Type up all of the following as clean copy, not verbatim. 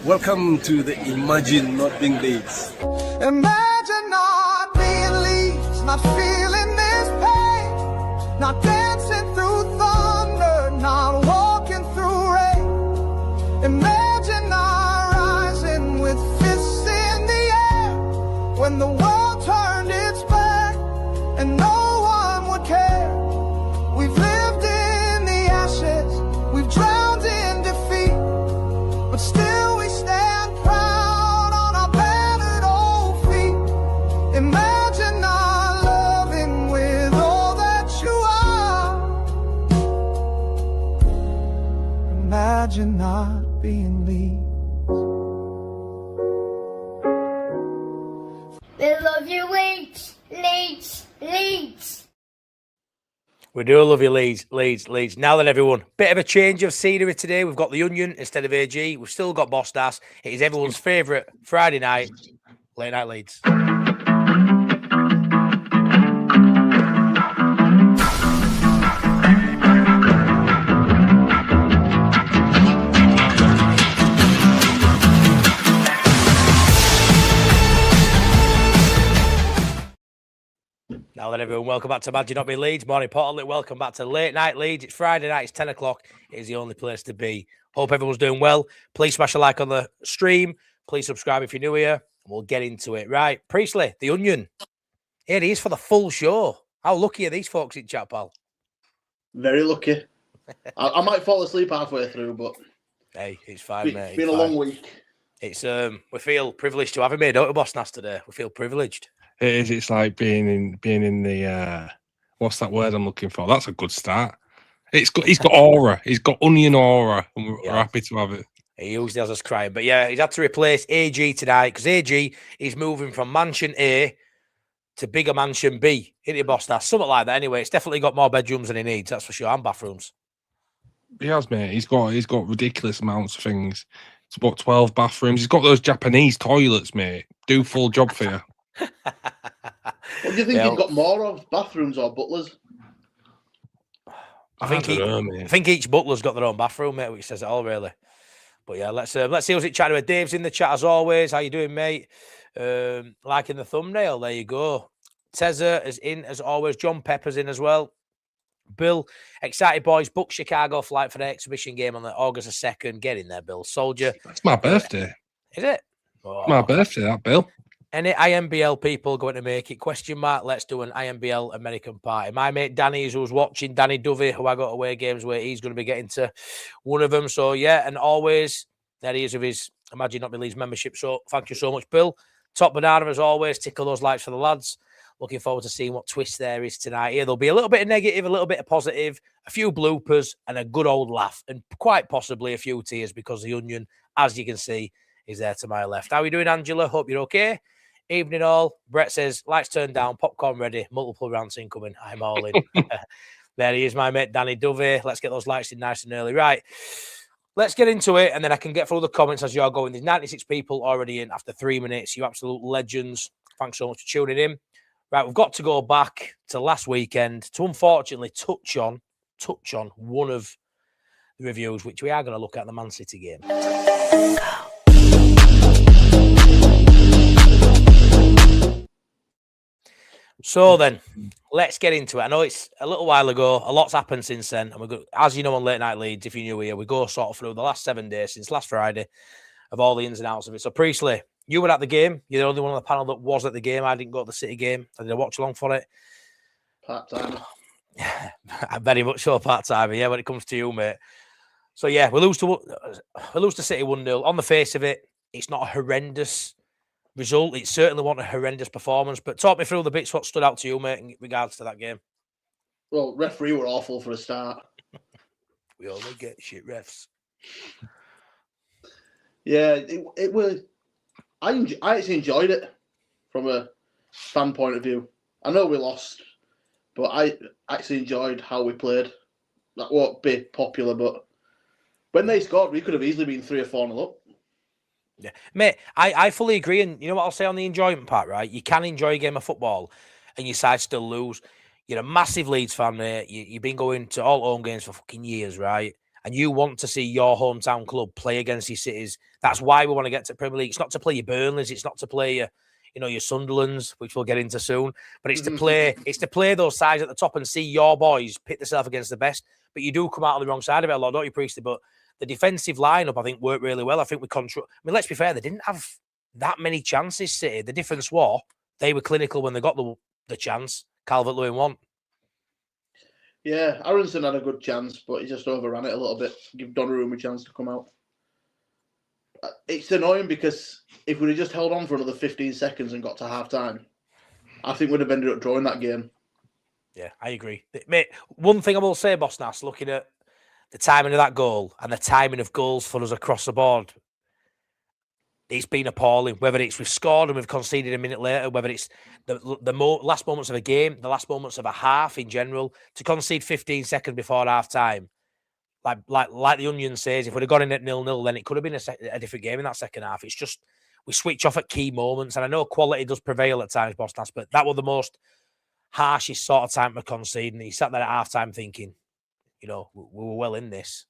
Welcome to the Imagine Not Being Leeds. Imagine not being Leeds, not feeling this pain, not dancing through thunder, not walking through rain. Imagine not rising with fists in the air when the world turned its back and no one would care. We've lived in the ashes, we've drowned in defeat, but still we stand proud on our battered old feet. Imagine not loving with all that you are. Imagine not being Leeds. We love you, Leeds, Leeds, Leeds. We do love you, Leeds, Leeds, Leeds. Now then, everyone, bit of a change of scenery today. We've got the Onion instead of AG. We've still got Boss Das. It is everyone's favourite Friday night, Late Night Leeds. Now then, everyone, welcome back to Imagine Not Being Leeds. More importantly, welcome back to Late Night Leeds. It's Friday night, it's 10 o'clock. It is the only place to be. Hope everyone's doing well. Please smash a like on the stream. Please subscribe if you're new here. And we'll get into it. Right, Priestley, the Onion. Here he is for the full show. How lucky are these folks in chat, pal? Very lucky. I might fall asleep halfway through, but Hey, it's fine, mate. it's been a long week. It's we feel privileged to have him here, don't we, Boss Nas, today? We feel privileged. It is. It's like being in the what's that word I'm looking for? That's a good start. He's got aura. He's got onion aura, and we're happy to have it. He usually has us crying, but yeah, he's had to replace AG tonight because AG is moving from Mansion A to bigger Mansion B. Isn't it, Boss Nas? Something like that. Anyway, it's definitely got more bedrooms than he needs. That's for sure, and bathrooms. He has, mate. He's got ridiculous amounts of things. It's about 12 bathrooms. He's got those Japanese toilets, mate. Do full job for you. What do you think you've got more of, bathrooms or butlers? I think each butler's got their own bathroom, mate, which says it all, really. But yeah, let's see who's it chatting with. Dave's in the chat as always. How you doing, mate? Liking the thumbnail. There you go. Tezza is in as always. John Pepper's in as well. Bill, excited boys, book Chicago flight for the exhibition game on the August 2nd. Get in there, Bill. Soldier. It's my birthday. Is it? Oh. My birthday, that, Bill. Any IMBL people going to make it? Question mark. Let's do an IMBL American party. My mate Danny, who's watching, Danny Dovey, who I got away games with, he's going to be getting to one of them. So yeah, and always there he is with his Imagine Not Being Leeds membership. So thank you so much, Bill. Top banana as always. Tickle those likes for the lads. Looking forward to seeing what twist there is tonight. Here there'll be a little bit of negative, a little bit of positive, a few bloopers, and a good old laugh, and quite possibly a few tears because the Onion, as you can see, is there to my left. How are you doing, Angela? Hope you're okay. Evening all. Brett says, lights turned down, popcorn ready, multiple rants incoming. I'm all in. There he is, my mate Danny Dovey. Let's get those lights in nice and early. Right, let's get into it, and then I can get through the comments as you're going. There's 96 people already in after 3 minutes. You absolute legends. Thanks so much for tuning in. Right, we've got to go back to last weekend to unfortunately touch on one of the reviews, which we are going to look at the Man City game. So then, let's get into it. I know it's a little while ago. A lot's happened since then. And we're good. As you know, on Late Night Leeds, if you're new here, we go sort of through the last 7 days since last Friday of all the ins and outs of it. So, Priestley, you were at the game. You're the only one on the panel that was at the game. I didn't go to the City game. I did a watch along for it. Part-time. Very much so part-time, yeah, when it comes to you, mate. So, yeah, we lose to City 1-0. On the face of it, it's not a horrendous result. It certainly wasn't a horrendous performance. But talk me through the bits what stood out to you, mate, in regards to that game. Well, referee were awful for a start. We only get shit refs. Yeah, it was. I actually enjoyed it from a fan point of view. I know we lost, but I actually enjoyed how we played. That won't be popular, but when they scored, we could have easily been 3 or 4-0 up. Yeah, mate, I fully agree. And you know what I'll say on the enjoyment part, right? You can enjoy a game of football and your side still lose. You're a massive Leeds fan, mate. You've been going to all home games for fucking years, right? and you want to see your hometown club play against your cities. That's why we want to get to Premier League. It's not to play your Burnleys. It's not to play your, your Sunderlands, which we'll get into soon. But it's to play. It's to play those sides at the top and see your boys pit themselves against the best. But you do come out on the wrong side of it a lot, don't you, Priestley? But the defensive lineup, I think, worked really well. I think we control. I mean, let's be fair. They didn't have that many chances. City. The difference was they were clinical when they got the chance. Calvert-Lewin won. Yeah, Aronson had a good chance, but he just overran it a little bit. Give Donnarumma a chance to come out. It's annoying because if we'd have just held on for another 15 seconds and got to half-time, I think we'd have ended up drawing that game. Yeah, I agree. Mate, one thing I will say, Boss Nass, looking at the timing of that goal and the timing of goals for us across the board, it's been appalling. Whether it's we've scored and we've conceded a minute later, whether it's the last moments of a game, the last moments of a half in general, to concede 15 seconds before half-time, like the Onion says, if we'd have gone in at 0-0, then it could have been a different game in that second half. It's just we switch off at key moments, and I know quality does prevail at times, Boss Nass, but that was the most harshest sort of time to concede, and he sat there at half-time thinking, we were well in this.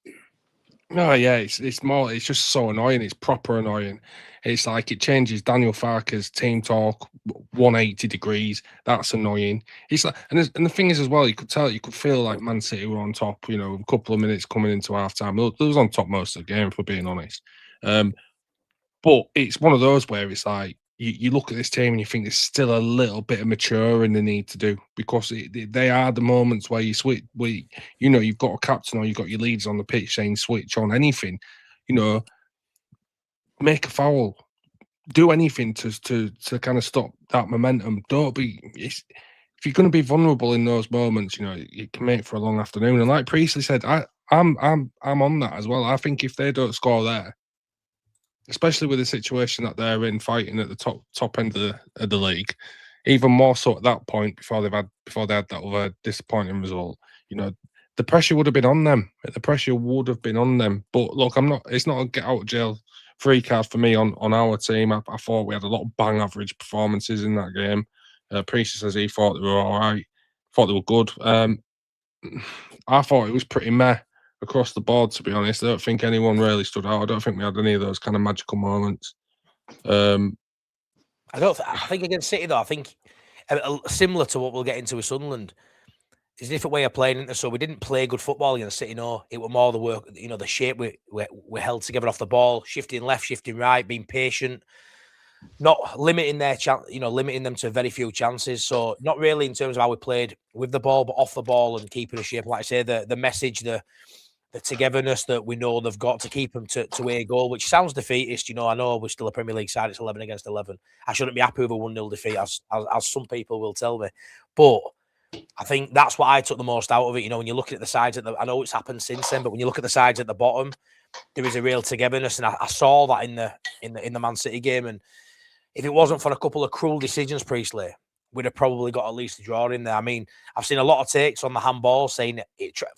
No, yeah, it's just so annoying. It's proper annoying. It's like it changes Daniel Farke's team talk 180 degrees. That's annoying. It's like, and the thing is as well, you could feel like Man City were on top. A couple of minutes coming into half time. They was on top most of the game, for being honest. But it's one of those where it's like you look at this team and you think there's still a little bit of maturing they need to do, because they are the moments where you switch. You've got a captain or you've got your leaders on the pitch saying switch on anything. Make a foul, do anything to kind of stop that momentum. Don't be. If you're going to be vulnerable in those moments, you can make for a long afternoon. And like Priestley said, I'm on that as well. I think if they don't score there, especially with the situation that they're in, fighting at the top end of the league, even more so at that point before they had that other disappointing result, the pressure would have been on them. The pressure would have been on them. But look, it's not a get out of jail free card for me on our team. I thought we had a lot of bang average performances in that game. Priestley says he thought they were all right, thought they were good. I thought it was pretty meh across the board, to be honest. I don't think anyone really stood out. I don't think we had any of those kind of magical moments. I think against City, though, I think similar to what we'll get into with Sunderland, it's a different way of playing it. So we didn't play good football against City, no. It was more the work, the shape we held together off the ball, shifting left, shifting right, being patient, not limiting their limiting them to very few chances. So not really in terms of how we played with the ball, but off the ball and keeping a shape. Like I say, the message, the togetherness that we know they've got to keep them to a goal, which sounds defeatist. I know we're still a Premier League side. It's 11 against 11. I shouldn't be happy with a 1-0 defeat, as some people will tell me. But I think that's what I took the most out of it. When you're looking at the sides I know it's happened since then, but when you look at the sides at the bottom, there is a real togetherness, and I saw that in the Man City game. And if it wasn't for a couple of cruel decisions, Priestley, we'd have probably got at least a draw in there. I mean, I've seen a lot of takes on the handball saying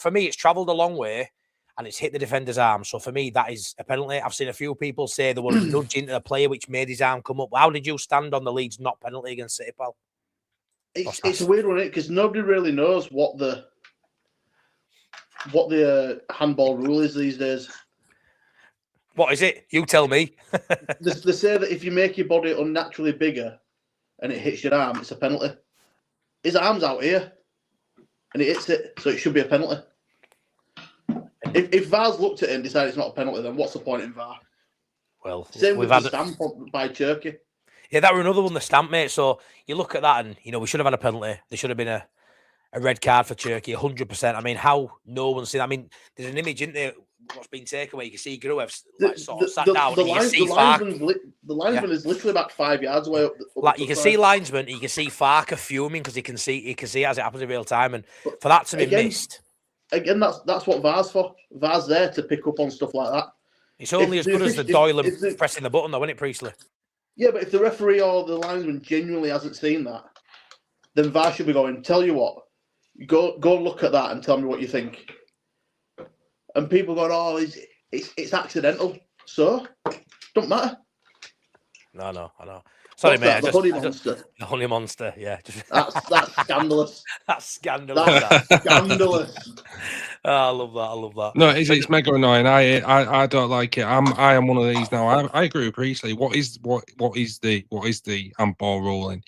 for me, it's travelled a long way and it's hit the defender's arm. So for me, that is a penalty. I've seen a few people say there was a nudge into the player which made his arm come up. How did you stand on the Leeds not penalty against City, pal? It's a weird one, because nobody really knows what the handball rule is these days. What is it? You tell me. They say that if you make your body unnaturally bigger and it hits your arm, it's a penalty. His arm's out here and it hits it, so it should be a penalty. If VAR's looked at it and decided it's not a penalty, then what's the point in VAR? Well, same with the stamp by Turkey. Yeah, that were another one, the stamp, mate. So you look at that and, we should have had a penalty. There should have been a red card for Turkey, 100%. I mean, how no one's seen. I mean, there's an image, isn't there, what's been taken away. You can see Gruev sort of sat down. The linesman is literally about 5 yards away. You can see linesman, you can see Farke fuming because he can see as it happens in real time. And for that to be missed. Again, that's what VAR's for. VAR's there to pick up on stuff like that. It's only as good as the Doyle pressing the button, though, isn't it, Priestley? Yeah, but if the referee or the linesman genuinely hasn't seen that, then VAR should be going, tell you what, go look at that and tell me what you think. And people going, oh, it's accidental. So, don't matter. No, I know. Sorry, mate. The honey monster. The honey monster, yeah. That's scandalous. That's scandalous. That's scandalous. I love that. I love that. No, it's mega annoying. I don't like it. I am one of these now. I agree with Priestley. What is the handball ruling?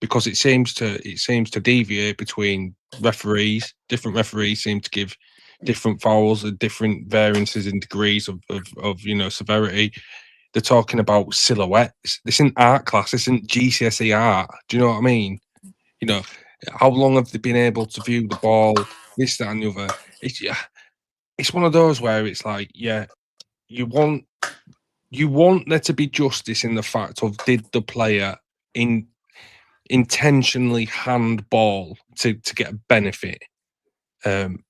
Because it seems to deviate between referees. Different referees seem to give different fouls and different variances in degrees of severity. They're talking about silhouettes. This isn't art class. This isn't GCSE art. Do you know what I mean? You know, how long have they been able to view the ball? This, that, and the other. It's one of those where it's like, yeah, you want there to be justice in the fact of, did the player intentionally handball to get a benefit? And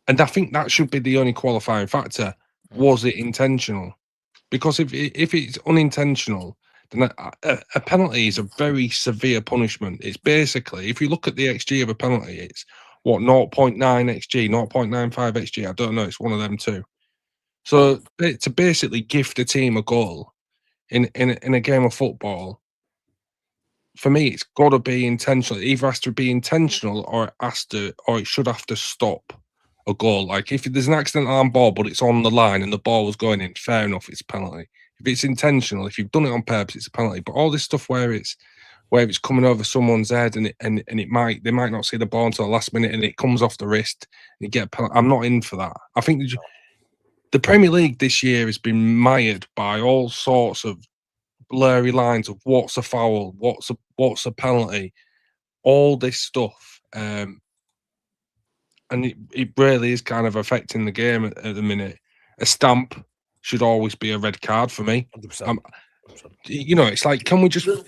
I think that should be the only qualifying factor. Was it intentional? Because if it's unintentional, then a penalty is a very severe punishment. It's basically, if you look at the XG of a penalty, it's what, 0.9 XG, 0.95 XG. I don't know. It's one of them two. So to basically gift a team a goal in a game of football, for me, it's got to be intentional. It either has to be intentional or it should have to stop a goal. Like if there's an accidental handball, but it's on the line and the ball was going in, fair enough, it's a penalty. If it's intentional, if you've done it on purpose, it's a penalty. But all this stuff where it's coming over someone's head and they might not see the ball until the last minute and it comes off the wrist and you get a penalty, I'm not in for that. I think the Premier League this year has been mired by all sorts of blurry lines of what's a foul, what's a penalty, all this stuff. And it really is kind of affecting the game at the minute. A stamp should always be a red card for me. 100%. It's like, can we just... what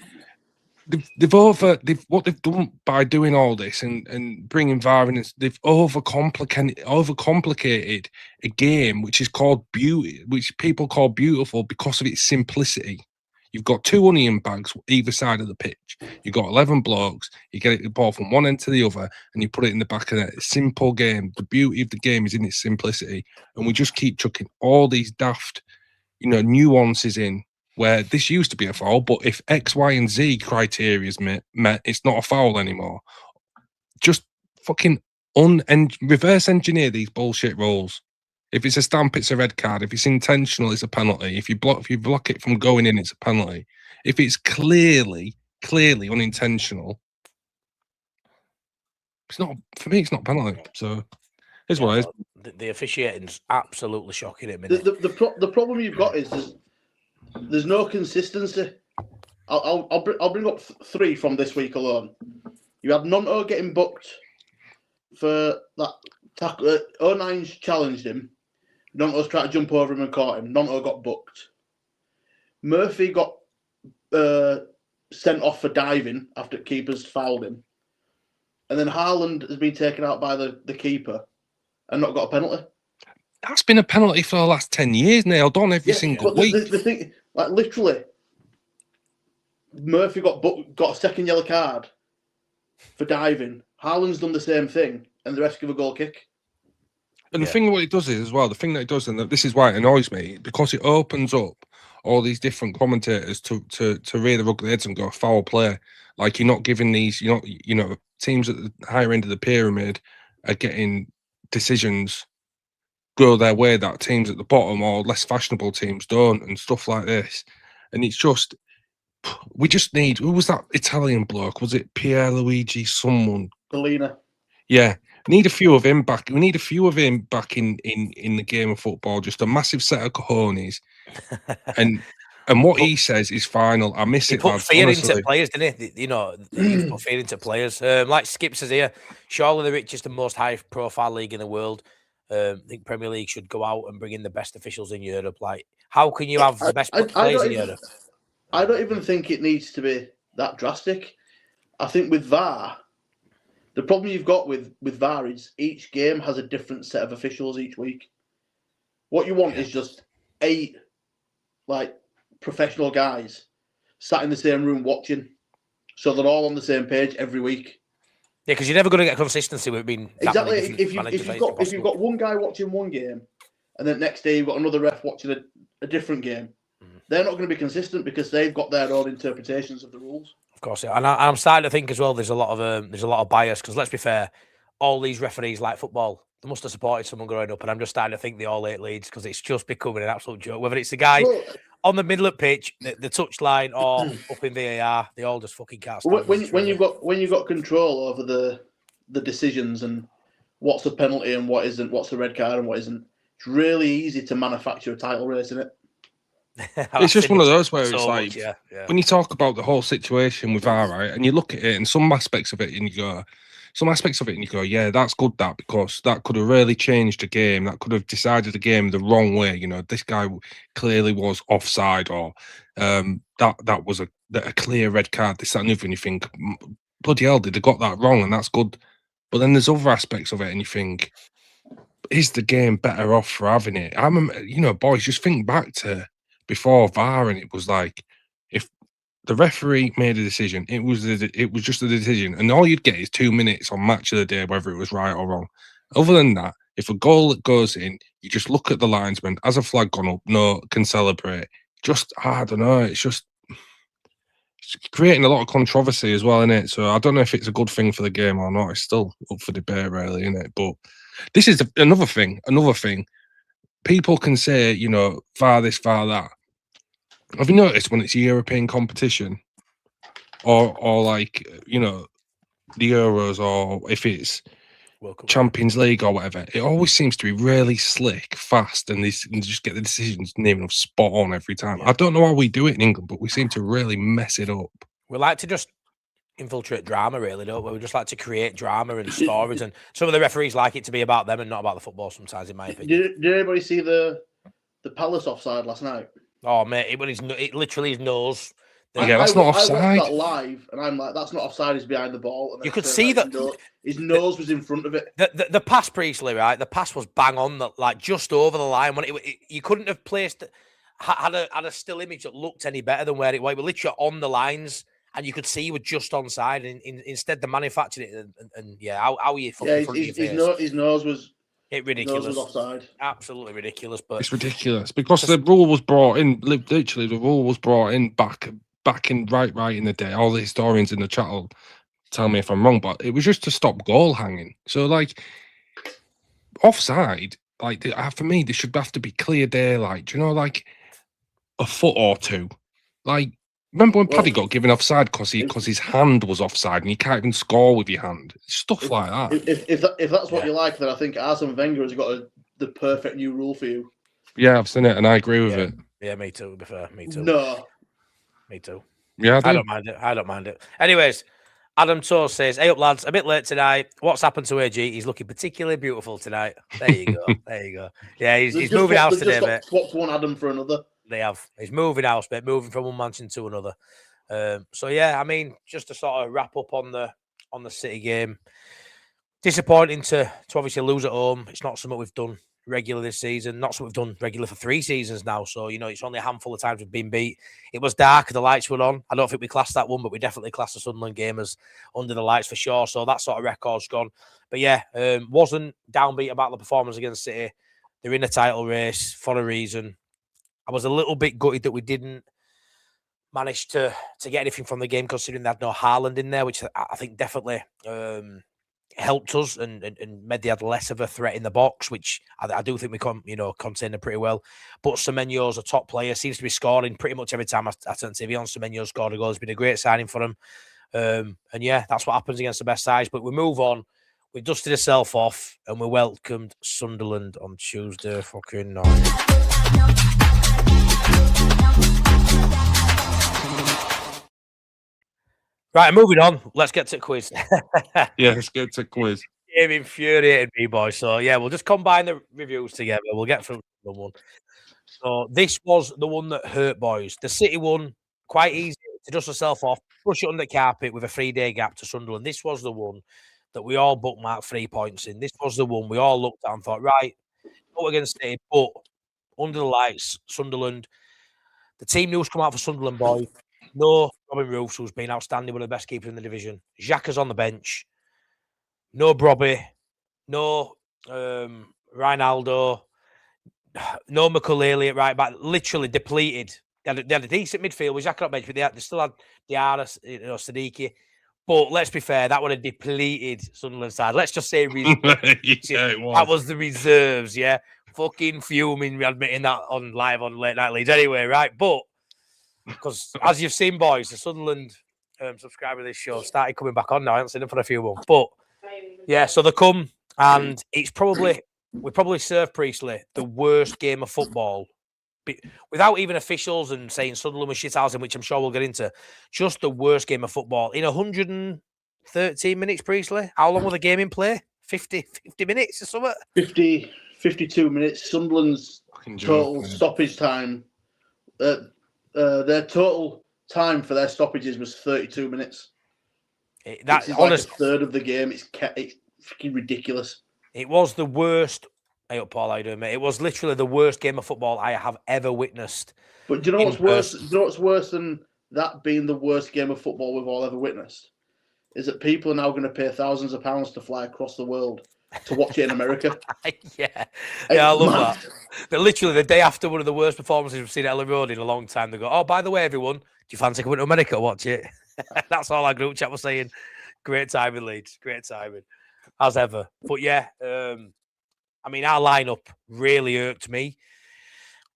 they've done by doing all this and bringing VAR in, they've overcomplicated a game which is called beauty, which people call beautiful because of its simplicity. You've got two onion bags either side of the pitch. You've got 11 blokes. You get the ball from one end to the other, and you put it in the back of that simple game. The beauty of the game is in its simplicity, and we just keep chucking all these daft, nuances in. Where this used to be a foul, but if X, Y, and Z criteria is met, it's not a foul anymore. Just fucking reverse engineer these bullshit rules. If it's a stamp, it's a red card. If it's intentional, it's a penalty. If you block it from going in, it's a penalty. If it's clearly unintentional, it's not, for me, it's not a penalty. So here's what it is. The officiating's absolutely shocking at me. The problem you've got is there's no consistency. I'll bring up three from this week alone. You had Nonto getting booked for that tackle. O9's challenged him. Nonto's tried to jump over him and caught him. Nonto got booked. Murphy got sent off for diving after keepers fouled him. And then Haaland has been taken out by the keeper and not got a penalty. That's been a penalty for the last 10 years, Neil. Done every single week. The thing, like literally, Murphy got a second yellow card for diving. Haaland's done the same thing, and the rest give a goal kick. And the thing what it does is as well, the thing that it does, and this is why it annoys me, because it opens up all these different commentators to rear their ugly heads and go foul play. Like you're not giving these, teams at the higher end of the pyramid are getting decisions go their way that teams at the bottom or less fashionable teams don't, and stuff like this. And it's just, we just need, who was that Italian bloke? Was it Pierluigi someone? Bellina. Yeah. We need a few of him back. We need a few of him back in the game of football. Just a massive set of cojones. and what he says is final. I miss it. He put fear into players, didn't he? He put fear into players. Like Skip says here, surely the richest and most high-profile league in the world. I think Premier League should go out and bring in the best officials in Europe. Like, how can you have the best players in Europe? I don't even think it needs to be that drastic. I think with VAR, the problem you've got with VAR is each game has a different set of officials each week. What you want is just 8 professional guys sat in the same room watching, so they're all on the same page every week. Yeah, because you're never going to get consistency with being exactly. If you've got one guy watching one game, and then next day you've got another ref watching a different game, they're not going to be consistent because they've got their own interpretations of the rules. Of course, yeah. And I'm starting to think as well. There's a lot of bias because let's be fair, all these referees like football. They must have supported someone growing up, and I'm just starting to think they all hate Leeds because it's just becoming an absolute joke. Whether it's the guy Well, on the middle of pitch, the touchline, or up in VAR, they all just fucking can't stand Leeds, when really. you've got control over the decisions and what's a penalty and what isn't, what's a red card and what isn't, it's really easy to manufacture a title race, isn't it? It's just one of those where it's so like, much, yeah. when you talk about the whole situation with VAR, right, and you look at it and some aspects of it and you go, yeah, that's good, that, because that could have really changed the game. That could have decided the game the wrong way. You know, this guy clearly was offside, or that was a clear red card, this, that, and the other, and you think, bloody hell, did they got that wrong? And that's good. But then there's other aspects of it, and you think, is the game better off for having it? I remember, you know, boys, just think back to before VAR, and it was like, if the referee made a decision, it was just a decision, and all you'd get is 2 minutes on Match of the Day, whether it was right or wrong. Other than that, if a goal goes in, you just look at the linesman. Has a flag gone up? No, can celebrate. Just, I don't know. It's just creating a lot of controversy as well, isn't it? So I don't know if it's a good thing for the game or not. It's still up for debate, really, isn't it? But this is another thing. People can say, you know, VAR this, VAR that. Have you noticed when it's a European competition, or like, you know, the Euros, or if it's Champions League or whatever, it always seems to be really slick, fast, and they just get the decisions near enough spot on every time. I don't know how we do it in England, but we seem to really mess it up. We like to just infiltrate drama, really, don't we? We just like to create drama and stories, and some of the referees like it to be about them and not about the football sometimes, in my opinion. Did anybody see the Palace offside last night? Oh, mate, it literally his nose. Yeah, that's not offside. I watched that live, and I'm like, that's not offside. He's behind the ball. And you could see that his nose was in front of it. The pass, Priestley, right? The pass was bang on, like just over the line. When you couldn't have placed had a still image that looked any better than where it was. It was literally on the lines, and you could see he was just onside. And instead, they manufactured it. And yeah, how you fucking front of your face? His nose was. Ridiculous. Nose was offside. Absolutely ridiculous. But it's ridiculous because the rule was brought in. Literally, the rule was brought in back in right in the day. All the historians in the chat will tell me if I'm wrong, but it was just to stop goal hanging. So, like, offside, like, for me, there should have to be clear daylight. Do you know, like a foot or two? Like, remember when Paddy got given offside because his hand was offside and you can't even score with your hand? Stuff like that. If that's what you like, then I think Arsene Wenger has got the perfect new rule for you. Yeah, I've seen it and I agree with it. Yeah, me too. To be fair, me too. No. Me too. Yeah, I don't mind it. Anyways, Adam Tour says, "Hey up, lads. A bit late tonight. What's happened to AG? He's looking particularly beautiful tonight." There you go. There you go. Yeah, he's moving house today, mate. Swapped one Adam for another. They have. He's moving house, mate. Moving from one mansion to another. So yeah, I mean, just to sort of wrap up on the City game. Disappointing to obviously lose at home. It's not something we've done regular this season, not something we've done regular for 3 seasons now. So, you know, it's only a handful of times we've been beat. It was dark, the lights were on. I don't think we classed that one, but we definitely classed the Sunderland game as under the lights for sure. So that sort of record's gone. But yeah, wasn't downbeat about the performance against City. They're in a title race for a reason. I was a little bit gutted that we didn't manage to get anything from the game, considering they had no Haaland in there, which I think definitely helped us and made they had less of a threat in the box, which I do think we contained them pretty well. But Semenyo's a top player, seems to be scoring pretty much every time I turn TV on. Semenyo scored a goal. It's been a great signing for him. And yeah, that's what happens against the best sides. But we move on. We dusted ourselves off and we welcomed Sunderland on Tuesday fucking night. Right, moving on. Let's get to the quiz. Yeah, let's get to the quiz. It infuriated me, boy. So, yeah, we'll just combine the reviews together. We'll get through the one. So, this was the one that hurt, boys. The City one, quite easy to dust yourself off, push it under the carpet with a 3-day gap to Sunderland. This was the one that we all bookmarked 3 points in. This was the one we all looked at and thought, right, go against City, but under the lights, Sunderland. The team news come out for Sunderland, boys. No Robin Roofs, who's been outstanding, one of the best keepers in the division. Xhaka's on the bench. No Brobby. No Ronaldo. No McCulley at right back. Literally depleted. They had a decent midfield with Xhaka on bench, but they still had Diarra, Siddiqui. But let's be fair, that would have depleted Sunderland side. Let's just say Yeah, it was. that was the reserves, yeah. Fucking fuming, admitting that on live on Late Night Leeds anyway, right? But because as you've seen, boys, the Sunderland subscriber of this show started coming back on now. I haven't seen them for a few months. But yeah, so they come and we probably served Priestley the worst game of football. Without even officials and saying Sunderland was shithousing, which I'm sure we'll get into, just the worst game of football in 113 minutes. Priestley, how long was the game in play? 50 minutes or something? 52 minutes. Sunderland's total stoppage time. Their total time for their stoppages was 32 minutes. That's like a third of the game. It's freaking ridiculous. It was the worst. Hey up, Paul, how you doing, mate? It was literally the worst game of football I have ever witnessed. But do you know what's worse? Do you know what's worse than that being the worst game of football we've all ever witnessed? Is that people are now going to pay thousands of pounds to fly across the world to watch it in America. Yeah, I love that. They're literally the day after one of the worst performances we've seen at Elland Road in a long time. They go, "Oh, by the way, everyone, do you fancy coming to America to watch it?" That's all our group chat was saying. Great timing, Leeds. Great timing, as ever. But yeah. I mean, our lineup really irked me.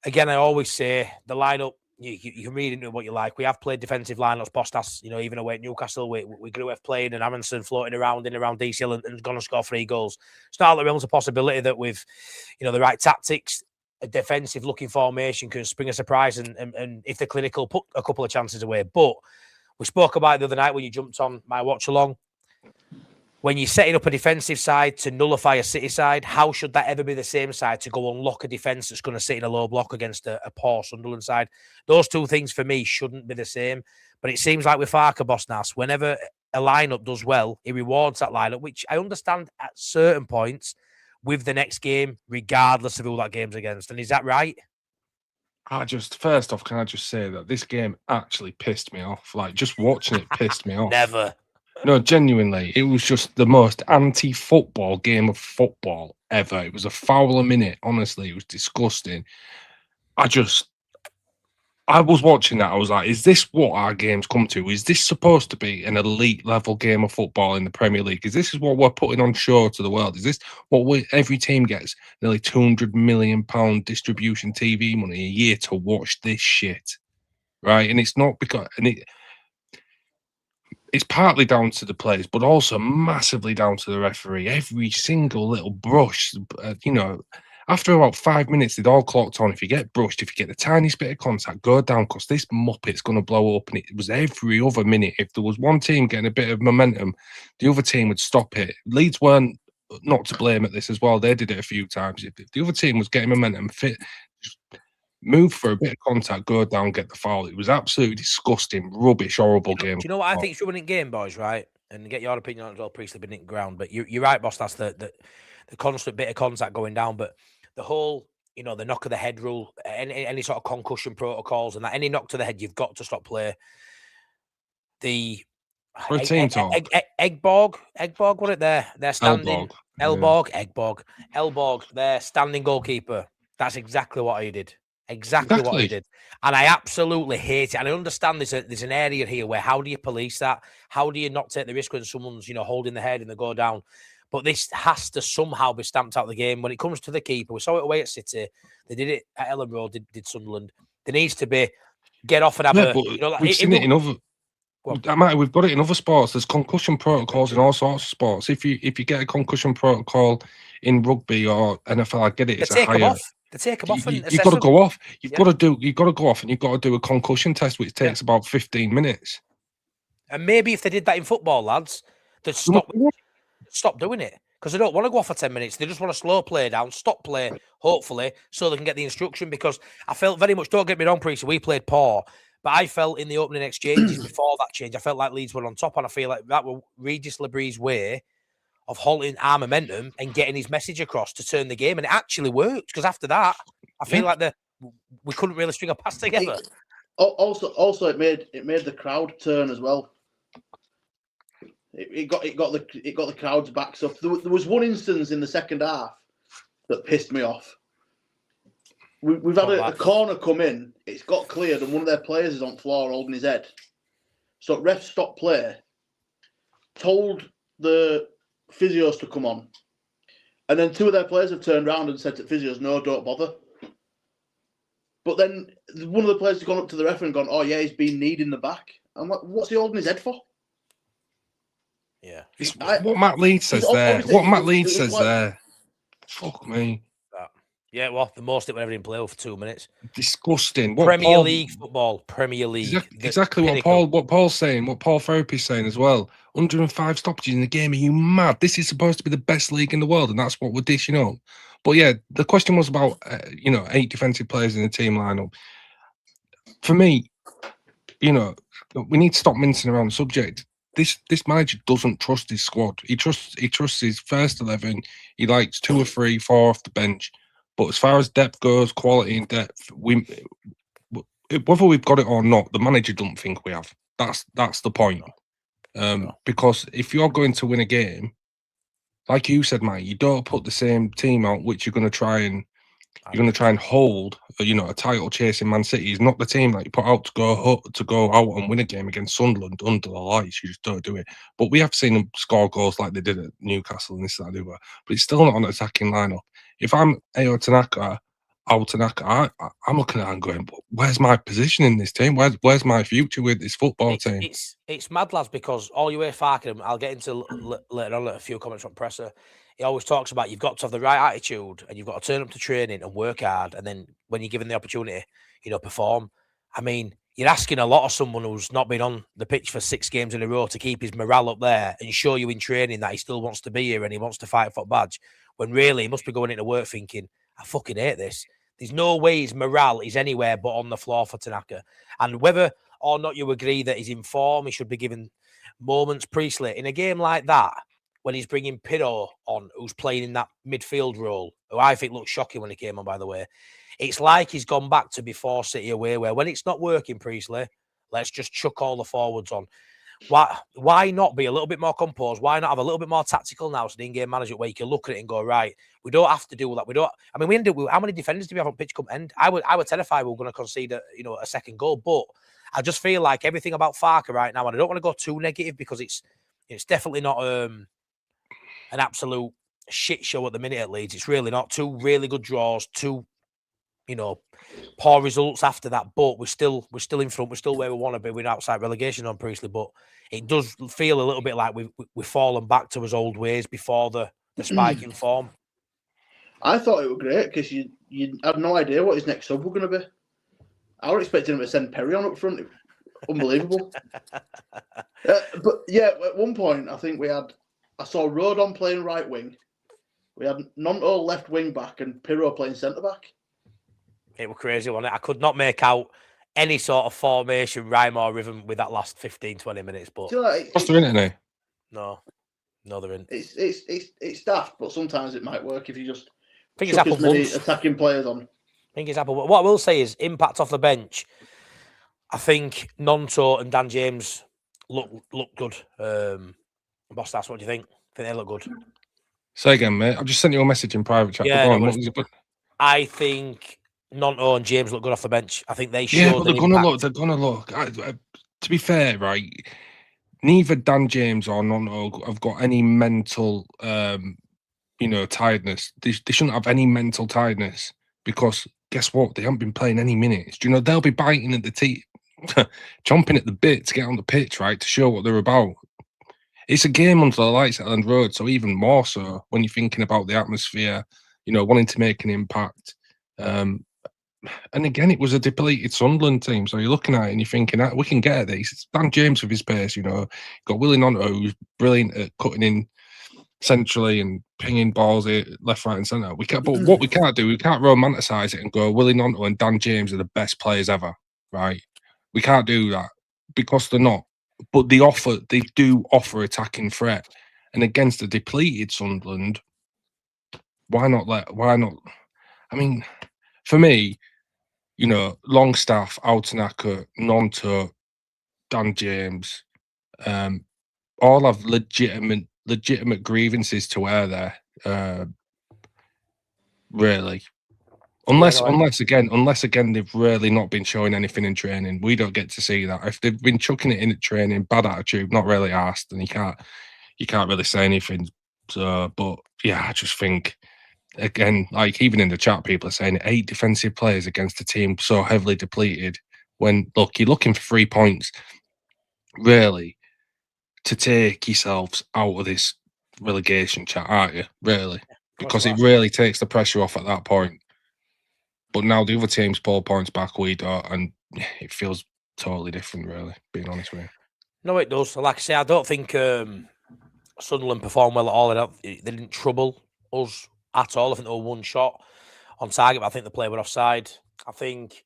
Again, I always say the lineup, you can read into what you like. We have played defensive lineups, Bostas, even away at Newcastle, we grew up playing and Aronson floating around DCL and gone and score 3 goals. It's not out of the realms of possibility that with, the right tactics, a defensive looking formation can spring a surprise and if they're clinical, put a couple of chances away. But we spoke about it the other night when you jumped on my watch along. When you're setting up a defensive side to nullify a City side, how should that ever be the same side to go unlock a defence that's going to sit in a low block against a poor Sunderland side? Those two things for me shouldn't be the same. But it seems like with Farke, Bosnas, whenever a lineup does well, he rewards that lineup, which I understand at certain points with the next game, regardless of who that game's against. And is that right? First off, can I just say that this game actually pissed me off? Like, just watching it pissed me off. Never. No, genuinely, it was just the most anti-football game of football ever. It was a foul a minute. Honestly, it was disgusting. I was watching that. I was like, is this what our games come to? Is this supposed to be an elite level game of football in the Premier League? Is this what we're putting on show to the world? Is this what every team gets? Nearly £200 million distribution TV money a year to watch this shit, right? And it's not because... It's partly down to the players, but also massively down to the referee. Every single little brush, after about 5 minutes, they'd all clocked on. If you get brushed, if you get the tiniest bit of contact, go down because this muppet's going to blow up. And it was every other minute. If there was one team getting a bit of momentum, the other team would stop it. Leeds weren't not to blame at this as well. They did it a few times. If the other team was getting momentum, just move for a bit of contact, go down, get the foul. It was absolutely disgusting, rubbish, horrible game. Do you know what I think is ruining game, boys, right? And get your opinion on it as well, Priestley, been ground. But you're right, boss, that's the constant bit of contact going down. But the whole, the knock of the head rule, any sort of concussion protocols and that, any knock to the head, you've got to stop play. The Egborg, what it there? They're standing. Elborg, their standing goalkeeper. That's exactly what he did. Exactly what he did. And I absolutely hate it. And I understand there's an area here where how do you police that? How do you not take the risk when someone's, holding the head and they go down? But this has to somehow be stamped out of the game. When it comes to the keeper, we saw it away at City. They did it at Elland Road, did Sunderland. There needs to be get off and have we've seen it in other... We've got it in other sports. There's concussion protocols in all sorts of sports. If you get a concussion protocol in rugby or NFL, I get it. It's a higher... They take them off. You've got to go off. You've got to go off, and you've got to do a concussion test, which takes about 15 minutes. And maybe if they did that in football, lads, they'd stop doing it because they don't want to go off for 10 minutes. They just want to slow play down, stop play, hopefully, so they can get the instruction. Because I felt very much. Don't get me wrong, Priest. We played poor, but I felt in the opening exchanges before that change, I felt like Leeds were on top, and I feel like that was Regis Lebree's way of halting our momentum and getting his message across to turn the game, and it actually worked because after that, I feel like we couldn't really string a pass together. Also, it made the crowd turn as well. It got the crowd's backs up. There was one instance in the second half that pissed me off. We've had a corner come in. It's got cleared, and one of their players is on the floor holding his head. So ref stopped play. told the physios to come on, and then 2 of their players have turned around and said to physios, "No, don't bother." But then one of the players has gone up to the referee and gone, "Oh yeah, he's been kneed in the back." I'm like, "What's he holding his head for?" Yeah. What Matt Leeds says there. obviously, What Matt it Leeds was says like- there. Fuck me. Yeah, well, the most it would ever in play for 2 minutes. Disgusting. Premier League football, Premier League. Exactly what Paul's saying, what Paul Therapy's saying as well. 105 stoppages in the game. Are you mad? This is supposed to be the best league in the world, and that's what we're dishing up. But yeah, the question was about 8 defensive players in the team lineup. For me, we need to stop mincing around the subject. This manager doesn't trust his squad. He trusts his first 11. He likes 2 or 3, 4 off the bench. But as far as depth goes, quality and depth, whether we've got it or not, the manager doesn't think we have. That's the point. Because if you're going to win a game, like you said, Mike, you don't put the same team out which you're going to try and hold. A title chasing Man City is not the team that you put out to go out and win a game against Sunderland under the lights. You just don't do it. But we have seen them score goals like they did at Newcastle and this, that, and the other. But it's still not an attacking lineup. If I'm Ao Tanaka, I'm looking at it and going, but where's my position in this team? Where's my future with this football team? It's mad, lads, because all you hear Farkham, I'll get into later on a few comments from Presser. He always talks about you've got to have the right attitude and you've got to turn up to training and work hard. And then when you're given the opportunity, perform. I mean, you're asking a lot of someone who's not been on the pitch for 6 games in a row to keep his morale up there and show you in training that he still wants to be here and he wants to fight for a badge. When really he must be going into work thinking, I fucking hate this. There's no way his morale is anywhere but on the floor for Tanaka. And whether or not you agree that he's in form, he should be given moments. Priestley, in a game like that, when he's bringing Pirro on, who's playing in that midfield role, who I think looked shocking when he came on, by the way, it's like he's gone back to before City away, where when it's not working, Priestley, let's just chuck all the forwards on. Why not be a little bit more composed? Why not have a little bit more tactical now, so the in-game management where you can look at it and go, right, we don't have to do that. We ended up, how many defenders do we have on pitch come end? I was terrified we were going to concede a second goal, but I just feel like everything about Farker right now, and I don't want to go too negative because it's definitely not an absolute shit show at the minute at Leeds. It's really not. 2 really good draws, 2 poor results after that, but we're still in front. We're still where we want to be. We're outside relegation on Priestley, but it does feel a little bit like we've fallen back to his old ways before the spike in form. I thought it was great because you had no idea what his next sub were going to be. I was expecting him to send Perry on up front. Unbelievable. But yeah, at one point I think I saw Rodon playing right wing. We had Nonto left wing back and Pirro playing centre back. It was crazy, wasn't it? I could not make out any sort of formation, rhyme or rhythm with that last 15-20 minutes. But What's there in it? No, they're in. It's daft, but sometimes it might work if you just think it's as many attacking players on. I think it's Apple. But what I will say is impact off the bench. I think Nonto and Dan James look good. Boss, that's what do you think? I think they look good. Say again, mate. I've just sent you a message in private chat. Yeah, I think Nonto and James look good off the bench. I think they show. Yeah, but they're gonna look. To be fair, right? Neither Dan James or Nonto have got any mental, tiredness. They shouldn't have any mental tiredness because guess what? They haven't been playing any minutes. They'll be biting at the teeth, chomping at the bit to get on the pitch, right, to show what they're about. It's a game under the lights at Elland Road, so even more so when you're thinking about the atmosphere, wanting to make an impact. And again, it was a depleted Sunderland team, so you're looking at it and you're thinking, we can get at this. It's Dan James with his pace, got Willie Nonto, who's brilliant at cutting in centrally and pinging balls left, right, and centre. But what we can't do, we can't romanticise it and go, Willie Nonto and Dan James are the best players ever, right? We can't do that because they're not. But they do offer attacking threat, and against a depleted Sunderland, why not? I mean, for me, Longstaff, Altanaka, Nonto, Dan James, all have legitimate grievances to air there. Really, Unless again they've really not been showing anything in training. We don't get to see that. If they've been chucking it in at training, bad attitude, not really asked, then you can't really say anything. So, but yeah, I just think again, like even in the chat, people are saying 8 defensive players against a team so heavily depleted. When look, you're looking for 3 points, really, to take yourselves out of this relegation chat, aren't you? Really, because it really takes the pressure off at that point. But now the other teams pull points back, we don't, and it feels totally different, really, being honest with you. No, it does. Like I say, I don't think Sunderland performed well at all. They didn't trouble us at all. I think they were one shot on target, but I think the play were offside. I think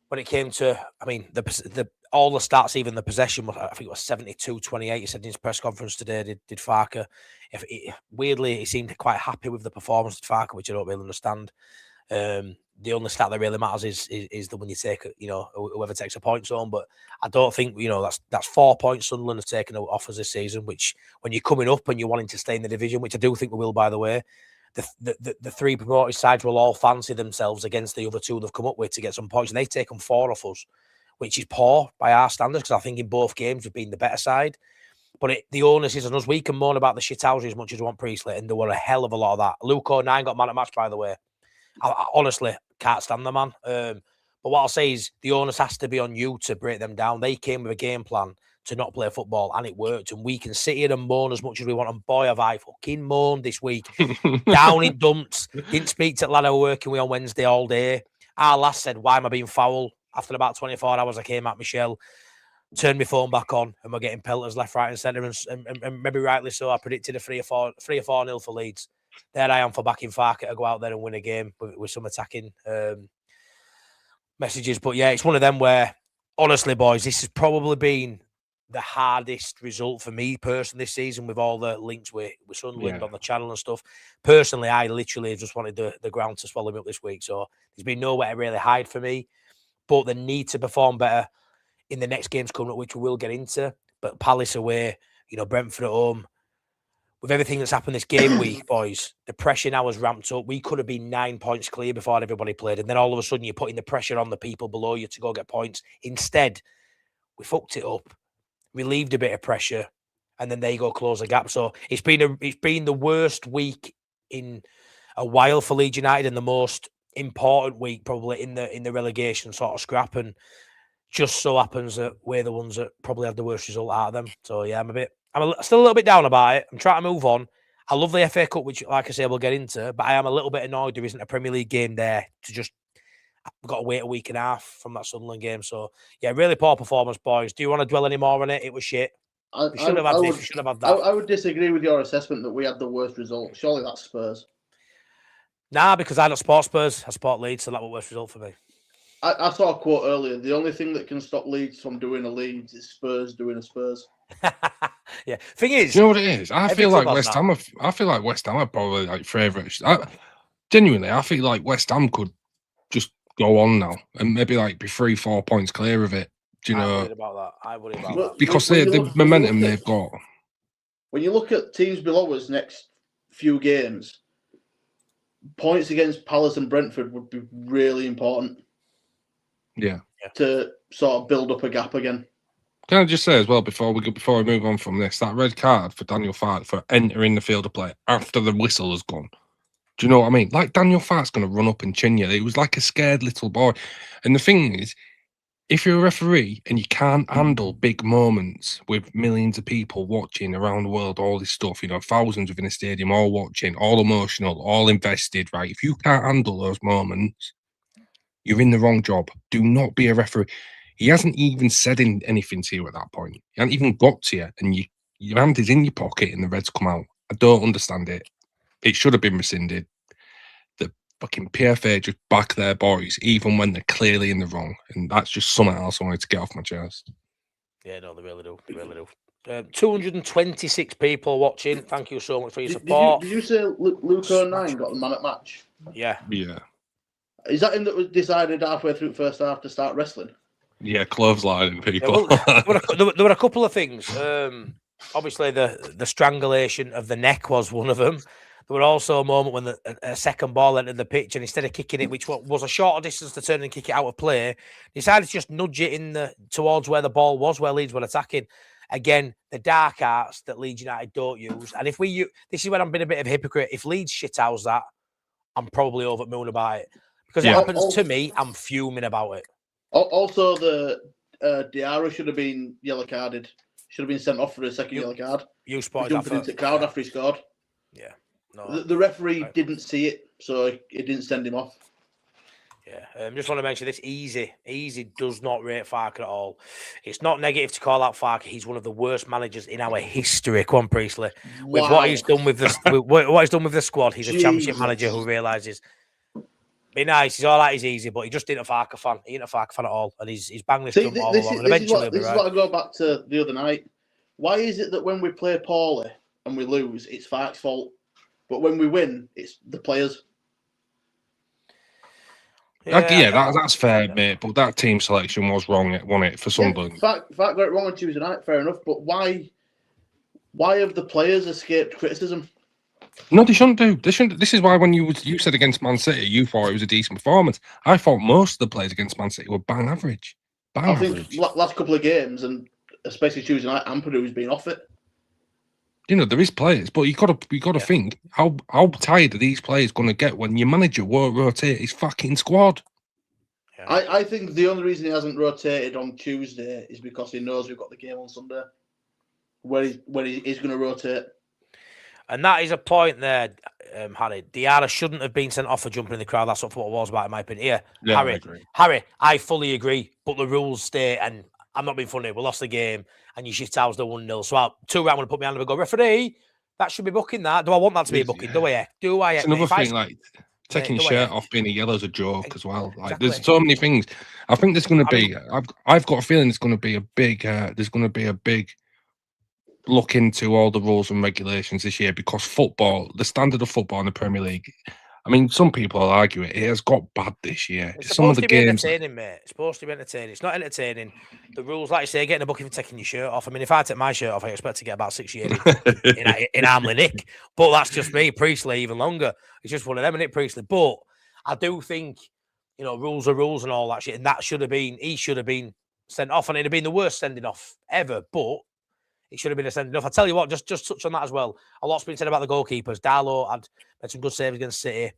when it came to, I mean, all the stats, even the possession, I think it was 72-28. He said in his press conference today, did Farke. Weirdly, he seemed quite happy with the performance of Farke, which I don't really understand. The only stat that really matters is the one you take, whoever takes a point zone. But I don't think, that's 4 points Sunderland have taken off us this season, which when you're coming up and you're wanting to stay in the division, which I do think we will, by the way, the 3 promoted sides will all fancy themselves against the other 2 they've come up with to get some points. And they've taken 4 off us, which is poor by our standards, because I think in both games we've been the better side. But the onus is on us. We can moan about the shithousery as much as we want Priestley, and there were a hell of a lot of that. Luke O'Nien got man at match, by the way. I honestly can't stand the man. But what I'll say is the onus has to be on you to break them down. They came with a game plan to not play football, and it worked. And we can sit here and moan as much as we want. And boy, have I fucking moaned this week. Down in dumps. Didn't speak to the lad I was working with on Wednesday all day. Our last said, why am I being foul? After about 24 hours, I came at Michelle, turned my phone back on, and we're getting pelters left, right, and centre. And maybe rightly so. I predicted a 3 or 4-0 for Leeds. There I am for backing Farke to go out there and win a game with some attacking messages. But yeah, it's one of them where, honestly, boys, this has probably been the hardest result for me personally this season, with all the links with Sunderland on the channel and stuff. Personally, I literally just wanted the ground to swallow me up this week. So there's been nowhere to really hide for me. But they need to perform better in the next games coming up, which we will get into. But Palace away, Brentford at home. With everything that's happened this game week, boys, the pressure now has ramped up. We could have been 9 points clear before everybody played. And then all of a sudden, you're putting the pressure on the people below you to go get points. Instead, we fucked it up, relieved a bit of pressure, and then they go close the gap. So it's been the worst week in a while for Leeds United, and the most important week probably in the relegation sort of scrap. And just so happens that we're the ones that probably had the worst result out of them. So yeah, I'm still a little bit down about it. I'm trying to move on. I love the FA Cup, which, like I say, we'll get into, but I am a little bit annoyed there isn't a Premier League game there we've got to wait a week and a half from that Sunderland game. So, yeah, really poor performance, boys. Do you want to dwell any more on it? It was shit. We should have had this, we should have had that. I would disagree with your assessment that we had the worst result. Surely that's Spurs. Nah, because I don't support Spurs. I support Leeds, so that was the worst result for me. I saw a quote earlier. The only thing that can stop Leeds from doing a Leeds is Spurs doing a Spurs. Yeah. Thing is, do you know what it is? I feel like West Ham are probably like favourites. Genuinely, I feel like West Ham could just go on now and maybe like be 3-4 points clear of it. Do you know? I worry about that. Because the momentum they've got. When you look at teams below us next few games, points against Palace and Brentford would be really important. Yeah. To sort of build up a gap again. Can I just say as well, before we move on from this, that red card for Daniel Farke for entering the field of play after the whistle has gone. Do you know what I mean? Like, Daniel Farke's going to run up and chin you. He was like a scared little boy. And the thing is, if you're a referee and you can't handle big moments with millions of people watching around the world, all this stuff, thousands within a stadium, all watching, all emotional, all invested, right? If you can't handle those moments, you're in the wrong job. Do not be a referee. He hasn't even said anything to you at that point. He hasn't even got to you, and your hand is in your pocket and the reds come out. I don't understand it. It should have been rescinded. The fucking PFA just back their boys, even when they're clearly in the wrong. And that's just something else I wanted to get off my chest. Yeah, no, they really do. They really do. 226 people watching. Thank you so much for your support. Did you say Luke O'Nien got the man at match? Yeah. Yeah. Is that him that was decided halfway through the first half to start wrestling? Yeah, clotheslining people. Yeah, well, there were a couple of things. Obviously, the strangulation of the neck was one of them. There were also a moment when a second ball entered the pitch, and instead of kicking it, which was a shorter distance to turn and kick it out of play, decided to just nudge it towards where the ball was, where Leeds were attacking. Again, the dark arts that Leeds United don't use. And this is when I'm being a bit of a hypocrite. If Leeds shithouse that, I'm probably over the moon about it. Because it happens to me, I'm fuming about it. Also, the Diarra should have been yellow carded. Should have been sent off for a second yellow card. You spotted jumping that into the crowd after he scored. Yeah. No, the referee didn't see it, so he didn't send him off. Yeah, just want to mention this. Easy does not rate Farke at all. It's not negative to call out Farke. He's one of the worst managers in our history. Come on, Priestley. Wow. With what he's done with what he's done with the squad, he's a championship manager who realizes. Be nice. He's all right. He's easy, but he just ain't a Farke fan. He ain't a Farke fan at all, and he's banged this drum all along. And eventually, this is what I go back to the other night. Why is it that when we play poorly and we lose, it's Farke's fault, but when we win, it's the players? That's fair, mate. But that team selection was wrong, wasn't it, for Sunderland? Fact got it wrong on Tuesday night. Fair enough, but why have the players escaped criticism? No, they shouldn't do. They shouldn't. This is why when you said against Man City, you thought it was a decent performance. I thought most of the players against Man City were bang average. I think last couple of games, and especially Tuesday night, Ampadu been off it. You know, there is players, but you got to think how tired are these players going to get when your manager won't rotate his fucking squad? Yeah. I think the only reason he hasn't rotated on Tuesday is because he knows we've got the game on Sunday, where he's going to rotate. And that is a point there, Harry. Diarra shouldn't have been sent off for jumping in the crowd. That's what it was about, in my opinion. Yeah, Harry, I fully agree, but the rules stay, and I'm not being funny. We lost the game, and you shithoused the 1-0. So I'm going to put my hand up and go, referee, that should be booking that. Do I want that to be a booking? Do I? It's another thing, like taking your shirt off, being a yellow's a joke as well. Like, there's so many things. I think there's going to be. I've got a feeling there's going to be a big. There's going to be a big look into all the rules and regulations this year, because football, the standard of football in the Premier League, I mean, some people will argue it has got bad this year. It's supposed to be entertaining, mate. It's supposed to be entertaining. It's not entertaining. The rules, like you say, getting a booking for taking your shirt off. I mean, if I take my shirt off, I expect to get about 6 years in Armley Nick. But that's just me. Priestley, even longer. It's just one of them, isn't it, Priestley? But I do think, you know, rules are rules and all that shit. And that he should have been sent off. And it'd have been the worst sending off ever. But it should have been a sending off. I tell you what, just touch on that as well. A lot's been said about the goalkeepers. Darlow had some good saves against City.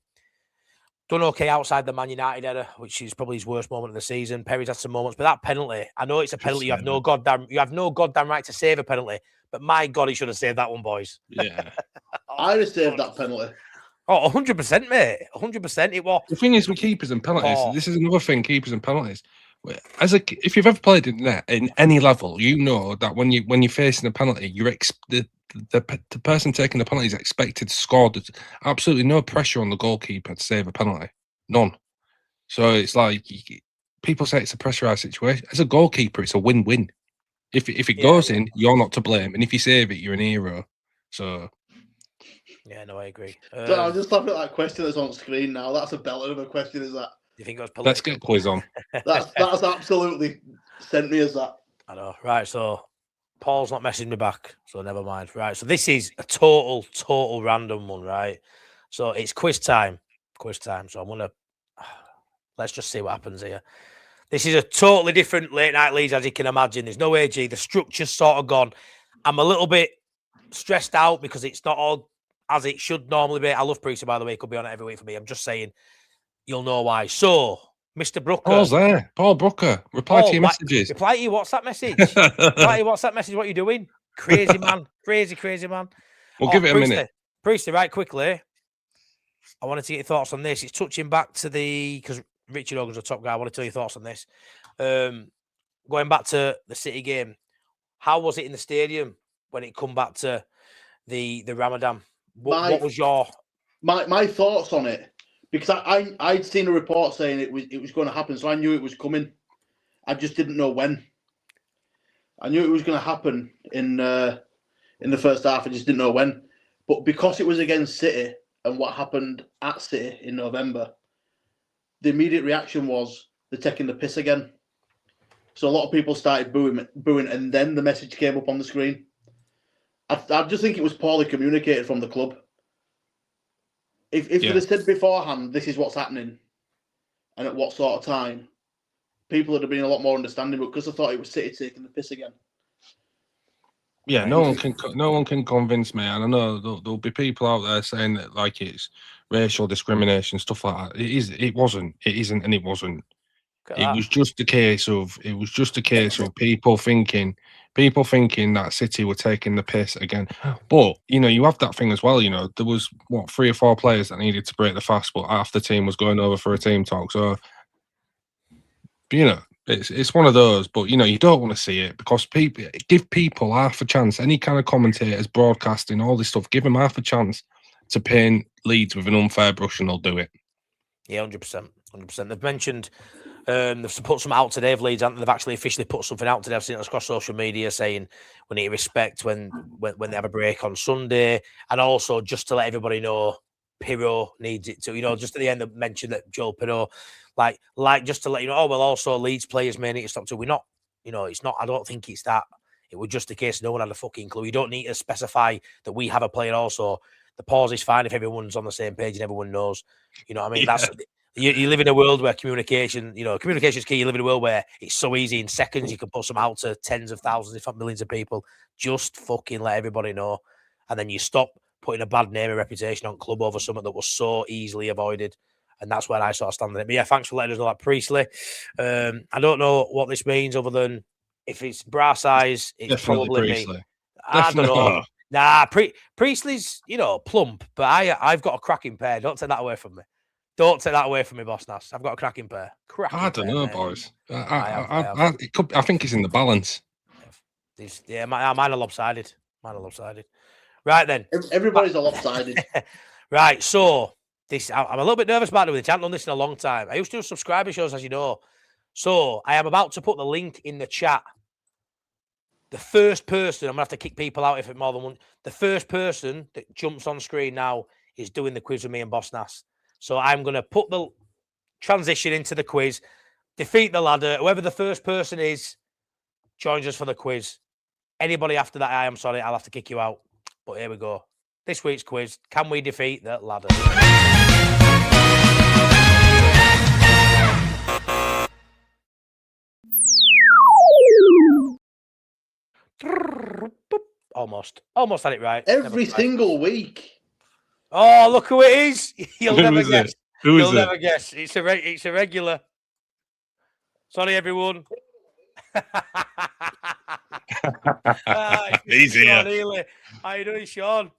Done okay outside the Man United error, which is probably his worst moment of the season. Perry's had some moments, but that penalty, I know it's a penalty. You have no goddamn right to save a penalty. But my God, he should have saved that one, boys. Yeah, I'd have saved that penalty. Oh, 100%, mate. 100%. It was. The thing is with keepers and penalties, this is another thing. Keepers and penalties. If you've ever played in net in any level, you know that when you're facing a penalty, the person taking the penalty is expected to score. There's absolutely no pressure on the goalkeeper to save a penalty, none. So it's like people say it's a pressurized situation. As a goalkeeper, it's a win-win. If it goes in, you're not to blame, and if you save it, you're an hero. So. Yeah, no, I agree. I'm just laughing at that question that's on screen now. That's a belter of a question, is that? You think it was political? Let's get quiz on. That's absolutely sent me as that. I know. Right, so Paul's not messaging me back, so never mind. Right, so this is a total random one, right? So it's quiz time. So I'm gonna let's just see what happens here. This is a totally different Late Night Leeds, as you can imagine. There's no AG. The structure's sort of gone. I'm a little bit stressed out because it's not all as it should normally be. I love Priestley, by the way. He could be on it every week for me. I'm just saying. You'll know why. So, Mr. Brooker. Paul's there. Paul Brooker. Reply to your messages. Reply to your WhatsApp message. Reply to your WhatsApp message. What are you doing? Crazy man. Crazy man. We'll give it a minute. Priestley, right quickly. I wanted to get your thoughts on this. It's touching back to because Richard Hogan's the top guy. I want to tell your thoughts on this. Going back to the City game, how was it in the stadium when it come back to the Ramadan? What was your... My thoughts on it? Because I'd seen a report saying it was going to happen, so I knew it was coming. I just didn't know when. I knew it was going to happen in the first half. I just didn't know when. But because it was against City and what happened at City in November, the immediate reaction was they're taking the piss again. So a lot of people started booing, and then the message came up on the screen. I just think it was poorly communicated from the club. If they'd have said beforehand, this is what's happening, and at what sort of time, people would have been a lot more understanding. But because I thought it was City taking the piss again. Yeah, no one can convince me, and I know there'll be people out there saying that like it's racial discrimination, stuff like that. It wasn't, and it wasn't. It was just a case of people thinking that City were taking the piss again. But you have that thing as well. There was 3 or 4 players that needed to break the fast, but half the team was going over for a team talk. So, it's one of those. But you don't want to see it because give people half a chance. Any kind of commentators, broadcasting, all this stuff, give them half a chance to paint Leeds with an unfair brush, and they'll do it. Yeah, 100%. They've mentioned. They've put some out today of Leeds, and they've actually officially put something out today. I've seen it across social media saying we need to respect when they have a break on Sunday, and also just to let everybody know, Pirro needs it too. Just at the end, they mentioned that Joel Pirro, like just to let you know. Oh well, also Leeds players may need to stop too. We're not, it's not. I don't think it's that. It was just a case no one had a fucking clue. You don't need to specify that we have a player. Also, the pause is fine if everyone's on the same page and everyone knows. You know what I mean? That's. You live in a world where communication is key. You live in a world where it's so easy in seconds. You can put some out to tens of thousands, if not millions of people. Just fucking let everybody know. And then you stop putting a bad name and reputation on club over something that was so easily avoided. And that's where I sort of stand on it. But yeah, thanks for letting us know that, Priestley. I don't know what this means other than if it's brass eyes, it's Definitely probably Priestley. me. I don't know. Nah, Priestley's, plump, but I've got a cracking pair. Don't take that away from me. Don't take that away from me, Boss Nass. I've got a cracking pair. I don't know, boys. I think it's in the balance. Yeah, mine are lopsided. Right then. Everybody's a lopsided. Right, so I'm a little bit nervous about doing this. I haven't done this in a long time. I used to do subscriber shows, as you know. So I am about to put the link in the chat. The first person, I'm going to have to kick people out if it's more than one. The first person that jumps on screen now is doing the quiz with me and Boss Nass. So I'm going to put the transition into the quiz, defeat the ladder. Whoever the first person is joins us for the quiz. Anybody after that, I am sorry, I'll have to kick you out. But here we go. This week's quiz, can we defeat the ladder? Almost had it right. Every single week. Oh, look who it is! You'll never guess. You'll never guess. It's a regular. Sorry, everyone. Easy. Sean Healy. How you doing, Sean?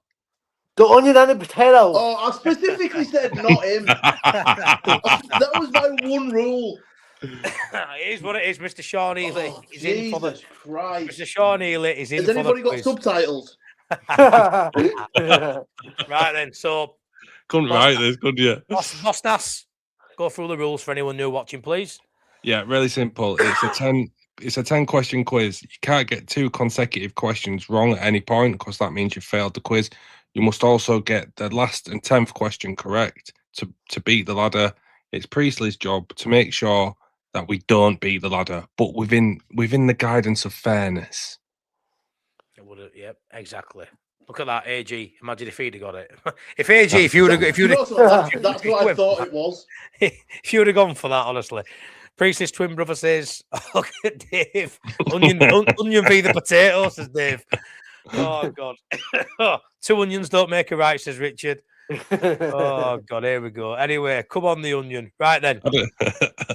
The onion and the potato. Oh, I specifically said not him. That was my one rule. It is what it is, Mr. Sean Healy. Oh, He's in for the. Jesus Christ. Mr. Sean Healy is in Has for the anybody got quiz. subtitles? Right then, so Couldn't write this, could you? Boss Nass, go through the rules for anyone new watching, please. Yeah, really simple. It's a 10-question quiz. You can't get 2 consecutive questions wrong at any point because that means you failed the quiz. You must also get the last and 10th question correct to beat the ladder. It's Priestley's job to make sure that we don't beat the ladder, but within the guidance of fairness. Yep, exactly. Look at that, AG. Imagine if he'd have got it. If you would have, That's what I thought it was. If you would have gone for that, honestly. Priest's twin brother says, "Look at Dave. Onion be the potato," says Dave. Oh God. 2 onions don't make a right, says Richard. Oh God, here we go. Anyway, come on, the onion. Right then.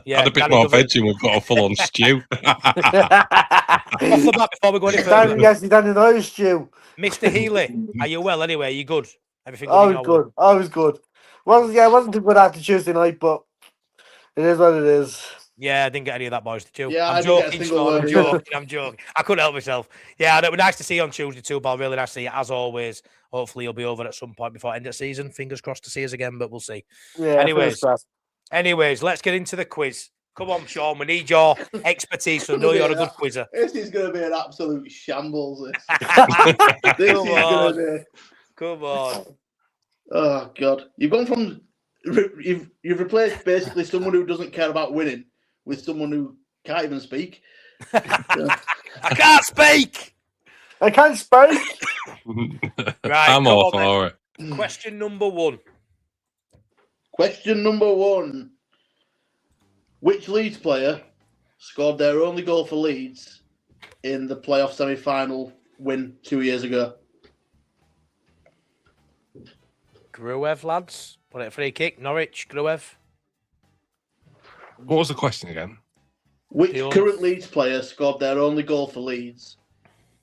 Had a bit more veg, we've got a full-on stew. Off the bat before we go any further. Yes, he's done an oil stew. Mr. Healy, are you well anyway? Are you good? Everything I was good. I wasn't too good after Tuesday night, but it is what it is. Yeah, I didn't get any of that, boys. Did you? Yeah, I'm joking, Sean. I'm joking. I couldn't help myself. Yeah, it was nice to see you on Tuesday too, Bal. Really nice to see you, as always. Hopefully, you'll be over at some point before end of season. Fingers crossed to see us again, but we'll see. Yeah. Anyways, let's get into the quiz. Come on, Sean. We need your expertise, so know you're a good quizzer. This is going to be an absolute shambles. This. Come on. Oh God, you've gone from you've replaced basically someone who doesn't care about winning with someone who can't even speak. I can't speak. I can't speak. Right, I'm all for it. Question number 1. Question number 1. Which Leeds player scored their only goal for Leeds in the playoff semi-final win 2 years ago? Gruev, lads. Put it a free kick. Norwich, Gruev. What was the question again? Which The current Leeds player scored their only goal for Leeds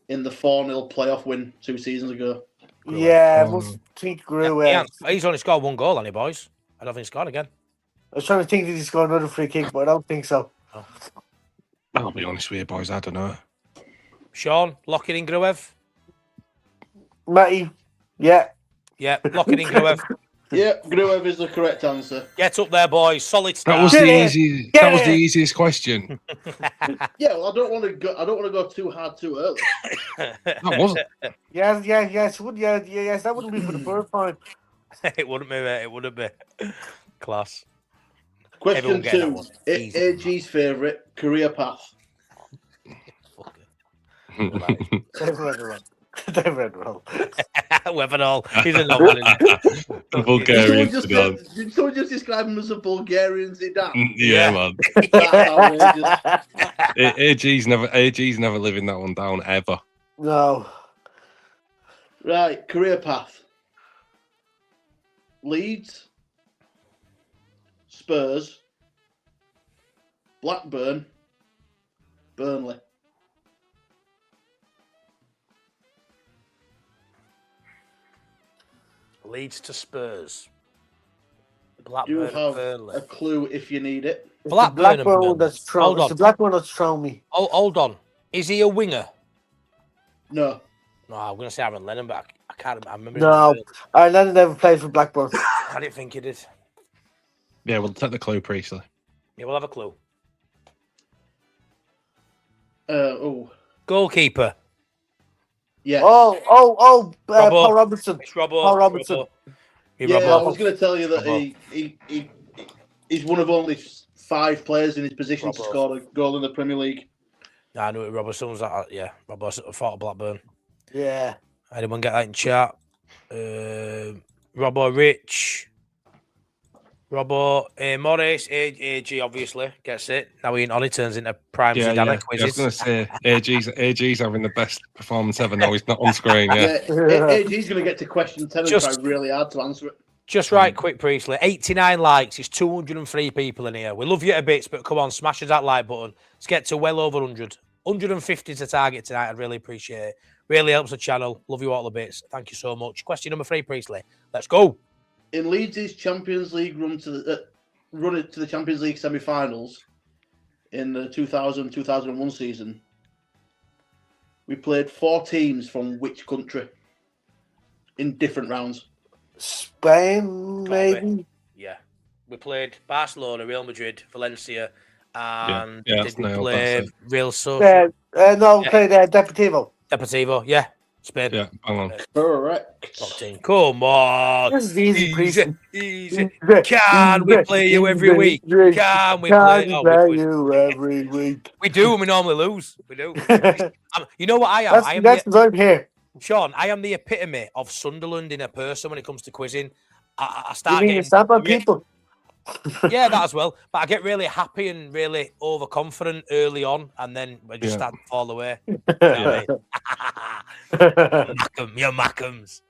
in the 4-0 playoff win 2 seasons ago? Yeah, Oh, must think Yeah, grew. he's only scored 1 goal, hasn't he, boys? I don't think he's scored again. I was trying to think that he scored another free kick, but I don't think so. I'll be honest with you, boys. I don't know. Sean, lock it in, Gruev. Matty, yeah. Yeah, lock it in, Gruev. Yeah, Gruev is the correct answer. Get up there, boys. Solid start. That was Get the it. easy. Get That was the it. easiest question. Yeah, well, I don't want to go too hard too early. That wasn't. Yes, that wouldn't be for the first time. It wouldn't be, mate. It wouldn't be. Class. Question Everyone get that 2. one. Easy. AG's favourite career path. They've read it wrong. They've read it wrong. Weatherall. He's a novel. The Bulgarian Zidane. Did someone just describe him as a Bulgarian Zidane? Yeah, man. That's outrageous. AG's never living that one down ever. No. Right, career path. Leeds, Spurs, Blackburn, Burnley. Leeds to Spurs. You Blackburn, have Burnley. a clue if you need it. It's Blackburn the and black one Burnley. that's thrown. Hold It's on. the black one that's thrown me. Oh, hold on. Is he a winger? No. No, I'm going to say Aaron Lennon, but I can't remember. I remember No. him. Ireland never played for Blackburn. I didn't think he did. Yeah, we'll take the clue, Priestley. Yeah, we'll have a clue. Goalkeeper. Yeah. Paul Robertson. It's Robbo. Paul Robertson. Yeah, Robbo. I was going to tell you that he's one of only 5 players in his position to Robbo. score a goal in the Premier League. I knew it. Robertson was that. Yeah, Robbo fought at Blackburn. Yeah. Anyone get that in chat? Robbo Rich. Robbo Morris. AG obviously gets it. Now he turns into prime Zidane I was quizzes. going to say AG's having the best performance ever. No, he's not on screen. Yeah. AG's going to get to question 10 and try really hard to answer it. Just right quick, Priestley. 89 likes. It's 203 people in here. We love you a bit, but come on, smash that like button. Let's get to well over 100. 150 to target tonight. I'd really appreciate it. Really helps the channel. Love you all a bit. Thank you so much. Question number 3, Priestley. Let's go. In Leeds' Champions League run to the Champions League semi-finals in the 2000-2001 season, we played 4 teams from which country in different rounds? Spain, maybe. Yeah. We played Barcelona, Real Madrid, Valencia, and Yeah, did that's we nailed, play that's Real Social? No, Yeah. played Deportivo. Deportivo, yeah. Spain. Yeah, hang on. Correct. Top team. Come on. This is easy, Priestley. Easy. Can we play you every week? Can we play? Can Oh, we play we- you every week? We do, and we normally lose. We do. You know what I am? I am That's because I'm here. Sean, I am the epitome of Sunderland in a person when it comes to quizzing. I You start mean getting... the stamp on people? Yeah, that as well. But I get really happy and really overconfident early on, and then we just start to fall away. You know what I mean? You're Mackems.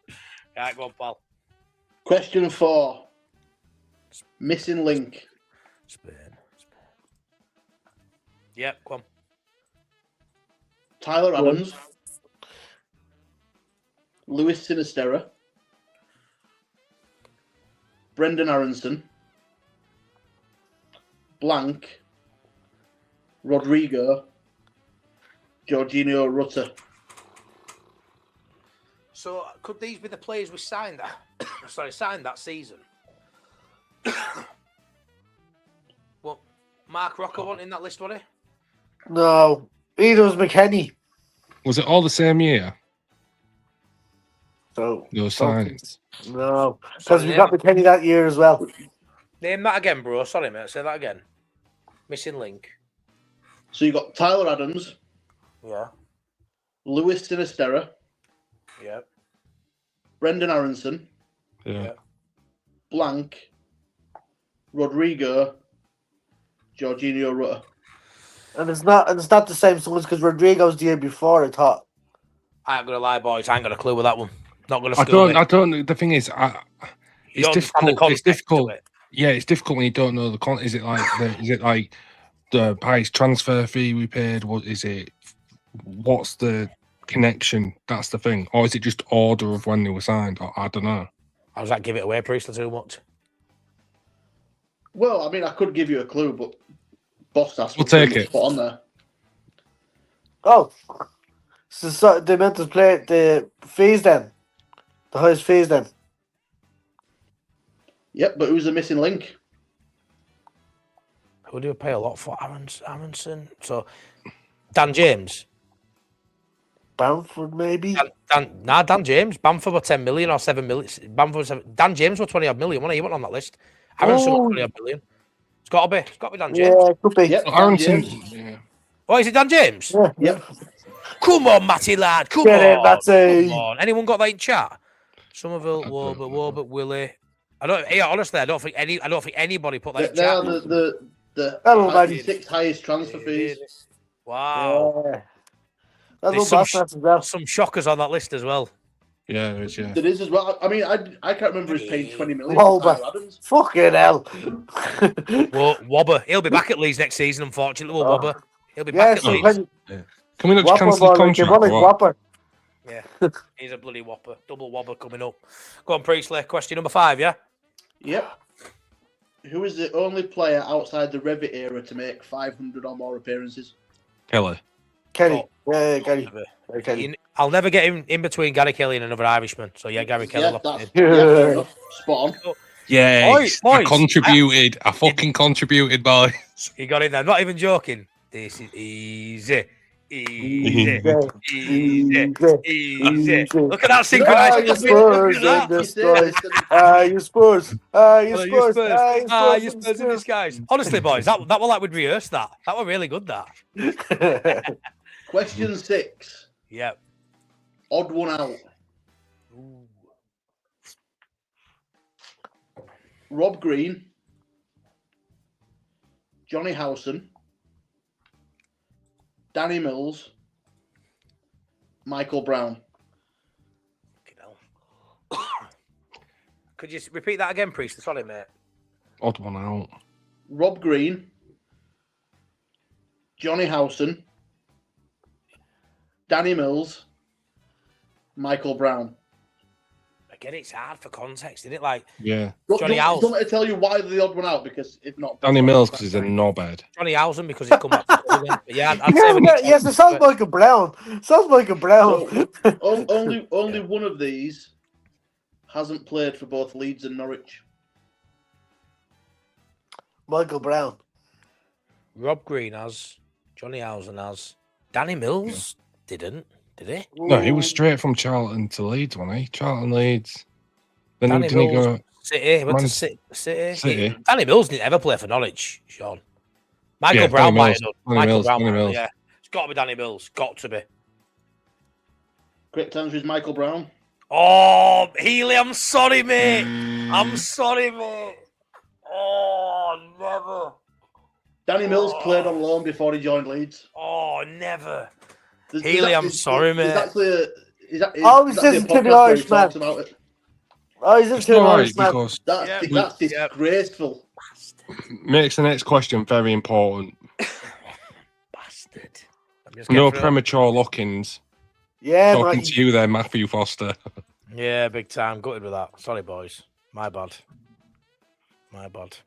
Right, go on, pal. Question 4. Missing link. Spain. Yep, come on. Tyler Adams. Lewis Sinisterra. Brendan Aronson. Blank. Rodrigo. Jorginho Rutter. So, could these be the players we signed that? signed that season? Well, Mark Rocker wasn't in that list, was he? No, either was McKenny. Was it all the same year? So Those signings. no, because Sorry, we got McKenny that year as well. Name that again, bro. Sorry, mate. Say that again. Missing link. So you got Tyler Adams. Yeah. Lewis Sinisterra. Yeah. Brendan Aronson. Yeah. Blank. Rodrigo, Jorginho Rutter. And it's not the same songs because Rodrigo's the year before, I thought. I ain't gonna lie, boys. I ain't got a clue with that one. Not gonna I school me. don't. The thing is, You don't understand the it's difficult. It's context to difficult. it. Yeah, it's difficult when you don't know the con. Is it like the highest transfer fee we paid? What is it? What's the connection? That's the thing. Or is it just order of when they were signed? I don't know. How does that give it away, Priestley, too much? Well, I mean, I could give you a clue, but Bostas We'll was take pretty much it. spot on there. Oh. So they meant to play the fees then. The highest fees then. Yep, but who's the missing link? Who do we pay a lot for? Aronson. So, Dan James. Bamford, maybe? Dan James. Bamford were 10 million or 7 million. Dan James were 20 odd million. Wasn't he? He wasn't on that list. Aronson was 20 odd million. It's got to be Dan James. Yeah, it could be. Yep, So Dan Aronson. James. Yeah. Oh, is it Dan James? Yeah. Yep. Come on, Matty lad. Come Get it, on. Matty. Come on. Anyone got that in chat? Somerville, Warburg, Willie. Honestly, I don't think anybody put that in They are chat. the Hello, like, buddy. 6th highest transfer fees. Wow. Yeah. There's That's as well. some shockers on that list as well. Yeah, there is. Yeah. There is as well. I mean, I can't remember us paying 20 million Whoa, for Tyler but- Adams. Fucking hell. Wobber, he'll be back at Leeds next season, unfortunately. Oh. Wobber. He'll be Yeah, back at so Leeds. Can we not just Whopper, cancel his boy, like, contract? or what? Whopper. Yeah, he's a bloody whopper. Double whopper coming up. Go on, Priestley. Question number 5, yeah? Yep. Who is the only player outside the Revit era to make 500 or more appearances? Kelly. Kenny. Oh. Yeah, Kenny. Yeah, Kenny. I'll never get him in between Gary Kelly and another Irishman. So, yeah, Gary Kelly. Yeah, locked that's in. fair enough. Spot on. Yeah, Boys, I contributed. I fucking contributed, boy. He got in there. I'm not even joking. This is easy. Easy. Easy. Easy. Look at that Ah, you synchronized. Spurs in disguise. Ah, you Spurs. Ah, you Spurs. You Spurs in disguise. Honestly, boys, that was like we'd rehearsed that. That was really good, that. Question 6. Yep. Odd one out. Rob Green, Johnny Howson, Danny Mills, Michael Brown. Could you repeat that again, Priest? Sorry, mate. Odd one out. Rob Green, Johnny Howson, Danny Mills, Michael Brown. Again, it's hard for context, isn't it? Like, Yeah. Johnny Do Howson. you want me to tell you why they're the odd one out? Because if not, Danny Mills because he's a knobhead. Johnny Howson because he's come back. Yeah, I'd say when he- Yes, it sounds like a Brown. Sounds like a Brown. only one of these hasn't played for both Leeds and Norwich. Michael Brown. Rob Green has, Johnny Howson has, Danny Mills didn't, did he? No, he was straight from Charlton to Leeds, wasn't he? Charlton, Leeds. Then Danny didn't he Mills, go? City, went to Man- City. City. Danny Mills didn't ever play for Norwich, Sean. Michael Yeah, Brown Danny might Mills, have done. Danny Michael Mills, Brown, Danny might have, Mills. yeah. It's got to be Danny Mills. Got to be. Correct answer is Michael Brown. Oh, Healy, I'm sorry, mate. I'm sorry, mate. Oh, never. Danny Mills played on loan before he joined Leeds. Oh, never. There's Healy, I'm there's- sorry, there's mate. actually a, is that, Oh, he is says actually a to the podcast where he Irish man. talks about it. Oh, he's It's into an all right Irish man. because That's Yeah, disgraceful. makes the next question very important. Bastard. I'm just No getting through- premature lock-ins. Yeah, Talking man. to you there, Matthew Foster. Yeah, big time. Gutted with that. Sorry, boys. My bad. My bad.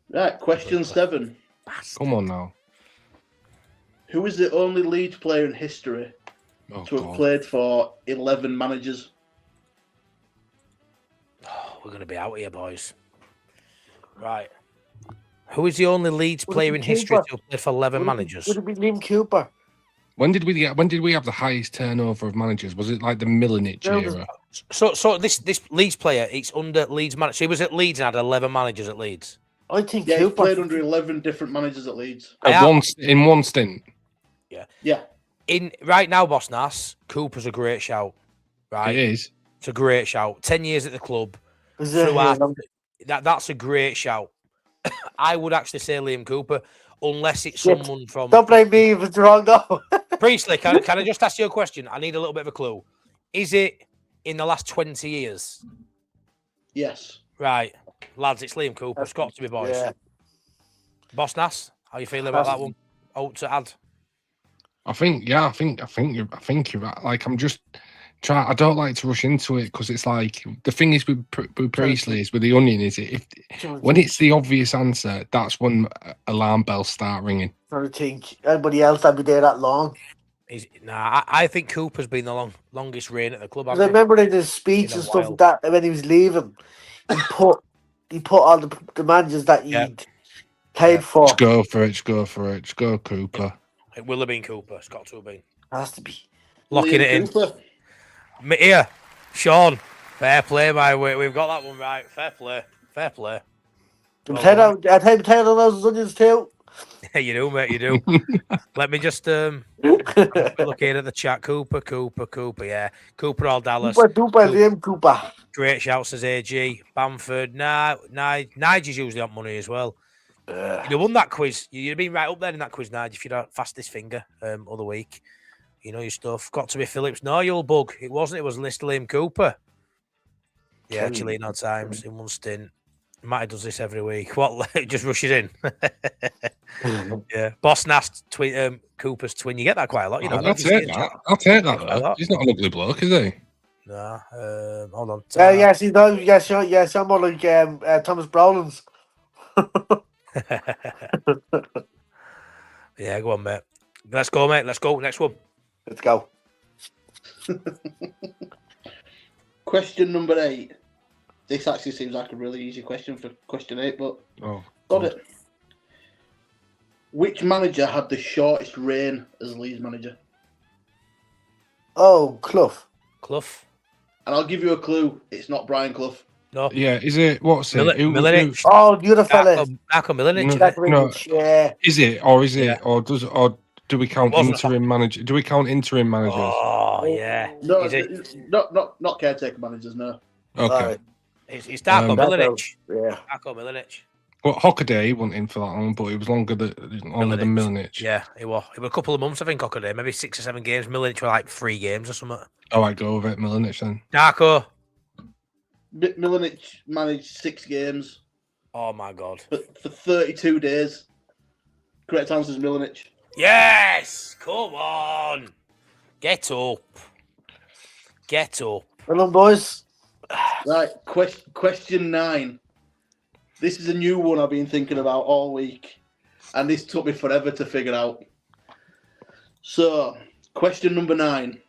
Right, question 7. Come on now. Who is the only Leeds player in history Oh, to have God. played for 11 managers? Oh, we're going to be out here, boys. Right. Who is the only Leeds Would it player be in history Cooper? to have played for 11 managers? Would it be Liam Cooper? When did we have the highest turnover of managers? Was it like the Milinich No, era? So this Leeds player, it's under Leeds manager. So he was at Leeds and had 11 managers at Leeds. I think Yeah, he's Cooper. played under 11 different managers at Leeds. In one stint. Yeah. In right now, Boss Nass, Cooper's a great shout. Right, It is. it's a great shout. 10 years at the club. Is it- Throughout, That's a great shout. I would actually say Liam Cooper, unless it's Shit. someone from. Don't blame me if it's wrong, though. Priestley, can I just ask you a question? I need a little bit of a clue. Is it in the last 20 years? Yes. Right. Lads, it's Liam Cooper. It's got to be, boys. Yeah. Boss Nass, how you feeling about that one? Oh, to add. I think you're right. Like, I'm just trying. I don't like to rush into it because it's like the thing is with Priestley is with the Onion is when it's the obvious answer, that's when alarm bells start ringing. I don't think anybody else would be there that long. I think Cooper's been the longest reign at the club. I remember in his speech and stuff like that when he was leaving, he put all the managers that he'd played for. Just go for it. Just go Cooper. It will have been Cooper. It's got to have been. Has to be. Locking it in. Here, Sean. Fair play, my way. We've got that one right. Fair play. I'm tired of those onions too. You do, mate. You do. Let me just looking at the chat. Cooper. Yeah, Cooper all Dallas. Cooper. Great shout, says AG. Bamford. Nigel's usually on money as well. You won that quiz. You'd been right up there in that quiz, Nigel, if you'd had fastest finger other week. You know your stuff. Got to be Phillips. No, you'll bug. It wasn't. It was Liam Cooper. Yeah, Chileno times in one stint. Matty does this every week. What? Just rushes in. Yeah. Boss Nast, Cooper's twin. You get that quite a lot. You know. I'll take that. He's not an ugly bloke, is he? No. Hold on. Yes, he does. Yes, I'm more like Thomas Brolins. Yeah, go on, mate. Let's go, mate. Let's go. Next one. Let's go. Question number 8. This actually seems like a really easy question for question 8, but got it. Which manager had the shortest reign as Leeds manager? Oh, Clough. And I'll give you a clue. It's not Brian Clough. No. Yeah, is it? What's it? Milinic. Oh, the other fella. Marco Milinic. No. Yeah. Is it? Or is it? Or do we count interim manager? Do we count interim managers? Oh, yeah. No, not caretaker managers, no. Okay. Right. It's Darko Milinic. Yeah. Darko Milinic. Well, Hockaday, he wasn't in for that long, but it was longer than Milinic. Yeah, it was. It was a couple of months, I think, Hockaday. Maybe 6 or 7 games. Milinic were like 3 games or something. Oh, I go with it, Milinic then. Darko. Milinic managed 6 games. Oh, my God. For 32 days. Correct answer is Milinic. Yes! Come on! Get up. Well done, boys. Right, question 9. This is a new one I've been thinking about all week, and this took me forever to figure out. So, question number 9.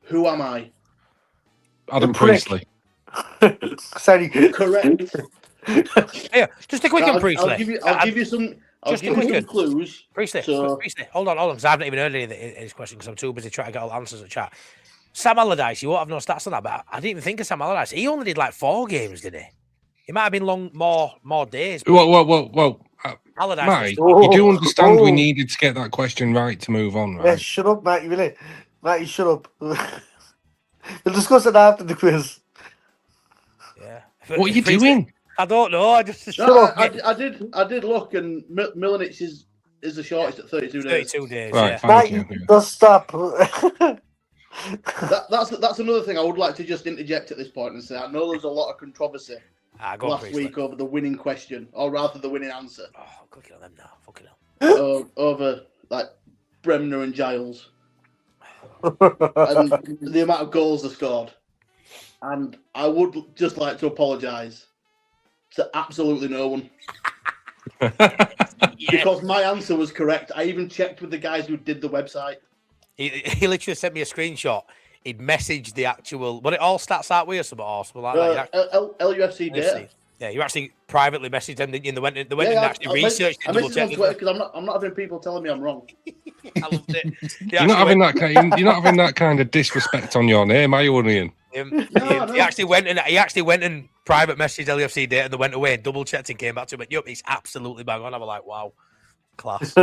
Who am I? Adam Priestley. Sorry. Correct. Here, just a quick one, Priestley. I'll give you some clues. Priestley, hold on, because I've not even heard any of his question because I'm too busy trying to get all the answers at chat. Sam Allardyce, you won't have no stats on that, but I didn't even think of Sam Allardyce. He only did like 4 games, didn't he? It might have been more days. Well. Allardyce. Mate, you do understand we needed to get that question right to move on, right? Yeah, shut up, Matty, really. Matty, shut up. We'll discuss it after the quiz. Yeah. What are you doing? I don't know. I just I did look, and Milinic is the shortest at 32 days. 32 days. Right, Yeah. thank you. Just stop. That's another thing I would like to just interject at this point and say I know there's a lot of controversy last week over the winning question, or rather the winning answer. Oh, I'm clicking on them now. Fucking hell. Over like Bremner and Giles, and the amount of goals they scored. And I would just like to apologise to absolutely no one. Because my answer was correct. I even checked with the guys who did the website. He literally sent me a screenshot. He'd messaged the actual. What it all starts out with or something like that. LUFC data. Yeah, you actually privately messaged them, didn't you? They went and actually researched it. I messaged them on Twitter because I'm not having people telling me I'm wrong. I loved it. You're not having that kind of disrespect on your name, are you, Onion? He actually went and private messaged LUFC data and they went away and double checked and came back to him. But yup, he's absolutely bang on. I was like, wow, class.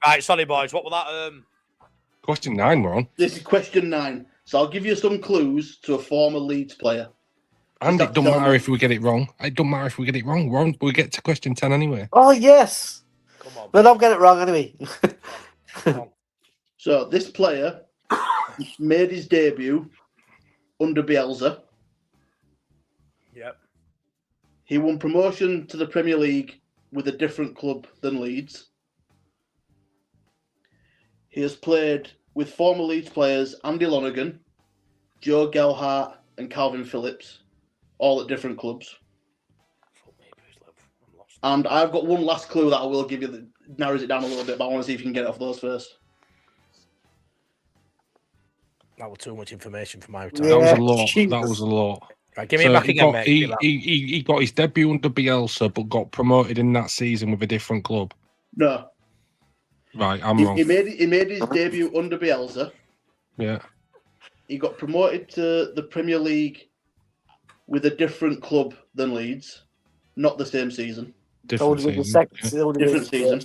Right, sorry boys, what was that? Question 9 we're on. This is question 9. So I'll give you some clues to a former Leeds player. And He's it got don't John- matter if we get it wrong. It don't matter if we get it wrong. We get to question 10 anyway. Oh, yes. Come on. But don't get it wrong anyway. Come on. So this player made his debut under Bielsa. Yep. He won promotion to the Premier League with a different club than Leeds. He has played with former Leeds players Andy Lonergan, Joe Gelhardt and Calvin Phillips, all at different clubs. And I've got one last clue that I will give you that narrows it down a little bit, but I want to see if you can get it off those first. That was too much information for my Yeah. time. That was a lot. Jesus. That was a lot. Right, give me it back again, mate. Give that. He got his debut under Bielsa, but got promoted in that season with a different club. No. Right, I'm He wrong. made his debut under Bielsa. Yeah. He got promoted to the Premier League with a different club than Leeds. Not the same season. Different That would be the season. second. Yeah. That would be Different the- season.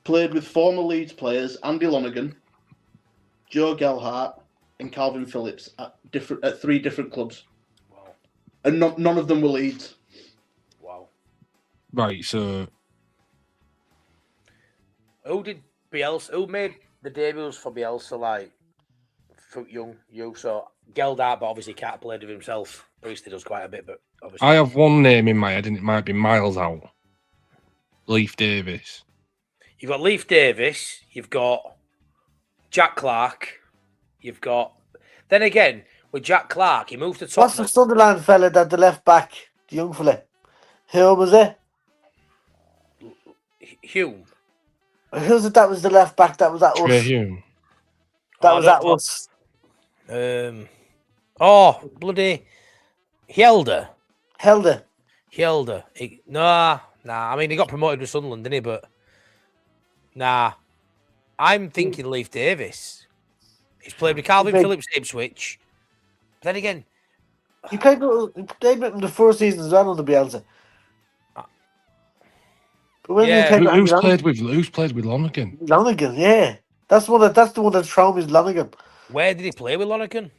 Played with former Leeds players Andy Lonergan, Joe Gelhardt, and Calvin Phillips at 3 different clubs. Wow. And none of them were Leeds. Wow. Right, so Who did Bielsa? Who made the debuts for Bielsa? Like for young you. So Geldart, but obviously can't play with himself. Priestley does quite a bit, but obviously I have one name in my head, and it might be miles out. Leif Davis. you've got Leif Davis. You've got Jack Clark. You've got. Then again, with Jack Clark, he moved to What's the Tottenham. Sunderland fella that the left back, the young fella? Who was it? Hume. Who's it that was the left back that was at Trey us? Hume. That Oh, was I at don't know. us. Oh, bloody Hjelde. Helder. Hjelde. Nah. I mean, he got promoted with Sunderland, didn't he? But nah. I'm thinking Leif Davis. He's played with Calvin Okay. Phillips at Ipswich. But then again, He played with him the first season as well under Bielsa. But when Yeah. he came Who's to played with Lonergan? Lonergan, yeah. That's the one that's thrown is Lonergan. where did he play with Lonergan?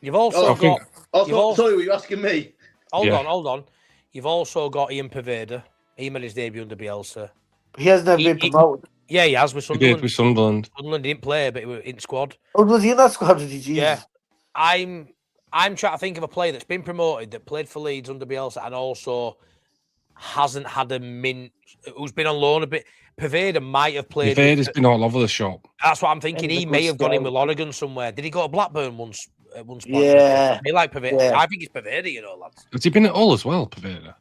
You've also Oh, I think- got. Oh, You've all- sorry, were you asking me? Hold Yeah. on. You've also got Ian Pervada. He made his debut under Bielsa. He has never He- been promoted. Yeah, he has with He did Sunderland. with Sunderland. Sunderland didn't play, but he was in squad. Oh, was he in that squad? Did he? Jesus. Yeah. I'm trying to think of a player that's been promoted that played for Leeds under Bielsa and also hasn't had a mint, who's been on loan a bit. Pervada might have played. Vader's been all over the shop. That's what I'm thinking. Yeah, He the may good have gone in style. with Lonergan somewhere. Did he go to Blackburn once? At one spot? Yeah. He like Pervada. Yeah. I think it's Pervada, you know, lads. Has he been at Hull as well, Paveda?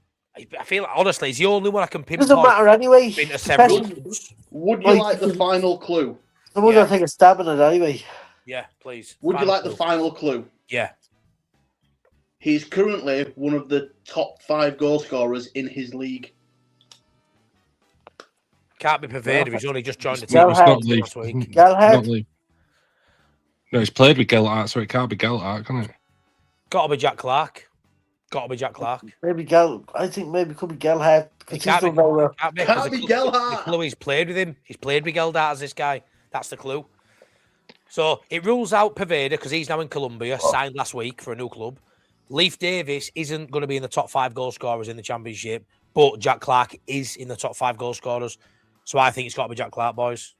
I feel honestly, he's the only one I can pinpoint. Doesn't matter anyway. Been to several Especially- clubs. Would you Like- like the final clue? Someone's Yeah. gonna take a stab at it anyway. Yeah, please. Would you Final like the clue. final clue? Yeah. He's currently one of the top 5 goal scorers in his league. Can't be Pervada. He's only just joined the Well, team It's not last Leif. week. Galhead? Not Leif. No, he's played with Gelhardt, so it can't be Gelhardt, can it? Got to be Jack Clark. Maybe I think maybe it could be Galhead. It Because he's can't done be, very well. can't be, Can't 'cause be the Gelhardt. clue he's played with him. He's played with Geldart as this guy. That's the clue. So it rules out Pervada because he's now in Colombia, signed last week for a new club. Leif Davis isn't going to be in the top 5 goal scorers in the Championship, but Jack Clark is in the top 5 goal scorers. So I think it's got to be Jack Clark, boys.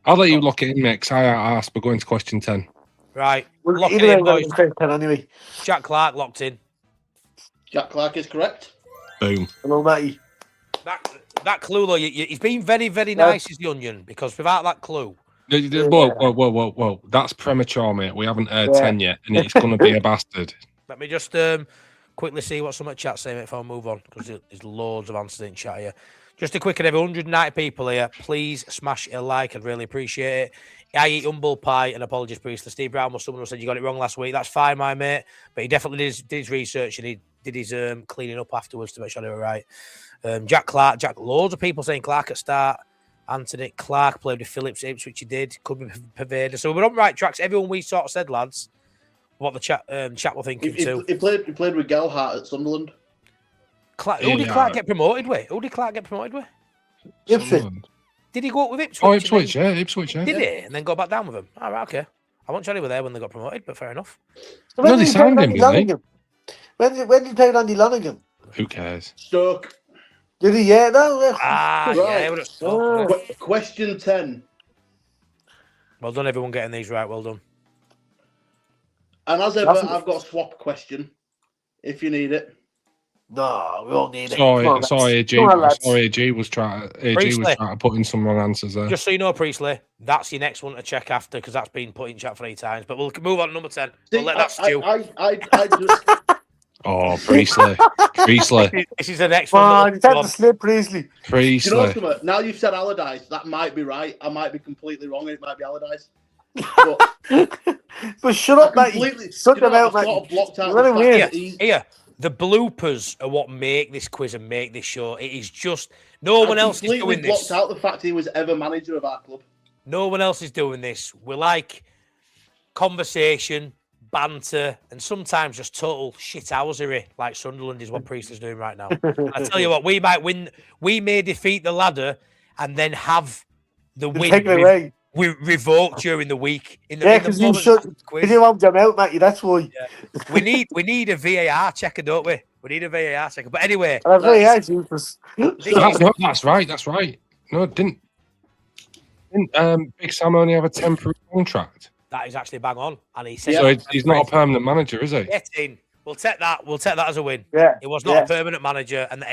I'll let you lock it in, mate, 'cause I asked, but going to question 10. Right. Well, Lock it either way, in, I'm gonna boys. go straight 10 anyway. Jack Clark locked in. Jack Clark is correct. Boom. Hello, Matty. That clue, though, he's been very, very nice as the Onion because without that clue, Whoa. That's premature, mate. We haven't heard Yeah. 10 yet, and it's going to be a bastard. let me just quickly see what some of the chat say before I move on because there's loads of answers in chat here. Just a quick and every 190 people here. Please smash a like. I'd really appreciate it. I eat humble pie and apologies, Priest. Steve Brown was someone who said you got it wrong last week. That's fine, my mate. But he definitely did his research and he did his cleaning up afterwards to make sure they were right. Jack Clark, loads of people saying Clark at start. Anthony Clark played with Phillips Ipswich, which he did. Could be Pervada. So we're on the right tracks. Everyone we sort of said, lads, what the chat were thinking too. He played with Gelhardt at Sunderland. Who did Clark get promoted with? Ipswich. Sunderland. Did he go up with Ipswich? Oh, Ipswich, yeah. Did he? And then go back down with him? All right, okay. I want Johnny were there when they got promoted, but fair enough. So No, they did he signed play him, Andy didn't they? Lonergan? When did he play Andy Lonergan? Who cares? Stoke. Did he? Yeah, no. Ah, Right. yeah, but it's so Question 10. well done, everyone getting these right. Well done. And as ever, I've got a swap question, if you need it. No, we won't need it. Sorry, Come on, sorry, lads. AG. Come on, lads. Sorry, AG was trying Priestley. to put in some wrong answers there. Just so you know, Priestley, that's your next one to check after because that's been put in chat 3 times. But we'll move on to number 10. We'll let that stew. I just, Oh, Priestley. Priestley. This is the next Come one. on, it's time to slip, Priestley. you know Priestley. something? Now you've said Allardyce, that might be right. I might be completely wrong, and it might be Allardyce. But But shut up, mate. completely, Shut you know, them out, I've mate. sort of blocked out You're the really fact weird. that he's- Here, the bloopers are what make this quiz and make this show. It is just no one I've else is completely doing blocked this. out the fact he was ever manager of our club. No one else is doing this. We like conversation, banter, and sometimes just total shithousery, like Sunderland is what Priest is doing right now. I tell you what, we might win. We may defeat the ladder and then have the win Take it away. revoked during the week. In the, Yeah, in the because you moments should. after the Because quiz. you want them out, Matty. That's why. We need a VAR checker, don't we? We need a VAR checker. But anyway, And I'm very useless. That's right. That's right. No, didn't Big Sam only have a temporary contract? that is actually bang on. And he said, So he's not a permanent manager, is he? get in. We'll take that. We'll take that as a win. Yeah. He was not yeah. a permanent manager, and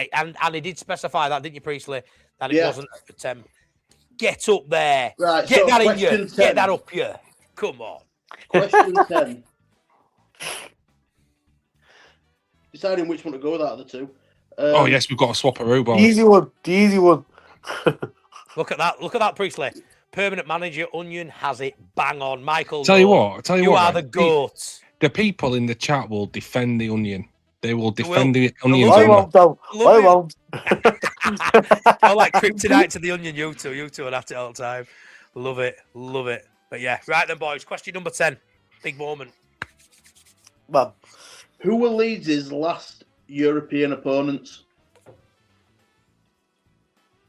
he did specify that, didn't you, Priestley? That it Yeah. wasn't a temp. Get up there. Right, Get so that in question you. 10. Get that up you. Come on. Question 10. Deciding which one to go with out of the two. Oh yes, we've got to swap a row, The boys. easy one. The easy one. Look at that. Look at that, Priestley. Permanent manager, Onion has it bang on. Michael, Tell you no. what, You are the mate, goat. the people in the chat will defend the Onion. They will They defend will. the Onion's I Onion. honour. won't, though. Love I it. won't. I like kryptonite to the Onion, you two. You two are at it all the time. Love it. Love it. But yeah, right then, boys. Question number 10. Big moment. Man. Who were Leeds' last European opponents?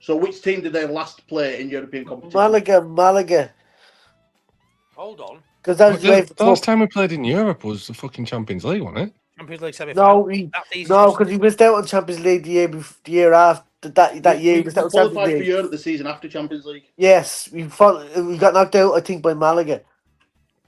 So which team did they last play in European competition? Malaga. Hold on. Because that was The last time we played in Europe was the fucking Champions League, wasn't it? Champions League semi-final. No, That's easy. because he missed out on Champions League the year after that year. He We missed out on Champions qualified for League. Europe the season after Champions League. Yes, we got knocked out. I think by Malaga.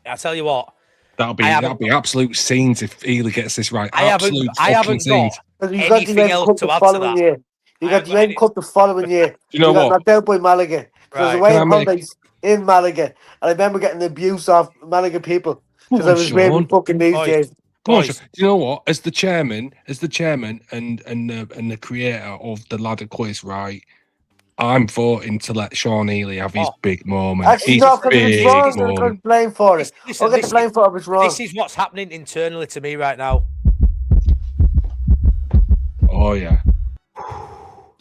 I tell you what. That'll I haven't- be absolute scenes if Ely gets this right. I haven't Absolute got fucking scenes. Because we got the anything UEFA else Cup to the add to following that. year. You I got the haven't got UEFA Cup the following year. You know we got what? knocked out by Malaga. Because Right. away Can I on make- holidays in Malaga. And I remember getting abuse off Malaga people. Because Come I on, was wearing Sean. fucking these Boys. days. Come on, Boys. Sean. Do you know what? As the chairman and the creator of the ladder quiz, right? I'm voting to let Sean Ely have his Oh. big moment. Actually, his no, because big it's wrong. I'm moment. going to blame for it. Listen, I'll get the blame for it if it's wrong. This is what's happening internally to me right now. Oh yeah.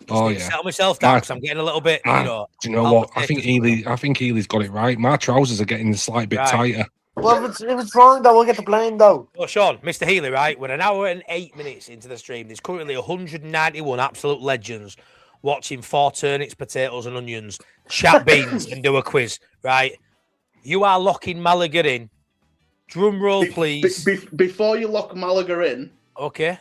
Oh Need to yeah. settle myself down Ah, because I'm getting a little bit, Ah, you know. do you know what? I palpitations. think Ely's got it right. My trousers are getting a slight bit Right. tighter. Well, if it's wrong, though, we'll get the blame, though. Oh, Sean, Mr. Healy, right? We're an hour and 8 minutes into the stream. There's currently 191 absolute legends watching 4 turnips, potatoes, and onions, chat beans, and do a quiz, right? You are locking Malaga in. Drum roll, please. Before you lock Malaga in, Okay.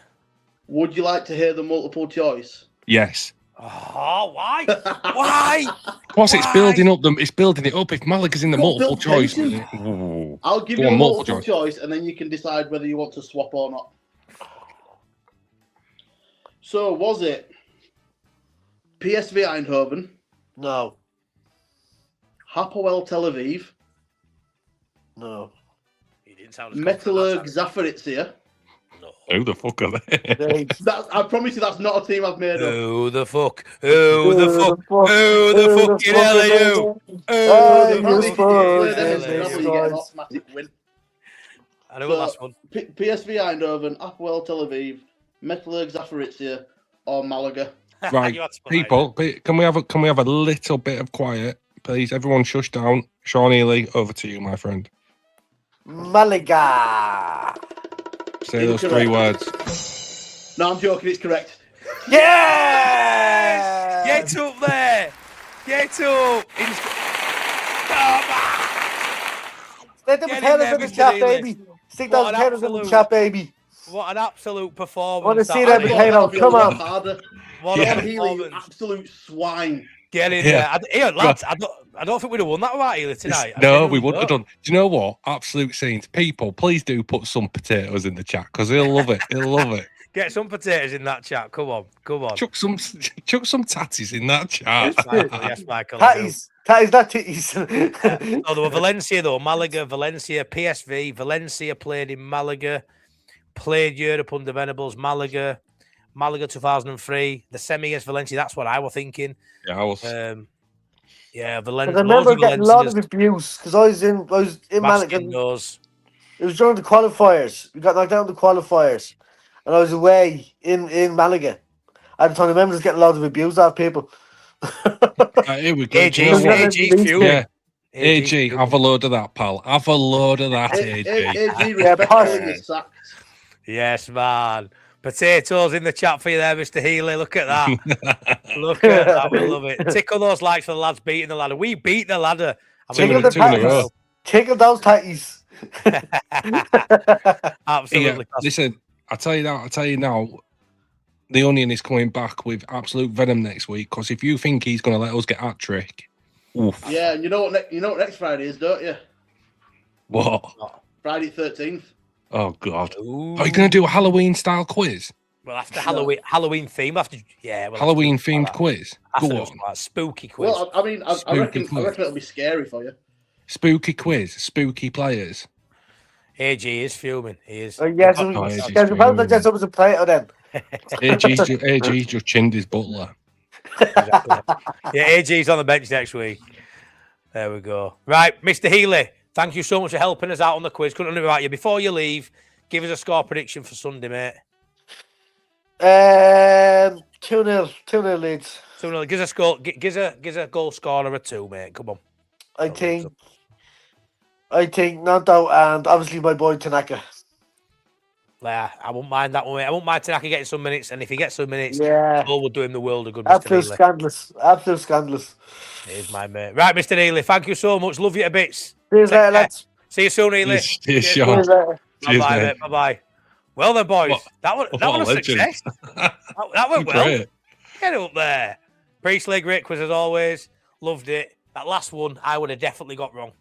would you like to hear the multiple choice? Yes. Oh, why? Why? Of course, it's Why? building up them. It's building it up. If Malaga's in the Well, multiple build choice, tension. ooh. I'll give Go you on, a multiple multiple choice, and then you can decide whether you want to swap or not. So, was it PSV Eindhoven, No. Hapoel Tel Aviv, No. You didn't sound as confident Metalurg last time. Zaporizhia? No. Who the fuck are they? They- I promise you that's not a team I've made up. Who the fuck? Who the fuck? fuck? Who the fucking hell are you? Who Oh, the you If you play suppose them in there's Scrabble, this you get an choice. automatic win. I know the last one. PSV Eindhoven, Hapoel Tel Aviv, Metalurg Zaporizhia, or Malaga? Right, You had to put that in. people, can we have a little bit of quiet, please? Everyone, shush down. Sean Ely, over to you, my friend. Malaga. Say those Incorrect. 3 words. No, I'm joking, it's correct. Yeah! Get up there! Get up! Let them Get in potatoes there, in the Mr. chat, Healy. baby. Stick What those an potatoes in the absolute- chat, baby. What an absolute performance! Wanna see that them is. potatoes? Come on. Harder. What Sean a Healy, you performance! absolute swine. Get in Yeah. there, lads. I don't think we'd have won that without Healy tonight. I No, genuinely we wouldn't have don't. done. Do you know what? Absolute saints. People, please do put some potatoes in the chat because he'll love it. He'll love it. Get some potatoes in that chat. Come on. Chuck some tatties in that chat. Yes, Michael. I do. Tatties, not titties. Oh, there were Valencia though. Malaga, Valencia, PSV. Valencia played in Malaga. Played Europe under Venables. Malaga 2003. The semi against Valencia. That's what I was thinking. Yeah, I was. Yeah, I Valencia. remember getting a lot of abuse because I was in Malaga. Knows. It was during the qualifiers. We got knocked out in the qualifiers, and I was away in Malaga. At the time, I remember just getting a lot of abuse out of people. Here we go. AG, Do you know what? AG, fuming. Yeah. AG, have a load of that, pal. Have a load of that, AG. AG, respectfully, you're sacked. Yes, man. Potatoes in the chat for you there, Mr. Healy. Look at that. Look at that. We love it. Tickle those likes for the lads beating the ladder. We beat the ladder. Tickle the tatties. Tickle those tatties. Absolutely. Yeah, listen, I tell you now, the Onion is coming back with absolute venom next week because if you think he's going to let us get hat trick, oof. Yeah, and you know what next Friday is, don't you? What? Friday 13th. Oh God! Ooh. Are you going to do a Halloween style quiz? Well, after Halloween theme, after Halloween themed quiz. Go on. Like spooky quiz. Well, I mean, I reckon it'll be scary for you. Spooky quiz, spooky players. AG is fuming. He is. Yes, AG's probably get someone to play it then. AG's just chinned his butler. Exactly. Yeah, AG's on the bench next week. There we go. Right, Mr. Healy, thank you so much for helping us out on the quiz. Couldn't do without you. Before you leave, give us a score prediction for Sunday, mate. 2-0 Leeds. 2-0. Give us a goal scorer of 2, mate. Come on. I think Nanto and obviously my boy Tanaka. Yeah, I won't mind that one, mate. I won't mind Tanaka getting some minutes, and if he gets some minutes, yeah, all will do him the world of good. Absolute scandalous. Absolute scandalous. It is my mate. Right, Mr. Healy, thank you so much. Love you to bits. Cheers, lads. See you soon, Healy. Cheers, Sean. Bye-bye, mate. Bye-bye. Well then, boys. That was a success. that went well. Great. Get it up there. Priestley, great quiz as always. Loved it. That last one, I would have definitely got wrong.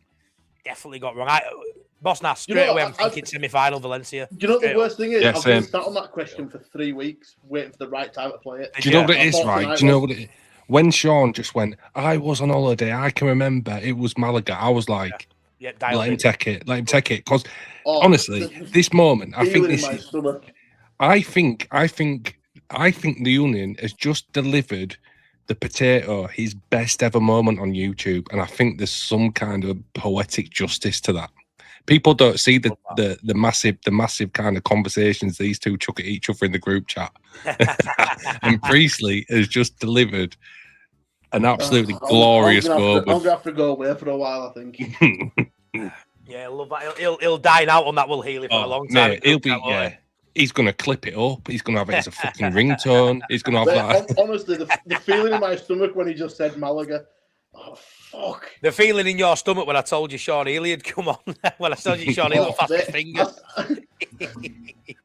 Boss Nass, straight away, I'm thinking semi-final Valencia. Do you know what the worst thing is? Yeah, I've been sat on that question for 3 weeks, waiting for the right time to play it. Do you know what it is, right? Do you know what it is? When Sean just went, I was on holiday, I can remember it was Malaga. I was like, let him take it. Because honestly, this moment, I think the Union has just delivered the potato his best ever moment on YouTube, and I think there's some kind of poetic justice to that. People don't see the massive kind of conversations these two chuck at each other in the group chat. And Priestley has just delivered an absolutely glorious moment. I'm gonna have to go away for a while, I think. Yeah, I love that. He'll dine out on that, Will Healy, for a long time. Mate, he's going to clip it up. He's going to have it as a fucking ringtone. He's going to have that. Honestly, the feeling in my stomach when he just said Malaga. Oh, fuck. The feeling in your stomach when I told you Sean Healy had come on. When I told you Sean Healy would fast his fingers.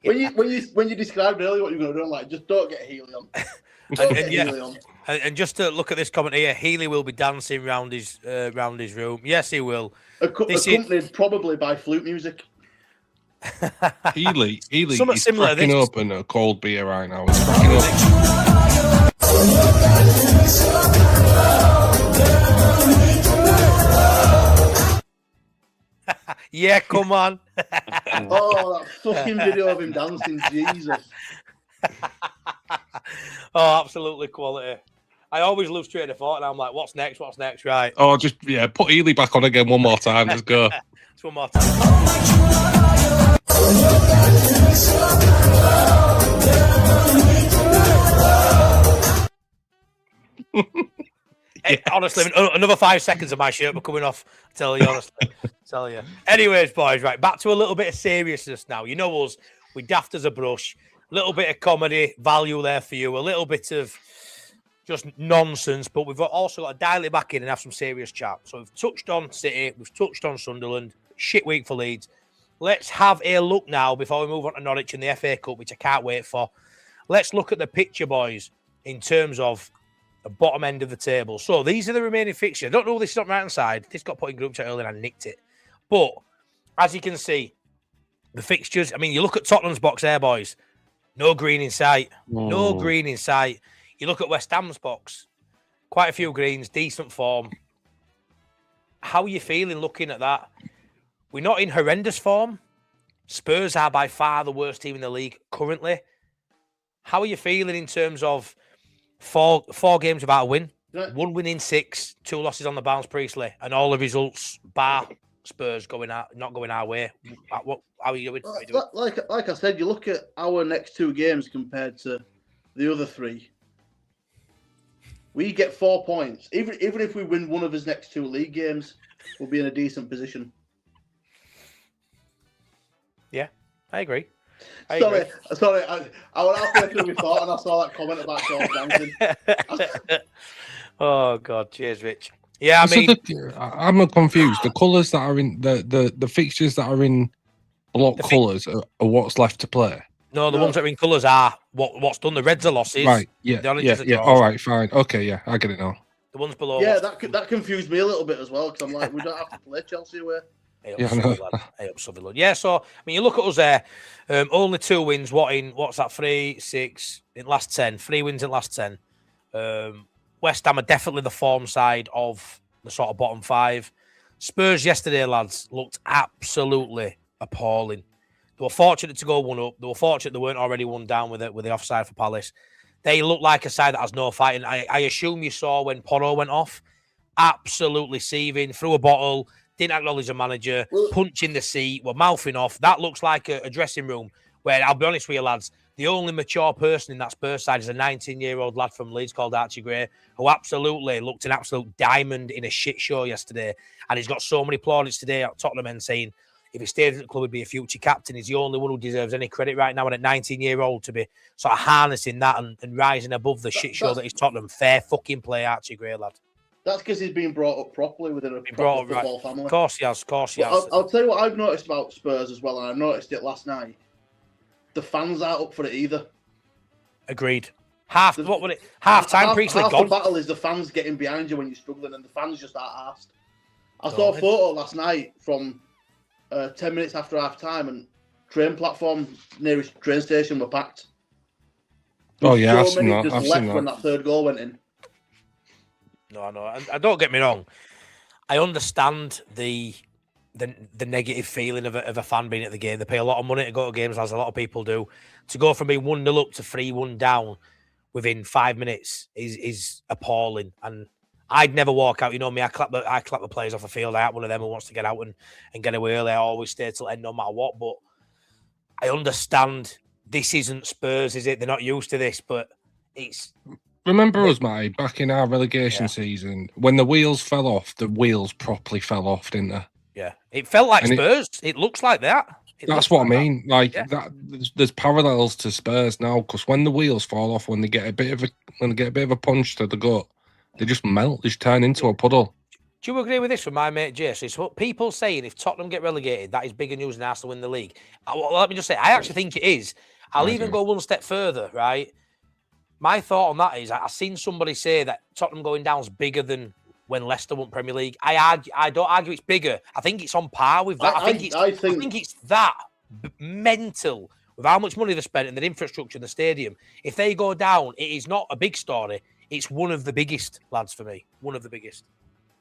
when you described earlier what you're going to do, I'm like, just don't get Healy on. And just to look at this comment here, Healy will be dancing round his room. Yes, he will. Accompanied probably by flute music. Healy, something he's similar to cracking this. open a cold beer right now. He's cracking up. Yeah, come on. Oh, that fucking video of him dancing, Jesus. Oh, absolutely quality. I always lose straight of thought, and I'm like, what's next? Right. Oh, just, put Healy back on again one more time. Let's go. Just one more time. Honestly, another 5 seconds of my shirt will coming off. Tell you honestly. Anyways, boys, right, back to a little bit of seriousness now. You know us, we daft as a brush. A little bit of comedy value there for you. A little bit of just nonsense, but we've also got to dial it back in and have some serious chat. So we've touched on City, we've touched on Sunderland. Shit week for Leeds. Let's have a look now before we move on to Norwich and the FA Cup, which I can't wait for. Let's look at the picture, boys, in terms of the bottom end of the table. So these are the remaining fixtures. I don't know, this is not right hand side. This got put in group chat earlier and I nicked it. But as you can see, the fixtures, I mean, you look at Tottenham's box there, boys. No green in sight. No green in sight. You look at West Ham's box. Quite a few greens, decent form. How are you feeling looking at that? We're not in horrendous form. Spurs are by far the worst team in the league currently. How are you feeling in terms of four games without a win? Yeah. 1 win in 6, 2 losses on the bounce, Priestley, and all the results bar Spurs not going our way. How are you doing? Like I said, you look at our next 2 games compared to the other 3. We get 4 points. Even if we win one of his next 2 league games, we'll be in a decent position. Yeah, I agree. Sorry. I went halfway through my thought and I saw that comment about George Johnson. Oh God, cheers, Rich. Yeah, I mean, I'm confused. The colours that are in the fixtures that are in block colours are what's left to play. No, the ones that are in colours are what's done. The reds are losses. Right. Yeah. The oranges are draws. All right. Fine. Okay. Yeah, I get it now. The ones below. Yeah, that confused me a little bit as well because I'm like, we don't have to play Chelsea away. Yeah, so I mean, you look at us there. Only 2 wins. What's that? 3, 6 in last 10. 3 wins in last 10. West Ham are definitely the form side of the sort of bottom 5. Spurs yesterday, lads, looked absolutely appalling. They were fortunate to go 1 up. They were fortunate they weren't already 1 down with the offside for Palace. They look like a side that has no fighting. I assume you saw when Porro went off, absolutely seething, threw a bottle. Didn't acknowledge the manager, punching the seat, were mouthing off. That looks like a dressing room where, I'll be honest with you, lads, the only mature person in that Spurs side is a 19-year-old lad from Leeds called Archie Gray, who absolutely looked an absolute diamond in a shit show yesterday. And he's got so many plaudits today at Tottenham and saying if he stayed at the club, he'd be a future captain. He's the only one who deserves any credit right now. And at 19-year-old to be sort of harnessing that and rising above the shit show that is Tottenham. Fair fucking play, Archie Gray, lad. That's because he's been brought up properly within a proper football family. Of course he has. I'll tell you what I've noticed about Spurs as well, and I noticed it last night. The fans aren't up for it either. Agreed. Half time, Priestley half gone. The battle is the fans getting behind you when you're struggling, and the fans just aren't asked. I saw a photo last night from 10 minutes after half time, and train platform nearest train station were packed. Oh yeah, so many just left when that 3rd goal went in. No, and don't get me wrong. I understand the negative feeling of a fan being at the game. They pay a lot of money to go to games, as a lot of people do. To go from being 1-0 up to 3-1 down within 5 minutes is appalling. And I'd never walk out. You know me, I clap the players off the field. I am one of them who wants to get out and get away early. I always stay till end no matter what. But I understand this isn't Spurs, is it? They're not used to this, but it's... Remember us, mate, back in our relegation season, when the wheels fell off, the wheels properly fell off, didn't they? Yeah. It felt like Spurs. It looks like that. That's what I mean. That there's parallels to Spurs now, because when the wheels fall off, when they get a bit of a punch to the gut, they just melt. They just turn into a puddle. Do you agree with this from my mate Jace? It's what people saying if Tottenham get relegated, that is bigger news than Arsenal win the league. Let me just say, I actually think it is. I'll even go one step further, right? My thought on that is, I've seen somebody say that Tottenham going down is bigger than when Leicester won Premier League. I don't argue it's bigger. I think it's on par with that. I think it's that mental with how much money they spent and the infrastructure in the stadium. If they go down, it is not a big story. It's one of the biggest, lads, for me. One of the biggest.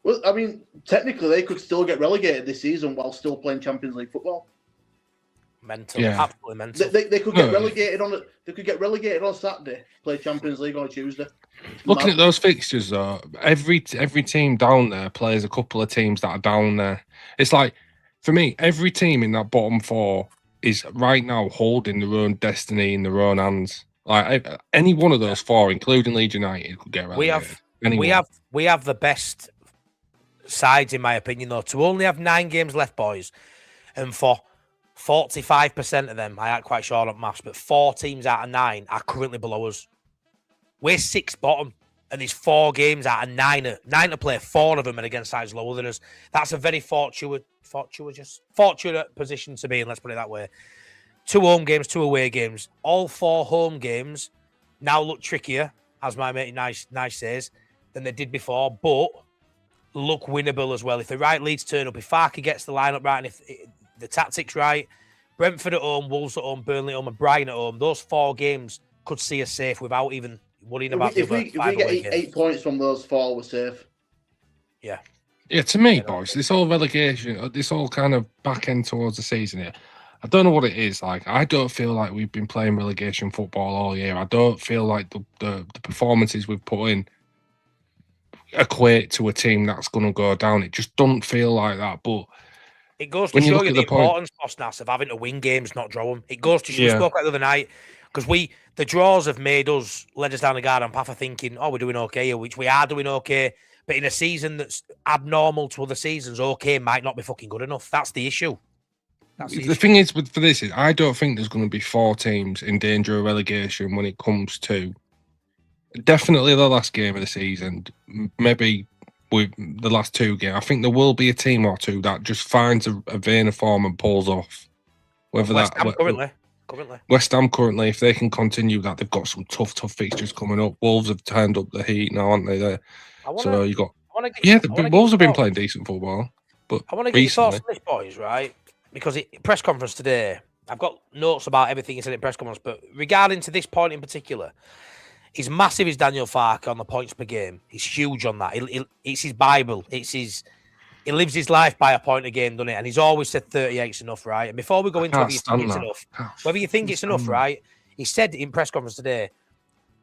Well, I mean, technically, they could still get relegated this season while still playing Champions League football. Mental, absolutely mental. They could get relegated on it. They could get relegated on Saturday, play Champions League on Tuesday. Looking at those fixtures, though, every team down there plays a couple of teams that are down there. It's like, for me, every team in that bottom 4 is right now holding their own destiny in their own hands. Like any one of those 4, including Leeds United, could get relegated. We have the best sides, in my opinion, though. To only have 9 games left, boys, and for 45% of them, I ain't quite sure on maths, but 4 teams out of 9 are currently below us. We're 6th bottom, and there's 4 games out of 9 to play. 4 of them are against sides lower than us. That's a very fortunate position to be in. Let's put it that way. 2 home games, 2 away games. All 4 home games now look trickier, as my mate Nice says, than they did before, but look winnable as well. If the right Leeds turn up, if Farke gets the lineup right, and if the tactics right, Brentford at home, Wolves at home, Burnley at home, and Brighton at home, those 4 games could see us safe without even worrying about if we get 8 points from those 4, we're safe. Yeah. Yeah, to me, boys, this all relegation, this all kind of back end towards the season here. I don't know what it is. Like, I don't feel like we've been playing relegation football all year. I don't feel like the performances we've put in equate to a team that's going to go down. It just doesn't feel like that. But it goes to show you the importance, Bosnas, of having to win games, not draw them. It goes to show. We spoke about the other night because the draws have led us down the garden path of thinking, oh, we're doing okay here, which we are doing okay. But in a season that's abnormal to other seasons, okay might not be fucking good enough. That's the issue. The thing is, for this is, I don't think there's going to be 4 teams in danger of relegation when it comes to definitely the last game of the season. Maybe with the last 2 games, I think there will be a team or 2 that just finds a vein of form and pulls off. Whether West Ham currently. West Ham currently, if they can continue that, they've got some tough fixtures coming up. Wolves have turned up the heat now, aren't they? There, so you got Wolves have been playing decent football, but I want to get your thoughts on this, boys, right? Because press conference today, I've got notes about everything he said in press conference, but regarding to this point in particular, he's massive as Daniel Farke on the points per game. He's huge on that. It's his Bible. He lives his life by a point a game, doesn't it? And he's always said 38's enough, right? And before we go into whether you think it's enough, right? He said in press conference today,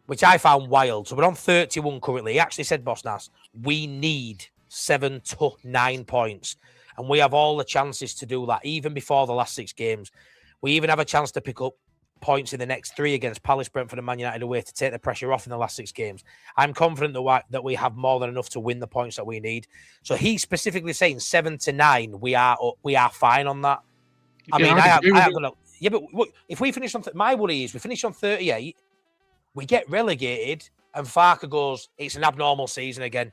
which I found wild. So we're on 31 currently. He actually said, Bosnas, we need 7 to 9 points. And we have all the chances to do that, even before the last 6 games. We even have a chance to pick up points in the next 3 against Palace, Brentford and Man United away to take the pressure off in the last 6 games. I'm confident that we have more than enough to win the points that we need. So he's specifically saying 7 to 9, we are fine on that. But if we finish on, my worry is we finish on 38, we get relegated, and Farke goes, it's an abnormal season again.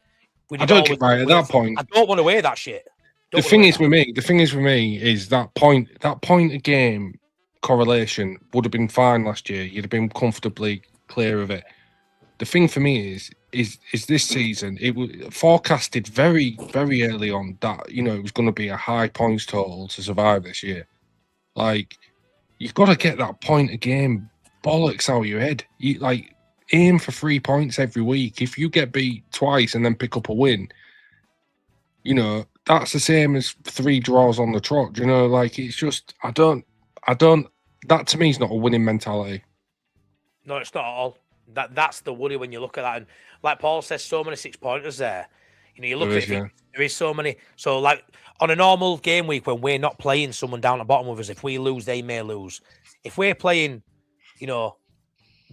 I don't get right at that point. I don't want to wear that shit. The thing is with me is that point a game correlation would have been fine last year. You'd have been comfortably clear of it. The thing for me is this season, it was forecasted very, very early on that, it was going to be a high points total to survive this year. Like, you've got to get that point a game bollocks out of your head. You aim for 3 points every week. If you get beat twice and then pick up a win, that's the same as 3 draws on the trot. It's just I don't. That to me is not a winning mentality. No, it's not at all. That's the worry when you look at that. And like Paul says, so many 6-pointers there. You look at it, there is so many. So like on a normal game week when we're not playing someone down at the bottom with us, if we lose, they may lose. If we're playing,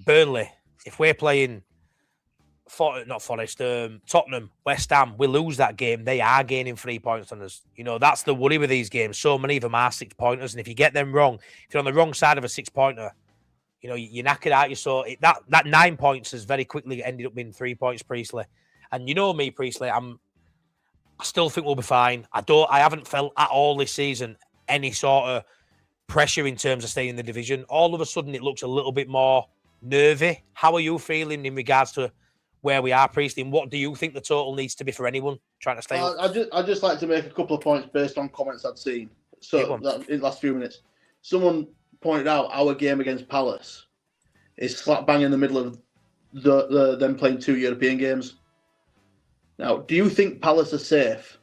Burnley, if we're playing Tottenham, West Ham, we lose that game, they are gaining 3 points on us. That's the worry with these games. So many of them are 6-pointers, and if you get them wrong, if you're on the wrong side of a 6-pointer, you knock it out. You saw that 9 points has very quickly ended up being 3 points, Priestley. And me, Priestley, I still think we'll be fine. I haven't felt at all this season any sort of pressure in terms of staying in the division. All of a sudden, it looks a little bit more nervy. How are you feeling in regards to where we are, Priestley, and what do you think the total needs to be for anyone trying to stay up? I'd just like to make a couple of points based on comments I'd seen. So in the last few minutes, someone pointed out our game against Palace is slap bang in the middle of them playing 2 European games. Now, do you think Palace are safe?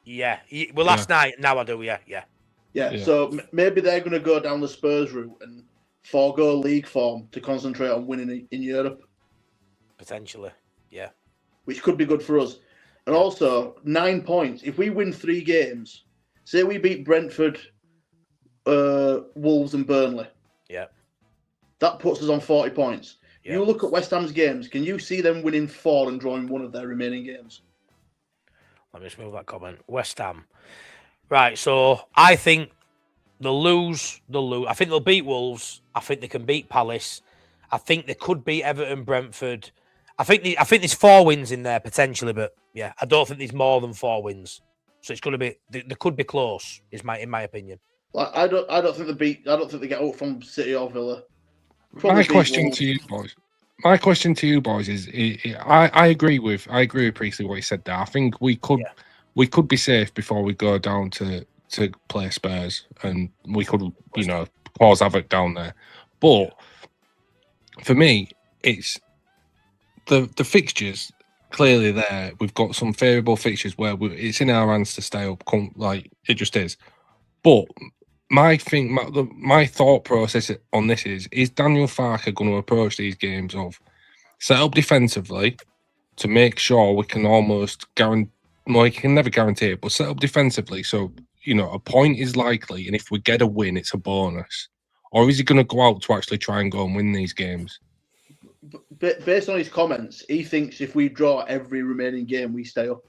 Yeah. Well, last night, now I do, yeah. So maybe they're going to go down the Spurs route and forego league form to concentrate on winning in Europe. Potentially, yeah. Which could be good for us. And also, 9 points. If we win 3 games, say we beat Brentford, Wolves and Burnley. Yeah. That puts us on 40 points. Yeah. You look at West Ham's games, can you see them winning 4 and drawing 1 of their remaining games? Let me just move that comment. West Ham. Right, so I think they'll lose. I think they'll beat Wolves. I think they can beat Palace. I think they could beat Everton, Brentford. I think there's 4 wins in there potentially, but yeah, I don't think there's more than 4 wins. So it's going to be they could be close. In my opinion. Like I don't think they get out from City or Villa. My question to you boys is I agree with Priestley what he said there. I think we could be safe before we go down to play Spurs, and we could cause havoc down there. But for me, it's the fixtures clearly there. We've got some favourable fixtures where it's in our hands to stay up. Like it just is. But my thought process on this is Daniel Farke going to approach these games of set up defensively to make sure we can almost guarantee, well, you can never guarantee it, but set up defensively so, a point is likely, and if we get a win, it's a bonus. Or is he going to go out to actually try and go and win these games? Based on his comments, he thinks if we draw every remaining game, we stay up.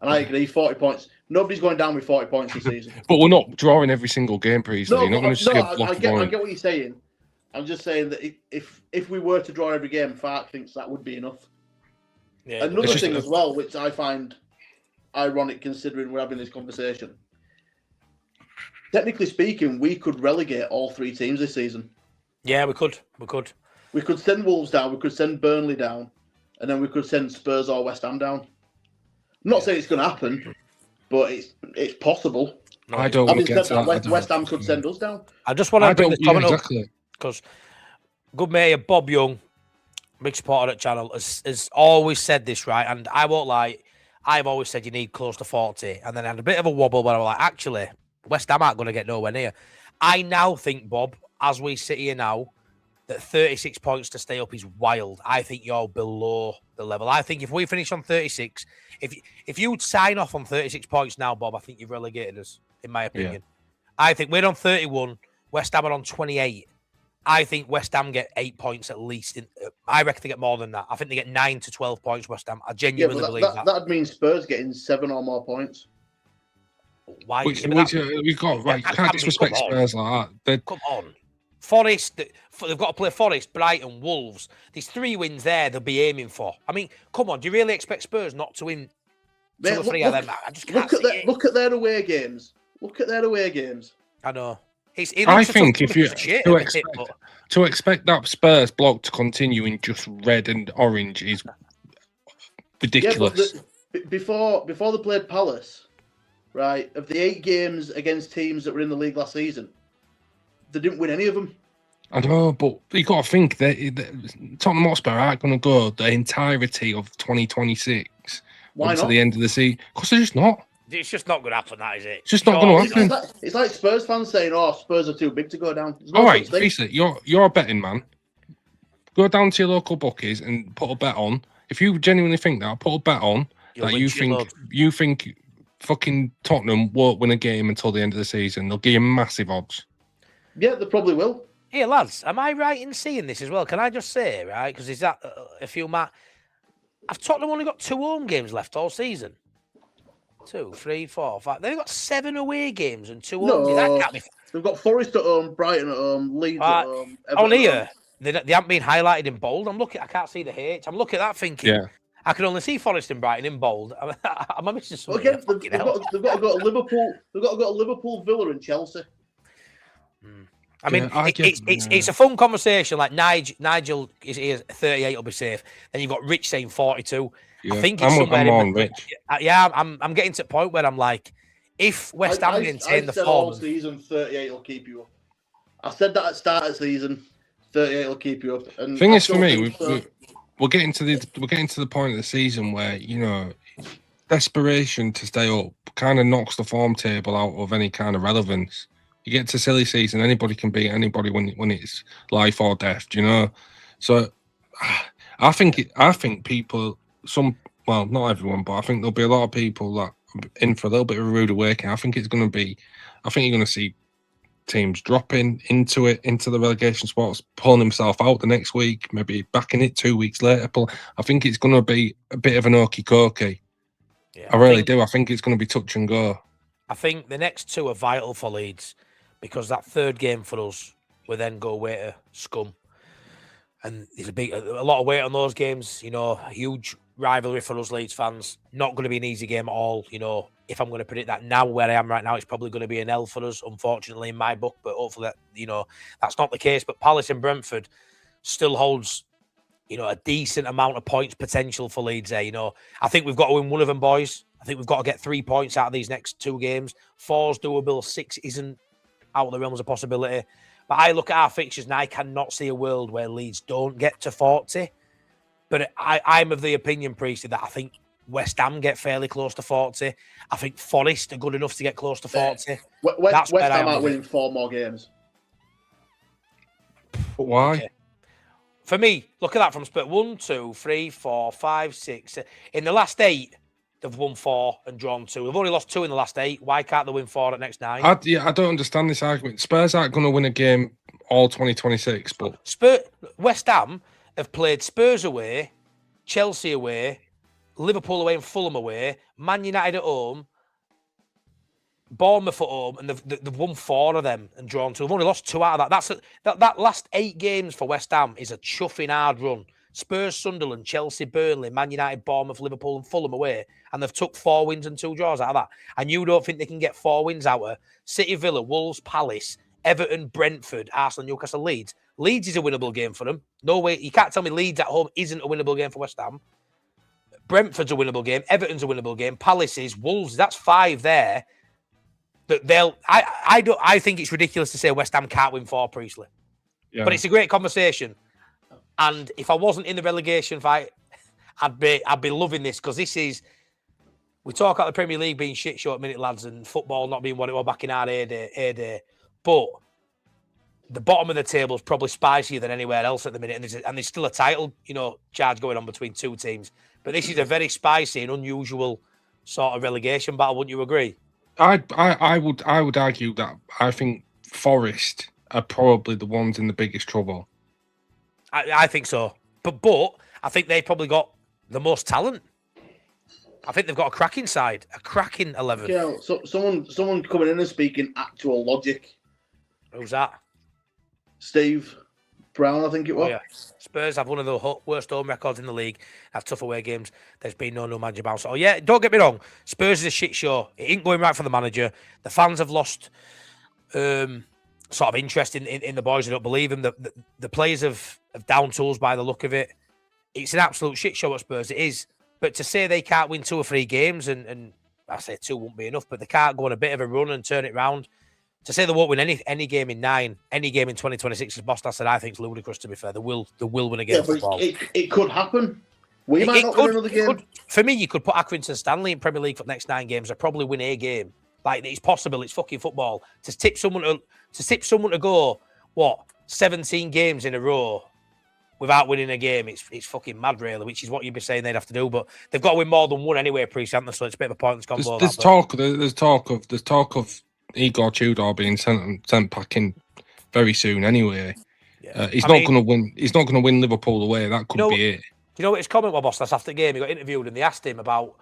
And I agree, 40 points. Nobody's going down with 40 points this season. But we're not drawing every single game, Priestley. You're not going to just get I get what you're saying. I'm just saying that if we were to draw every game, Farke thinks that would be enough. Yeah, another thing as well, which I find ironic considering we're having this conversation. Technically speaking, we could relegate all 3 teams this season. Yeah, we could. We could send Wolves down, we could send Burnley down, and then we could send Spurs or West Ham down. I'm not saying it's going to happen, but it's possible. I don't want to get to that. West Ham could send us down. I just want to bring this comment up because good mate Bob Young, big supporter at channel, has always said this, right? And I won't lie, I've always said you need close to 40, and then I had a bit of a wobble where I was like, actually, West Ham aren't going to get nowhere near. I now think, Bob, as we sit here now, that 36 points to stay up is wild. I think you're below the level. I think if we finish on 36, if you sign off on 36 points now, Bob, I think you've relegated us, in my opinion. Yeah. I think we're on 31, West Ham are on 28. I think West Ham get 8 points at least. I reckon they get more than that. I think they get 9 to 12 points, West Ham. I genuinely believe that. That'd mean Spurs getting 7 or more points. Why? We've got, right, you can't disrespect Spurs like that. Come on. Forest, they've got to play Forest, Brighton, Wolves. There's 3 wins there they'll be aiming for. I mean, come on, do you really expect Spurs not to win 2 or 3 of them? I just can't look at their away games. Look at their away games. I know. I think if you to expect that Spurs block to continue in just red and orange is ridiculous. Yeah, before they played Palace, right, of the 8 games against teams that were in the league last season, they didn't win any of them. I know, but you got to think that Tottenham Hotspur aren't going to go the entirety of 2026 until the end of the season because they're just not. It's just not going to happen, that is it? It's just not going to happen. It's like Spurs fans saying, "Oh, Spurs are too big to go down." All right, face it, you're a betting man. Go down to your local bookies and put a bet on. If you genuinely think that, put a bet on that you think fucking Tottenham won't win a game until the end of the season. They'll give you massive odds. Yeah, they probably will. Hey, lads, am I right in seeing this as well? Can I just say, right, because is that a few have Tottenham only got 2 home games left all season? 2, 3, 4, 5. They've got 7 away games and 2 home games. That can't be... They've got Forest at home, Brighton at home, Leeds at home. On here, they haven't been highlighted in bold. I can't see the H. I'm looking at that thinking, I can only see Forest and Brighton in bold. Am I missing something? Again, they've got to go to Liverpool. They've got to go to Liverpool, Villa, and Chelsea. I mean, it's a fun conversation. Like Nigel is here, 38 will be safe. Then you've got Rich saying 42. Yeah. I think it's somewhere in Rich. Yeah, I'm getting to the point where I'm like, if West Ham maintain the form, all season 38 will keep you up. I said that at the start of the season, 38 will keep you up. And thing is, for me, we're getting to the point of the season where desperation to stay up kind of knocks the form table out of any kind of relevance. You get to silly season, anybody can beat anybody when it's life or death, So I think people, not everyone, but I think there'll be a lot of people that are in for a little bit of a rude awakening. I think you're going to see teams dropping into the relegation spots, pulling himself out the next week, maybe back in it 2 weeks later. I think it's going to be a bit of an okie-dokie. Yeah, I really do. I think it's going to be touch and go. I think the next 2 are vital for Leeds because that 3rd game for us will then go away to Scum. And there's a lot of weight on those games. You know, a huge rivalry for us Leeds fans. Not going to be an easy game at all. You know, if I'm going to predict that now, where I am right now, it's probably going to be an L for us, unfortunately, in my book. But hopefully, that's not the case. But Palace and Brentford still holds, a decent amount of points potential for Leeds there. You know, I think we've got to win one of them, boys. I think we've got to get 3 points out of these next 2 games. 4's doable. 6 isn't out of the realms of possibility. But I look at our fixtures and I cannot see a world where Leeds don't get to 40. But I'm of the opinion, Priestley, that I think West Ham get fairly close to 40. I think Forest are good enough to get close to 40. West Ham aren't winning 4 more games. But why? Okay. For me, look at that from Spurs. 1, 2, 3, 4, 5, 6. In the last 8, they've won 4 and drawn 2. They've only lost 2 in the last 8. Why can't they win 4 at next 9? I don't understand this argument. Spurs aren't going to win a game all 2026, but West Ham have played Spurs away, Chelsea away, Liverpool away and Fulham away, Man United at home, Bournemouth at home, and they've won 4 of them and drawn 2. They've only lost 2 out of that. That last 8 games for West Ham is a chuffing hard run. Spurs, Sunderland, Chelsea, Burnley, Man United, Bournemouth, Liverpool and Fulham away. And they've took 4 wins and 2 draws out of that. And you don't think they can get 4 wins out of City, Villa, Wolves, Palace, Everton, Brentford, Arsenal, Newcastle, Leeds. Leeds is a winnable game for them. No way. You can't tell me Leeds at home isn't a winnable game for West Ham. Brentford's a winnable game. Everton's a winnable game. Palace is. Wolves, that's 5 there. That they'll. I think it's ridiculous to say West Ham can't win 4, Priestley. Yeah. But it's a great conversation. And if I wasn't in the relegation fight, I'd be loving this, because this is. We talk about the Premier League being shit show at minute, lads, and football not being what it was back in our heyday. But the bottom of the table is probably spicier than anywhere else at the minute, and there's still a title, charge going on between 2 teams. But this is a very spicy and unusual sort of relegation battle. Wouldn't you agree? I would argue that I think Forest are probably the ones in the biggest trouble. I think so, but I think they've probably got the most talent. I think they've got a cracking side, a cracking 11. Yeah, so someone coming in and speaking actual logic. Who's that? Steve Brown, I think it was. Oh, yeah. Spurs have one of the worst home records in the league. Have tough away games. There's been no manager bounce. Oh yeah, don't get me wrong. Spurs is a shit show. It ain't going right for the manager. The fans have lost sort of interest in the boys. They don't believe him. The players have down tools by the look of it. It's an absolute shit show at Spurs. It is. But to say they can't win 2 or 3 games, and I say 2 won't be enough, but they can't go on a bit of a run and turn it round. To say they won't win any game in 9, any game in 2026, as Boston said, I think it's ludicrous, to be fair. They will win a game of football. It could happen. We might not win another game. For me, you could put Accrington Stanley in Premier League for the next 9 games. They'll probably win a game. Like, it's possible. It's fucking football. To tip someone to go, 17 games in a row without winning a game, it's fucking mad, really, which is what you'd be saying they'd have to do. But they've got to win more than 1 anyway, pre-Santa, so it's a bit of a pointless combo. There's talk of Igor Tudor being sent packing very soon anyway. Yeah. He's not going to win. He's not going to win Liverpool away. That could be it. Do you know what his comment was, boss? That's after the game. He got interviewed and they asked him about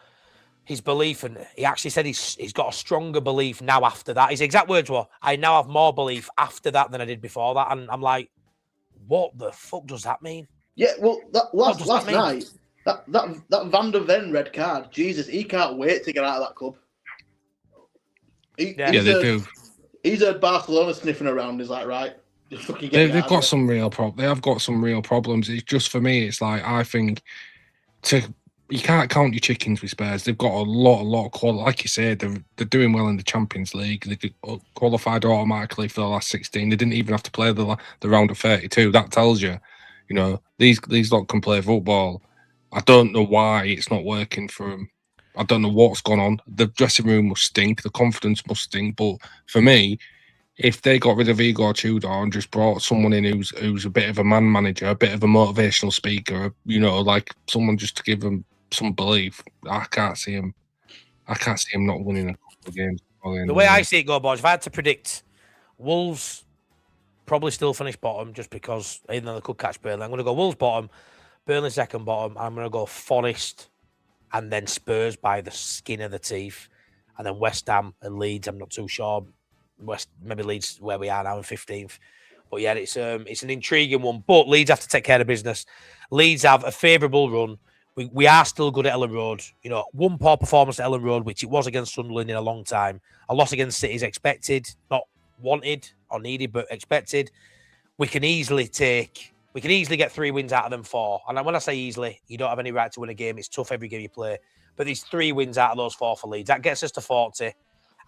his belief, and he actually said he's got a stronger belief now after that. His exact words were, "I now have more belief after that than I did before that." And I'm like, what the fuck does that mean? Yeah, well, last night, that Van der Ven red card, Jesus, he can't wait to get out of that club. They do. He's heard Barcelona sniffing around. He's like, right, just fucking get They've got some real problems. They have got some real problems. It's just, for me, it's like, I think you can't count your chickens with Spurs. They've got a lot of quality. Like you said, they're doing well in the Champions League. They qualified automatically for the last 16. They didn't even have to play the round of 32. That tells you, these lot can play football. I don't know why it's not working for them. I don't know what's gone on. The dressing room must stink. The confidence must stink. But for me, if they got rid of Igor Tudor and just brought someone in who's a bit of a man manager, a bit of a motivational speaker, like someone just to give them some belief, I can't see him not winning a couple of games. The way I see it go, boys, if I had to predict, Wolves probably still finish bottom just because even though they could catch Burnley, I'm going to go Wolves bottom, Burnley second bottom, I'm going to go Forest, and then Spurs by the skin of the teeth, and then West Ham and Leeds. I'm not too sure. Maybe Leeds where we are now in 15th. But yeah, it's an intriguing one. But Leeds have to take care of business. Leeds have a favourable run. We are still good at Elland Road. You know, one poor performance at Elland Road, which it was against Sunderland in a long time. A loss against City is expected, not wanted or needed, but expected. We can easily get 3 wins out of them 4. And when I say easily, you don't have any right to win a game. It's tough every game you play. But there's 3 wins out of those 4 for Leeds. That gets us to 40.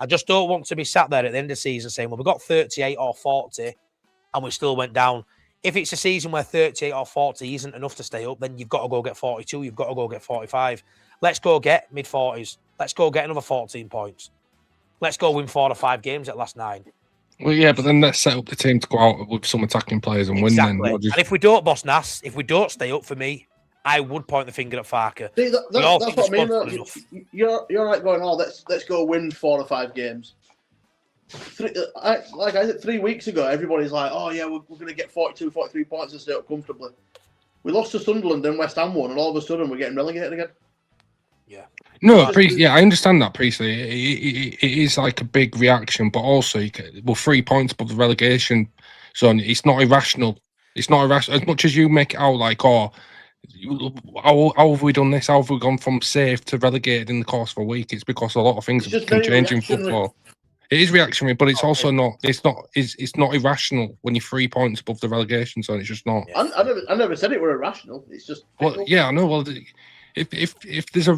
I just don't want to be sat there at the end of the season saying, well, we got 38 or 40 and we still went down. If it's a season where 38 or 40 isn't enough to stay up, then you've got to go get 42. You've got to go get 45. Let's go get mid-40s. Let's go get another 14 points. Let's go win 4 or 5 games at last 9. Well, yeah, but then let's set up the team to go out with some attacking players and win. Then, And if we don't, Boss Nass, if we don't stay up, for me, I would point the finger at Farker. See, that's what I mean. Though. You're right going, let's go win 4 or 5 games. 3 weeks ago, everybody's like, oh yeah, we're going to get 42, 43 points and stay up comfortably. We lost to Sunderland, then West Ham won, and all of a sudden we're getting relegated again. Yeah. No, I understand that, Priestley. It is like a big reaction, but also we're 3 points above the relegation zone. It's not irrational. It's not irrational. As much as you make it out like, oh, how have we done this? How have we gone from safe to relegated in the course of a week? It's because a lot of things can change in football. It is reactionary, but it's also not. It's not irrational when you're 3 points above the relegation zone. It's just not. I never said it were irrational. It's just. Well, yeah, I know. Well, if there's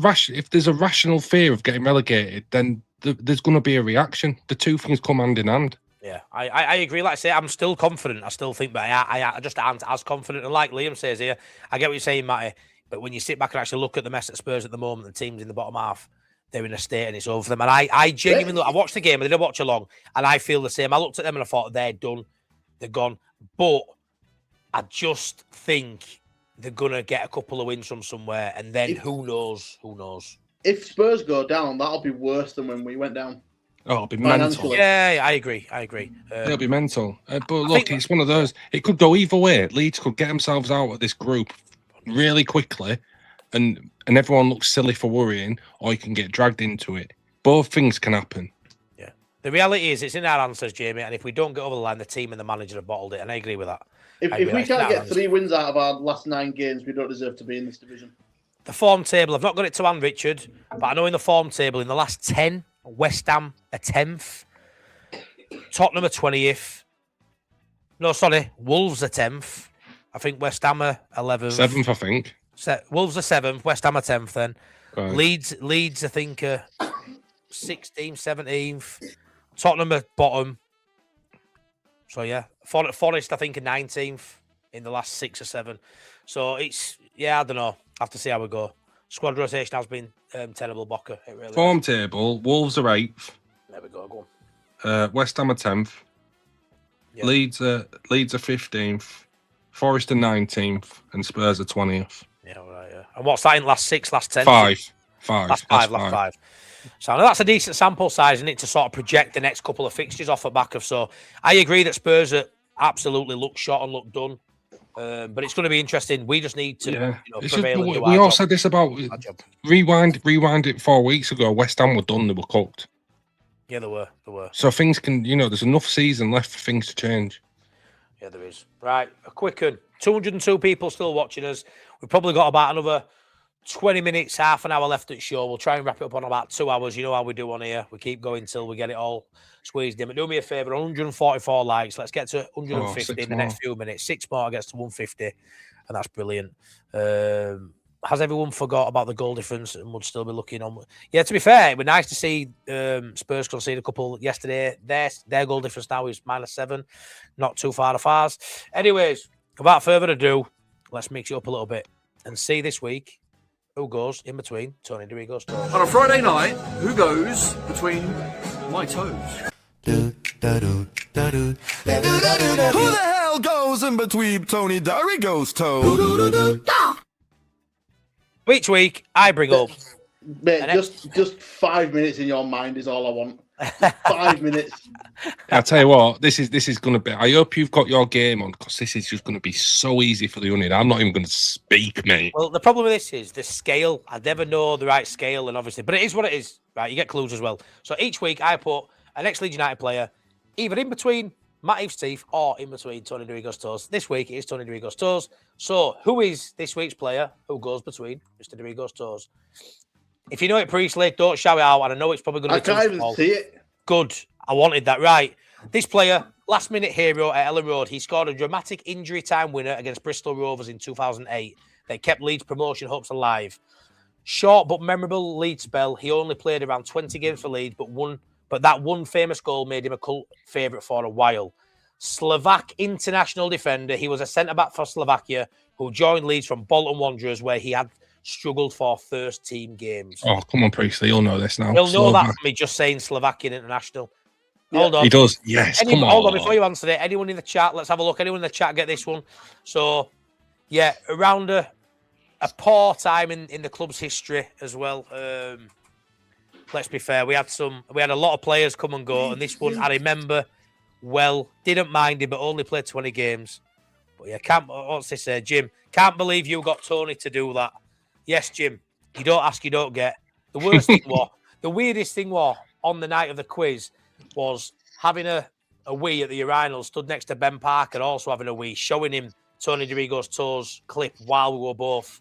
a rational fear of getting relegated, then there's going to be a reaction. The two things come hand in hand. Yeah, I agree. Like I say, I'm still confident. I still think, but I just aren't as confident. And like Liam says here, I get what you're saying, Matty. But when you sit back and actually look at the mess at Spurs at the moment, the team's in the bottom half, they're in a state and it's over for them. And I genuinely, I watched the game, I didn't watch along, and I feel the same. I looked at them and I thought, they're done, they're gone. But I just think they're going to get a couple of wins from somewhere, and then who knows? If Spurs go down, that'll be worse than when we went down. Oh, it'll be mental. Yeah, I agree. It'll be mental. But look, it's one of those. It could go either way. Leeds could get themselves out of this group really quickly, and everyone looks silly for worrying, or you can get dragged into it. Both things can happen. Yeah. The reality is, it's in our answers, Jamie, and if we don't get over the line, the team and the manager have bottled it, and I agree with that. If we can't get 3 wins out of our last 9 games, we don't deserve to be in this division. The form table, I've not got it to hand, Richard, but I know in the form table, in the last 10, West Ham are 10th, Tottenham are 20th. No, sorry, Wolves are 10th. I think West Ham are 11th. 7th, I think. Wolves are 7th, West Ham are 10th then. Right. Leeds, I think, are 16th, 17th. Tottenham are bottom. So, yeah. Forest, I think, are 19th in the last 6 or 7. So, it's, I don't know. I have to see how we go. Squad rotation has been terrible, Bocker. It really Form is. table, Wolves are 8th. There we go, go on. West Ham are 10th. Yep. Leeds are 15th. Forest are 19th. And Spurs are 20th. Yeah, right, yeah. And what's that in last 6, last 10? 5. Last 5. So I know that's a decent sample size, isn't it, to sort of project the next couple of fixtures off the back of. So I agree that Spurs are absolutely look shot and look done. But it's going to be interesting. We just need to prevail. We all said this about rewind it 4 weeks ago. West Ham were done; they were cooked. Yeah, they were. So things can, there's enough season left for things to change. Yeah, there is. Right, a quick one. 202 people still watching us. We've probably got about another 20 minutes, half an hour left at show. We'll try and wrap it up on about 2 hours. You know how we do on here. We keep going till we get it all squeezed in. But do me a favour, 144 likes. Let's get to 150 in the next few minutes. 6 more gets to 150, and that's brilliant. Has everyone forgot about the goal difference and would still be looking on? Yeah, to be fair, it was nice to see Spurs concede a couple yesterday. Their goal difference now is -7. Not too far off ours. Anyways, without further ado, let's mix it up a little bit and see this week who goes in between Tony Dorigo's toes. On a Friday night, who goes between my toes? Who the hell goes in between Tony Dorigo's toes? Each week, I bring up... Mate, just 5 minutes in your mind is all I want. 5 minutes. I'll tell you what, this is going to be... I hope you've got your game on, because this is just going to be so easy for the Union. I'm not even going to speak, mate. Well, the problem with this is the scale. I never know the right scale, and obviously... But it is what it is, right? You get clues as well. So each week, I put an ex-Leeds United player either in between Matt Eve's teeth or in between Tony DeRigo's toes. This week it is Tony DeRigo's toes. So who is this week's player who goes between Mr. DeRigo's toes? If you know it, Priestley, don't shout it out. And I know it's probably going to be I can't even see it. Good. I wanted that. Right. This player, last-minute hero at Elland Road, he scored a dramatic injury time winner against Bristol Rovers in 2008 that kept Leeds promotion hopes alive. Short but memorable Leeds spell. He only played around 20 games for Leeds, but that one famous goal made him a cult favourite for a while. Slovak international defender. He was a centre-back for Slovakia who joined Leeds from Bolton Wanderers, where he had struggled for first-team games. Oh, come on, Priestley. You'll know this now. He'll know that from me just saying Slovakian international. Hold on. He does. Yes, come on. Hold on, before you answer it, anyone in the chat, let's have a look. Anyone in the chat get this one? So, yeah, around a poor time in the club's history as well. Let's be fair. We had a lot of players come and go, and this one I remember well. Didn't mind him, but only played 20 games. But yeah, what's this say? Jim, can't believe you got Tony to do that. Yes, Jim. You don't ask, you don't get. The worst thing was, the weirdest thing was on the night of the quiz was having a wee at the urinal, stood next to Ben Parker, also having a wee, showing him Tony DeRigo's toes clip while we were both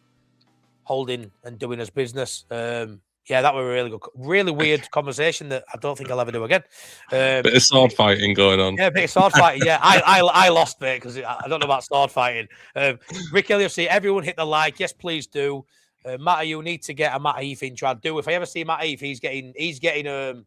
holding and doing his business. Yeah, that was a really weird conversation that I don't think I'll ever do again. Bit of sword fighting going on. Yeah, a bit of sword fighting. Yeah, I lost it because I don't know about sword fighting. Rick LFC, everyone hit the like. Yes, please do. Matt, you need to get a Matt Heath intro. I do. If I ever see Matt Heath, he's getting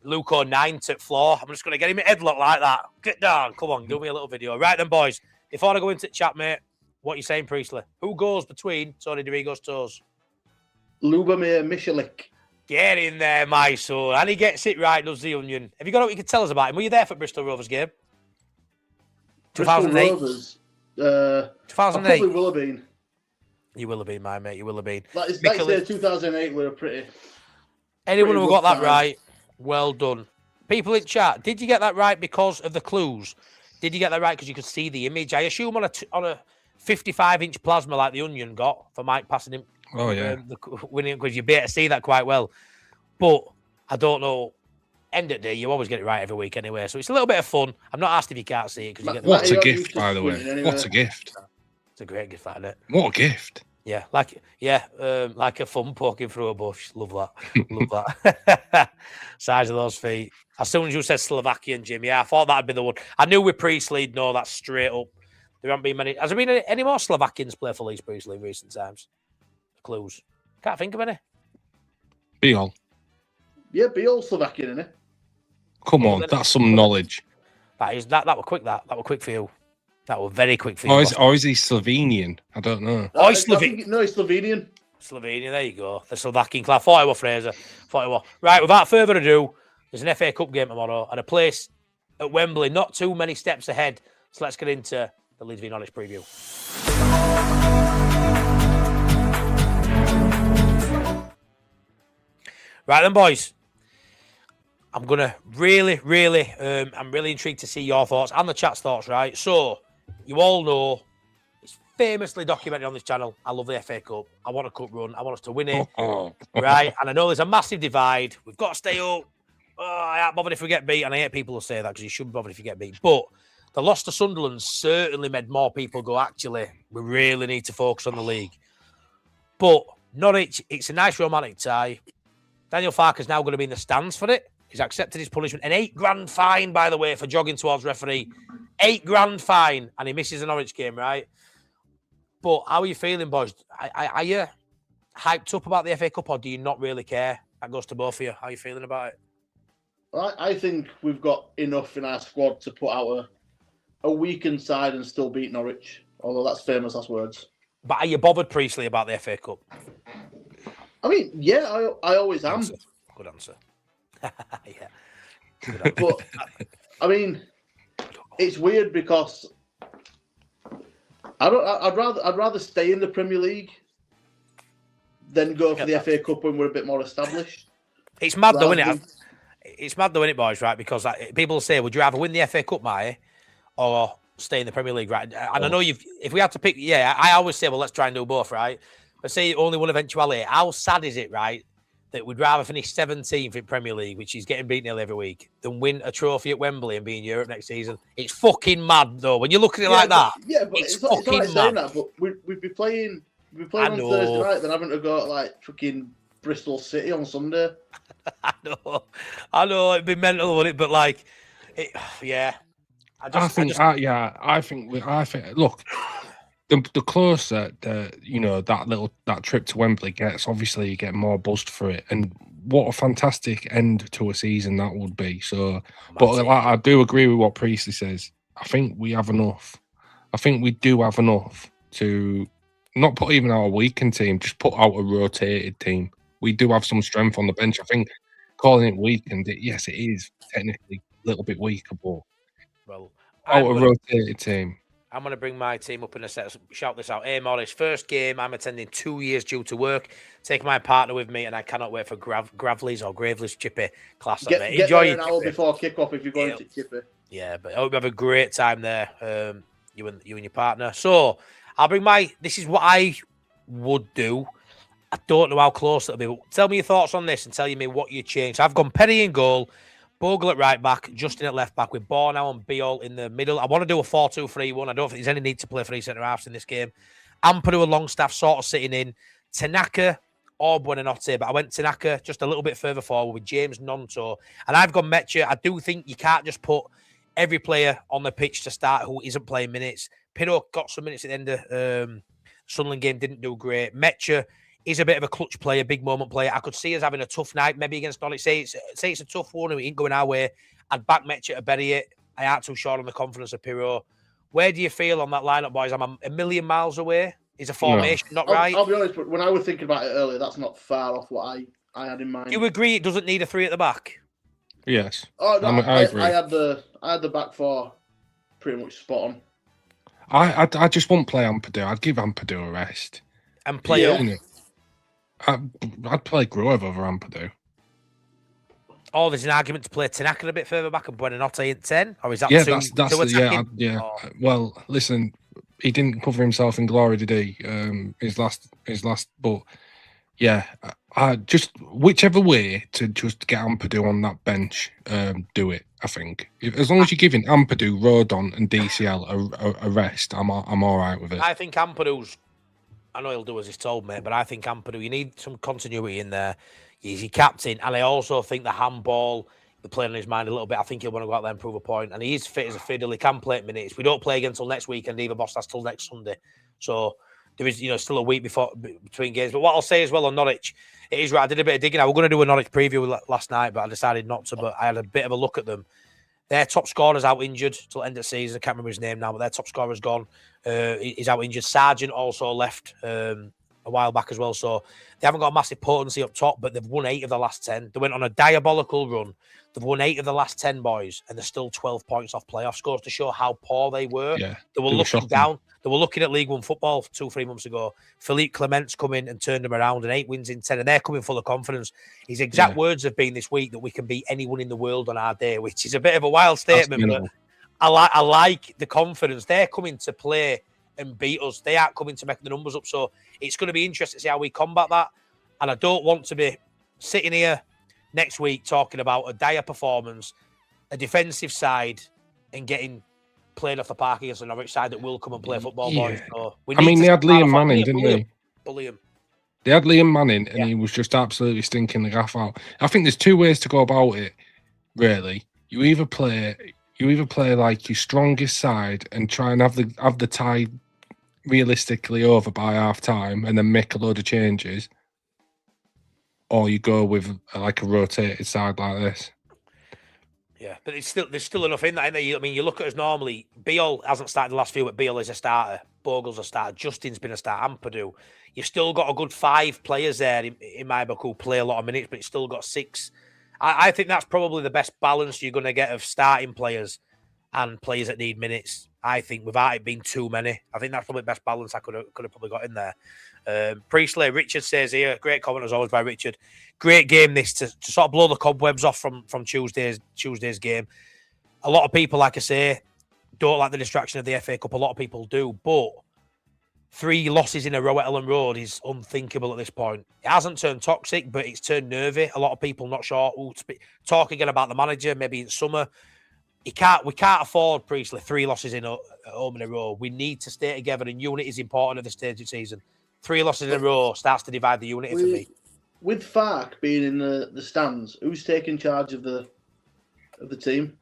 Luke O'Nine to floor. I'm just going to get him a headlock like that. Get down. Come on, do me a little video. Right then, boys. Before I go into the chat, mate, what you saying, Priestley? Who goes between Tony DeRigo's toes? Lubomir Michalik. Get in there, my son. And he gets it right, does the Onion. Have you got what you can tell us about him? Were you there for Bristol Rovers game? 2008? Rovers. 2008? I probably will have been. You will have been, my mate. You will have been. Like say 2008 were pretty... Anyone who got that time. right, well done. People in chat, did you get that right because of the clues? Did you get that right because you could see the image? I assume on a 55-inch plasma like the Onion got for Mike passing him. Oh, yeah. Winning, because you'd be able to see that quite well. But I don't know. End of the day, you always get it right every week anyway. So it's a little bit of fun. I'm not asked if you can't see it. What's a gift, by the way? Anyway. What's a gift? It's a great gift, that, isn't it? What a gift. Yeah, like a thumb poking through a bush. Love that. Love that. Size of those feet. As soon as you said Slovakian, Jim, yeah, I thought that'd be the one. I knew with Priestley, know that straight up. There haven't been many. Has there been any more Slovakians play for Leeds Priestley in recent times? Clues. Can't think of any. Be all. Yeah, be all Slovakian, innit? Come on, that's some knowledge. That were quick. That were quick for you. That were very quick for you. Or is he Slovenian? I don't know. Oh, he's Slovenian. No, he's Slovenian. Slovenia, there you go. The Slovakian club. Thought it was Fraser. Right, without further ado, there's an FA Cup game tomorrow and a place at Wembley not too many steps ahead. So let's get into the Leeds v Norwich preview. Right then, boys. I'm gonna really intrigued to see your thoughts and the chat's thoughts, right? So, you all know it's famously documented on this channel. I love the FA Cup. I want a cup run. I want us to win it, right? And I know there's a massive divide. We've got to stay up. Oh, I ain't bothered if we get beat, and I hate people who say that because you shouldn't bother if you get beat. But the loss to Sunderland certainly made more people go, actually, we really need to focus on the league. But Norwich, it's a nice romantic tie. Daniel Farke's now going to be in the stands for it. He's accepted his punishment. An £8,000 fine, by the way, for jogging towards referee. £8,000 fine, and he misses a Norwich game, right? But how are you feeling, boys? Are you hyped up about the FA Cup, or do you not really care? That goes to both of you. How are you feeling about it? I think we've got enough in our squad to put out a weakened side and still beat Norwich. Although that's famous last words. But are you bothered, Priestley, about the FA Cup? I mean, yeah, I always am. Good answer. Yeah. But I mean, it's weird because I'd rather stay in the Premier League than go for the FA Cup when we're a bit more established. It's mad though, isn't it? It's mad though, isn't it, boys? Right? Because people say, would you rather win the FA Cup, Matty, or stay in the Premier League? Right? And I know if we had to pick, yeah, I always say, well, let's try and do both, right? But say only one eventuality. How sad is it, right? that we'd rather finish 17th in Premier League, which is getting beaten nearly every week, than win a trophy at Wembley and be in Europe next season. It's fucking mad, though. When you look at it like that, but it's all fucking right saying mad. that, but we'd be playing I on know. Thursday night, then having to go to like fucking Bristol City on Sunday. I know, it'd be mental, wouldn't it? But like, yeah. I think. Look, the closer that trip to Wembley gets, obviously you get more buzzed for it, and what a fantastic end to a season that would be. So, but I do agree with what Priestley says. I think we have enough. I think we do have enough to not put even out a weakened team, just put out a rotated team. We do have some strength on the bench. I think calling it weakened, yes, it is technically a little bit weaker, but out a rotated team. I'm going to bring my team up in a set. Shout this out. Hey, Morris, first game I'm attending 2 years due to work. Taking my partner with me, and I cannot wait for Gravely's or Gravely's Chippy class. Get Enjoy there an hour before kick-off if you're going to Chippy. Yeah, but I hope you have a great time there, you and your partner. So I'll bring this is what I would do. I don't know how close it'll be. But tell me your thoughts on this and tell me what you changed. I've gone Perry in goal, Bogle at right back, Justin at left back with Bornau and Beal in the middle. I want to do a 4-2-3-1. I don't think there's any need to play 3 centre-halves in this game. Ampadu and Longstaff sort of sitting in. Tanaka or Buonanotte, but I went Tanaka just a little bit further forward with James Nonto. And I've gone Metcha. I do think you can't just put every player on the pitch to start who isn't playing minutes. Pirro got some minutes at the end of Sunderland game, didn't do great. Metcha is a bit of a clutch player, big moment player. I could see us having a tough night, maybe against Norwich. Say it's a tough one and it ain't going our way. I'd back Metcha to bury it. I aren't too sure on the confidence of Pirro. Where do you feel on that lineup, boys? I'm a million miles away. Is a formation not right? I'll be honest, but when I was thinking about it earlier, that's not far off what I had in mind. Do you agree it doesn't need a 3 at the back? Yes. Oh, no, I agree. I had the back 4 pretty much spot on. I just won't play Ampadu. I'd give Ampadu a rest. And play I'd play Grove over Ampadu. Oh, there's an argument to play Tanaka a bit further back and Buonanotte at 10? Or is that too attacking? Oh. Well, listen, he didn't cover himself in glory, did he? His last, but yeah, I just whichever way to just get Ampadu on that bench, do it. I think as long as you're giving Ampadu, Rodon, and DCL a rest, I'm all right with it. I think Ampadu's. I know he'll do as he's told, mate, but I think Ampadu, you need some continuity in there. He's your captain, and I also think the handball, the playing on his mind a little bit. I think he'll want to go out there and prove a point, and he's fit as a fiddle. He can play at minutes. We don't play again until next weekend either, boss. That's till next Sunday. So there is, still a week between games. But what I'll say as well on Norwich, it is right. I did a bit of digging. I was going to do a Norwich preview last night, but I decided not to. But I had a bit of a look at them. Their top scorer's out injured till end of the season. I can't remember his name now, but their top scorer's gone. He's out injured. Sargent also left a while back as well. So they haven't got a massive potency up top, but they've won 8 of the last 10. They went on a diabolical run. They've won 8 of the last 10, boys, and they're still 12 points off playoff scores to show how poor they were. Yeah, they were looking down. They were looking at League One football 2-3 months ago. Philippe Clement's come in and turned them around, and 8 wins in 10, and they're coming full of confidence. His exact words have been this week that we can beat anyone in the world on our day, which is a bit of a wild statement, but I like the confidence. They're coming to play and beat us. They aren't coming to make the numbers up, so it's going to be interesting to see how we combat that. And I don't want to be sitting here next week talking about a dire performance, a defensive side, and getting played off the park against the Norwich side that will come and play football, boys. So they had Liam Manning, didn't they? Bully him. They had Liam Manning, and he was just absolutely stinking the gaff out. I think there's 2 ways to go about it, really. You either play like your strongest side and try and have the tie realistically over by half time and then make a load of changes, or you go with like a rotated side like this. Yeah, but there's still enough in that, isn't there? I mean, you look at us normally. Beal hasn't started the last few, but Beal is a starter. Bogle's a starter. Justin's been a starter. Ampadu. You've still got a good 5 players there in my book who play a lot of minutes, but you've still got 6. I think that's probably the best balance you're going to get of starting players and players that need minutes. I think without it being too many, I think that's probably the best balance I could have probably got in there. Priestley, Richard says here, great comment as always by Richard. Great game this to sort of blow the cobwebs off from Tuesday's game. A lot of people, like I say, don't like the distraction of the FA Cup. A lot of people do, but 3 losses in a row at Elland Road is unthinkable at this point. It hasn't turned toxic, but it's turned nervy. A lot of people not sure who to talk again about the manager. Maybe in summer, we can't afford, Priestley, 3 losses at home in a row. We need to stay together, and unity is important at this stage of the season. 3 losses in a row starts to divide the unity for me. With Fark being in the stands, who's taking charge of the team?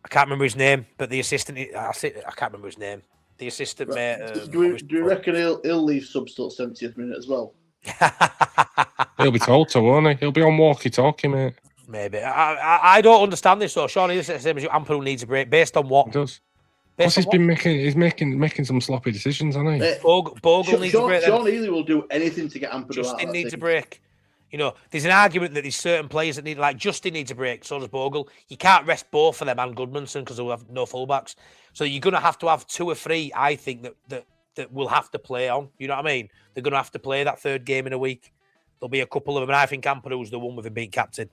I can't remember his name, but the assistant. I can't remember his name. The assistant mate. Do you reckon he'll leave subs till 70th minute as well? He'll be told to, won't he? He'll be on walkie-talkie, mate. Maybe. I don't understand this though. Sean, is the same as you? Ampadu needs a break based on what? He does. Plus, he's making some sloppy decisions, hasn't he? Bogle needs a break. Sean Healy will do anything to get Ampadu out. Justin needs a break. You know, there's an argument that there's certain players that need, like Justin needs a break, so does Bogle. You can't rest both of them and Goodmanson because they'll have no fullbacks. So you're going to have 2 or 3, I think, that will have to play on. You know what I mean? They're going to have to play that 3rd game in a week. There'll be a couple of them, and I think Ampadu's the one with him being captain,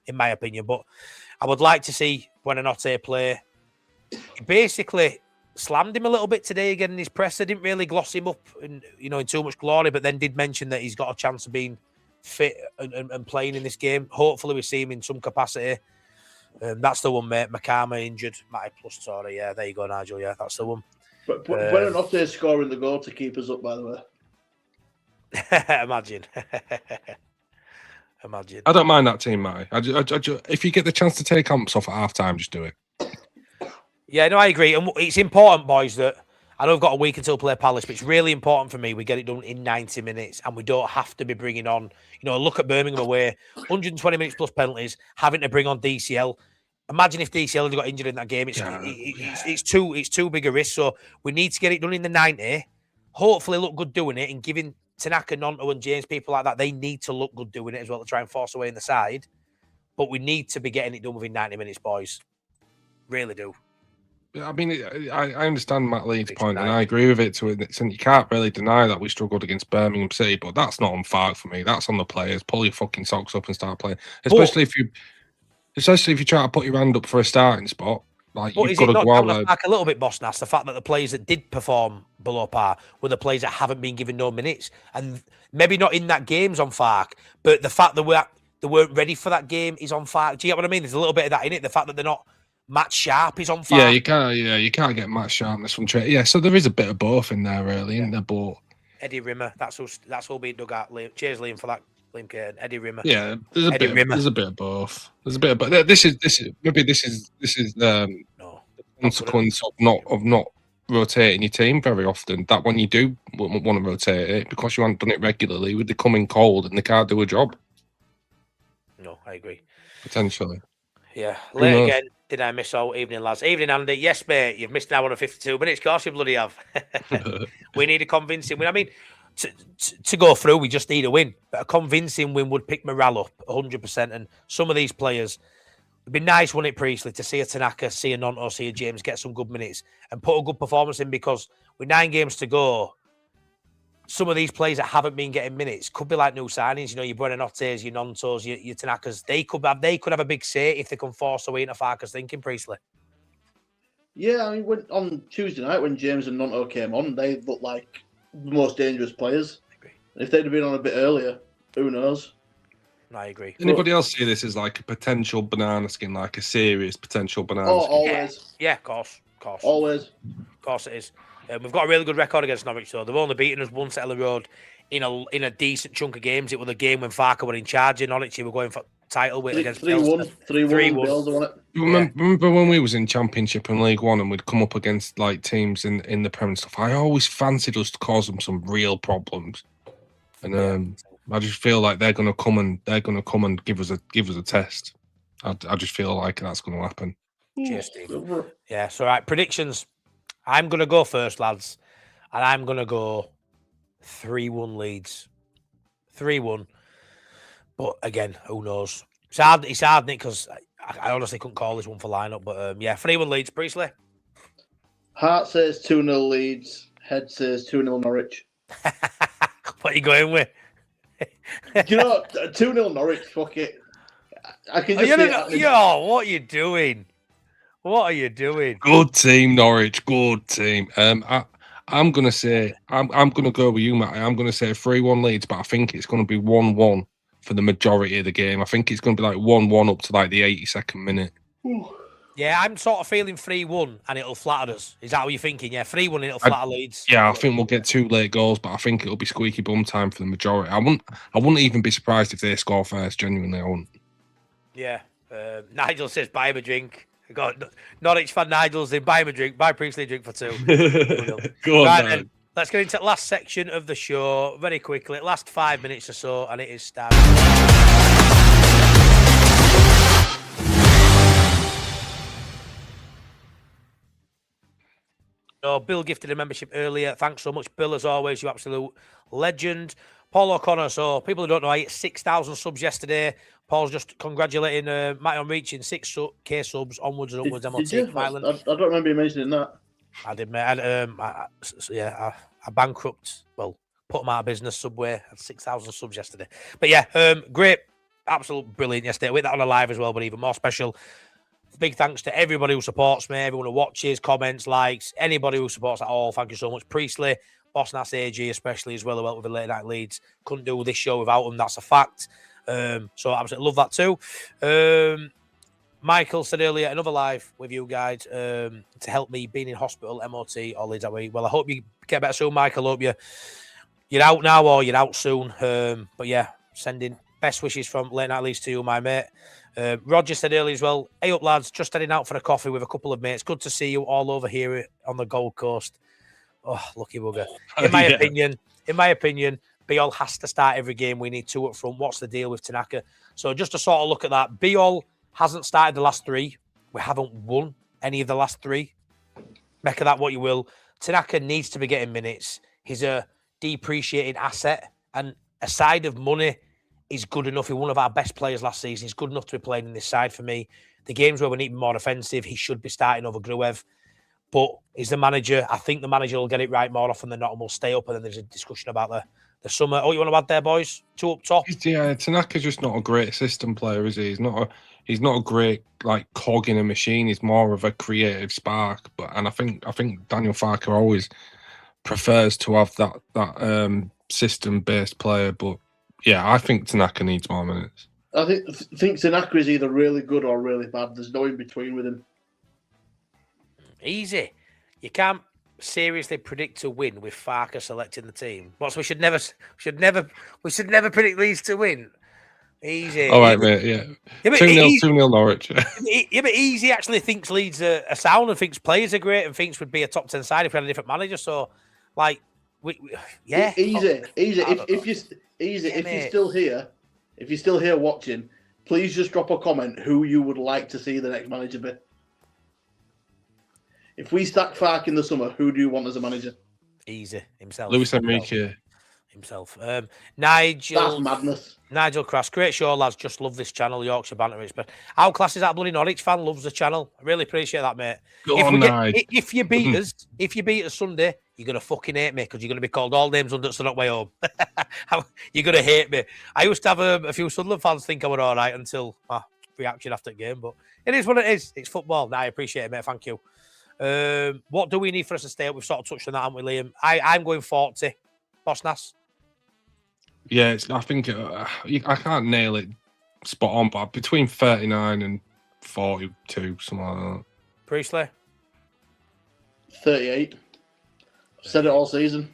in my opinion. But I would like to see Buonanotte play. He basically slammed him a little bit today again in his presser. Didn't really gloss him up in too much glory, but then did mention that he's got a chance of being fit and playing in this game. Hopefully we see him in some capacity. That's the one, mate. Makama injured. Matty plus Tori. Yeah, there you go, Nigel. Yeah, that's the one. But Buonanotte scoring the goal to keep us up, by the way. Imagine. I don't mind that team, Matty. If you get the chance to take amps off at half-time, just do it. Yeah, no, I agree. And it's important, boys, that I know we've got a week until play Palace, but it's really important for me we get it done in 90 minutes and we don't have to be bringing on, look at Birmingham away, 120 minutes plus penalties, having to bring on DCL. Imagine if DCL had got injured in that game. It's too big a risk. So we need to get it done in the 90. Hopefully look good doing it, and giving Tanaka, Nonto and James, people like that, they need to look good doing it as well to try and force away in the side. But we need to be getting it done within 90 minutes, boys. Really do. I mean, I understand Matt Leeds' point, and I agree with it to an extent. You can't really deny that we struggled against Birmingham City, but that's not on Fark for me. That's on the players. Pull your fucking socks up and start playing. Especially if you try to put your hand up for a starting spot. Like, you've got to go out there. Back a little bit, Boss Nass, the fact that the players that did perform below par were the players that haven't been given no minutes, and maybe not in that game's on Fark, but the fact that they weren't ready for that game is on Fark. Do you get what I mean? There's a little bit of that in it. The fact that they're not match sharp is on Fark. Yeah, you can't get match sharpness from trade. Yeah, so there is a bit of both in there, really, isn't there? But Eddie Rimmer, that's all being dug out. Cheers, Liam, for that. Liam Cairn, Eddie Rimmer. Yeah, there's a bit of both. There's a bit of both. This is the consequence of not rotating your team very often. That when you do want to rotate it, because you haven't done it regularly, they come in cold and they can't do a job. No, I agree. Potentially. Yeah. Late again. Did I miss all evening, lads? Evening, Andy. Yes, mate. You've missed an hour and 52 minutes. Of course you bloody have. We need a convincing win. I mean, to go through, we just need a win. But a convincing win would pick morale up 100%. And some of these players, it'd be nice, wouldn't it, Priestley, to see a Tanaka, see a Nonto, see a James get some good minutes and put a good performance in, because with 9 games to go, some of these players that haven't been getting minutes could be like new signings. Your Buonanottes, your Nontos, your Tanakas. They could have a big say if they can force away into Farker's thinking, Priestley. Yeah, I mean, on Tuesday night when James and Nonto came on, they looked like the most dangerous players. I agree. If they'd have been on a bit earlier, who knows? I agree. Anybody else see this as like a potential banana skin, like a serious potential banana skin? Always. Yeah, of course. Always. Of course it is. We've got a really good record against Norwich, though. They've only beaten us once at Elland Road in a decent chunk of games. It was a game when Farker were in charge in Norwich. They were going for title against 3-1. 3-1. Remember when we was in Championship and League One and we'd come up against like teams in the Prem and stuff? I always fancied us to cause them some real problems, and I just feel like they're gonna come and give us a test. I just feel like that's going to happen. Cheers, Steve. Yeah, so right, predictions. I'm going to go first, lads. And I'm going to go 3-1 Leeds. 3-1. But again, who knows? It's hard, Nick, because I honestly couldn't call this one for lineup. But yeah, 3-1 Leeds, Priestley. Heart says 2-0 Leeds. Head says 2-0 Norwich. What are you going with? Do you know what? 2-0 Norwich, fuck it. I can just what are you doing? What are you doing? Good team, Norwich. Good team. I'm gonna say I'm gonna go with you, Matt. I'm gonna say 3-1 Leeds, but I think it's gonna be 1-1 for the majority of the game. I think it's gonna be like 1-1 up to like the 82nd minute. Yeah, I'm sort of feeling 3-1 and it'll flatter us. Is that what you're thinking? Yeah, 3-1 and it'll flatter Leeds. Yeah, I think we'll get 2 late goals, but I think it'll be squeaky bum time for the majority. I wouldn't even be surprised if they score first. Genuinely, I wouldn't. Yeah. Nigel says, buy him a drink. I got Norwich fan Nigel's in, buy him a drink, buy Priestley a drink for 2. Go on, right, Dan. then, let's get into the last section of the show very quickly. Last 5 minutes or so, and it is starting. So Bill gifted a membership earlier. Thanks so much, Bill, as always. You absolute legend. Paul O'Connor. So people who don't know, I hit 6,000 subs yesterday. Paul's just congratulating Matt on reaching 6K subs onwards and upwards. Did you? I don't remember you mentioning that. I did, mate. I bankrupt. Well, put them out of business. Subway had 6,000 subs yesterday. But yeah, great, absolute brilliant yesterday. With that on a live as well, but even more special. Big thanks to everybody who supports me, everyone who watches, comments, likes, anybody who supports at all. Thank you so much. Priestley, Boss Nass AG, especially as well, who helped with the Late Night Leeds. Couldn't do this show without them. That's a fact. So I absolutely love that too. Michael said earlier, another live with you guys to help me being in hospital, MOT, or Leeds that way. Well, I hope you get better soon, Michael. I hope you're out now or you're out soon. But yeah, sending best wishes from Late Night Leeds to you, my mate. Roger said earlier as well, hey up lads, just heading out for a coffee with a couple of mates. Good to see you all over here on the Gold Coast. Oh, lucky bugger. In my opinion, Biol has to start every game. We need 2 up front. What's the deal with Tanaka? So just to sort of look at that, Biol hasn't started the last 3. We haven't won any of the last 3. Make of that what you will. Tanaka needs to be getting minutes. He's a depreciating asset, and aside of money, he's good enough. He's one of our best players last season. He's good enough to be playing in this side for me. The games where we need more offensive, he should be starting over Gruev. But he's the manager. I think the manager will get it right more often than not, and we'll stay up. And then there's a discussion about the summer. Oh, you want to add there, boys? 2 up top. Yeah, Tanaka's just not a great system player, is he? He's not a great like cog in a machine. He's more of a creative spark. I think Daniel Farker always prefers to have that system based player. But yeah, I think Tanaka needs more minutes. I think Tanaka is either really good or really bad. There's no in between with him. Easy. You can't seriously predict to win with Farker selecting the team. We should never predict Leeds to win. Easy. All right, mate. Yeah. 2-0 Norwich. Yeah, but Easy actually thinks Leeds are sound and thinks players are great and thinks would be a top 10 side if we had a different manager. So, like, Easy. If you're still here watching, please just drop a comment who you would like to see the next manager be. If we stack Fark in the summer, who do you want as a manager? Easy himself. Luis Enrique. Himself. Nigel. That's madness. Nigel Crass. Great show, lads. Just love this channel, Yorkshire Banter. But how class is that bloody Norwich fan? Loves the channel. I really appreciate that, mate. If you beat us Sunday, you're going to fucking hate me because you're going to be called all names under the way home. You're going to hate me. I used to have a few Sunderland fans think I were all right until my reaction after the game. But it is what it is. It's football. I appreciate it, mate. Thank you. What do we need for us to stay up? We've sort of touched on that, haven't we, Liam? I'm going 40. Boss Nass? Yeah, I think I can't nail it spot on, but between 39 and 42, something like that. Priestley? 38. Said it all season.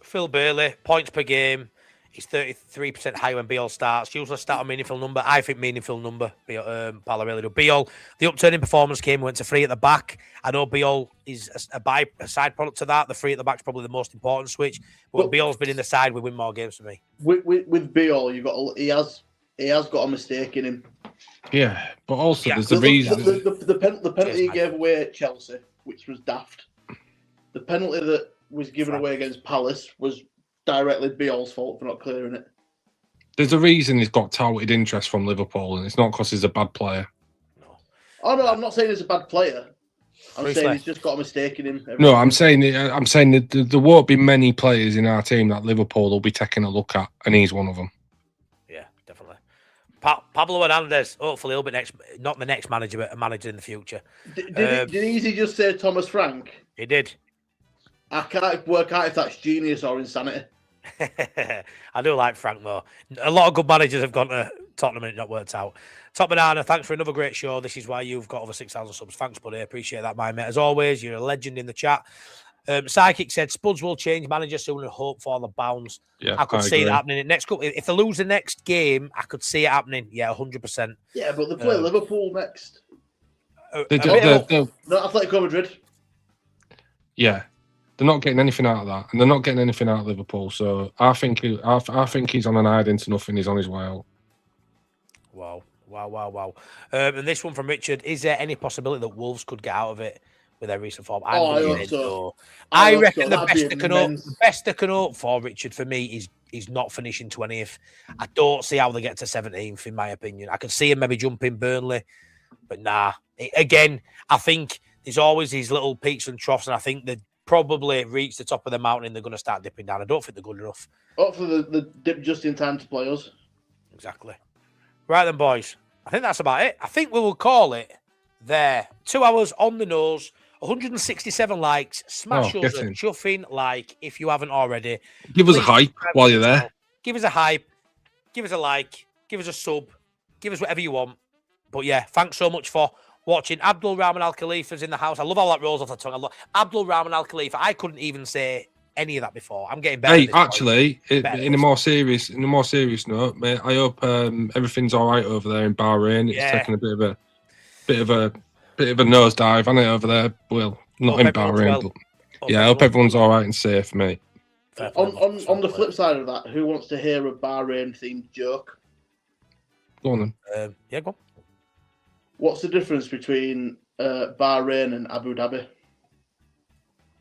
Phil Bailey, points per game. He's 33% higher when Biol starts. Usually start a meaningful number. I think meaningful number. Pal, I really do. Biol, the upturning performance came, went to 3 at the back. I know Biol is a side product to that. The 3 at the back's probably the most important switch. But Biol's been in the side, we win more games for me. With Biol, he has got a mistake in him. Yeah, but also there's the reason. The penalty he gave away at Chelsea, which was daft. The penalty that was given away against Palace was directly Biol's fault for not clearing it. There's a reason he's got touted interest from Liverpool, and it's not because he's a bad player. No. Oh no, I'm not saying he's a bad player. I'm saying he's just got a mistake in him. No, I'm saying that there won't be many players in our team that Liverpool will be taking a look at, and he's one of them. Yeah, definitely. Pablo Hernandez, hopefully he'll be not the next manager, but a manager in the future. Did Easy just say Thomas Frank? He did. I can't work out if that's genius or insanity. I do like Frank though. A lot of good managers have gone to Tottenham and it not worked out. Top Banana, thanks for another great show. This is why you've got over 6,000 subs. Thanks, buddy. Appreciate that, my mate. As always, you're a legend in the chat. Psychic said Spuds will change manager soon and hope for the bounce. Yeah, I could see agree. that happening. Next couple, if they lose the next game, I could see it happening. Yeah, 100%. Yeah, but they play Liverpool next. They do, Not Atletico Madrid. Yeah, they're not getting anything out of that, and they're not getting anything out of Liverpool. So I think he's on an hide into nothing. He's on his way out. Wow. And this one from Richard: is there any possibility that Wolves could get out of it with their recent form? I hope so. I reckon the best they can hope for, Richard, for me is not finishing 20th. I don't see how they get to 17th, in my opinion. I could see him maybe jumping Burnley, but nah. Again, I think there's always these little peaks and troughs, and I think they probably reach the top of the mountain and they're going to start dipping down. I don't think they're good enough. Hopefully the dip just in time to play us. Exactly. Right then, boys. I think that's about it. I think we will call it there. 2 hours on the nose, 167 likes. Smash us a chuffing like if you haven't already. Give us a hype while you're there. Give us a hype. Give us a like. Give us a sub. Give us whatever you want. But yeah, thanks so much for watching. Abdul Rahman Al Khalifa's in the house. I love how that rolls off the tongue. I love Abdul Rahman Al Khalifa. I couldn't even say any of that before. I'm getting better. Hey, actually, in a more serious note, mate, I hope everything's all right over there in Bahrain. It's taking a bit of a nosedive, hasn't it, over there? Well, not in Bahrain, but yeah, I hope everyone's all right and safe, mate. On the flip side of that, who wants to hear a Bahrain themed joke? Go on then. Yeah, go on. What's the difference between Bahrain and Abu Dhabi?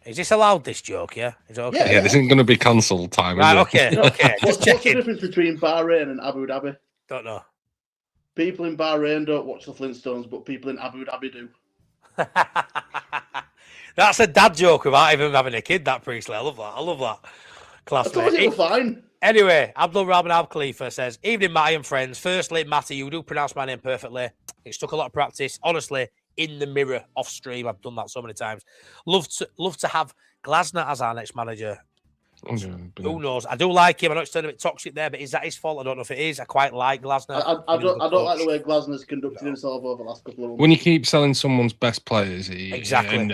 Is this allowed, this joke, yeah? Is it okay? Yeah, this isn't going to be cancelled time, right, is it? Okay. What's the difference between Bahrain and Abu Dhabi? Don't know. People in Bahrain don't watch the Flintstones, but people in Abu Dhabi do. That's a dad joke without even having a kid, that Priestley. I love that. Class. I thought it was fine. Anyway, Abdul Rahman Al Khalifa says, evening, Matty and friends. Firstly, Matty, you do pronounce my name perfectly. It's took a lot of practice. Honestly, in the mirror, off stream, I've done that so many times. Love to have Glasner as our next manager. Who knows? I do like him. I know it's turned a bit toxic there, but is that his fault? I don't know if it is. I quite like Glasner. I don't like the way Glasner's conducted himself over the last couple of months. When you keep selling someone's best players, exactly.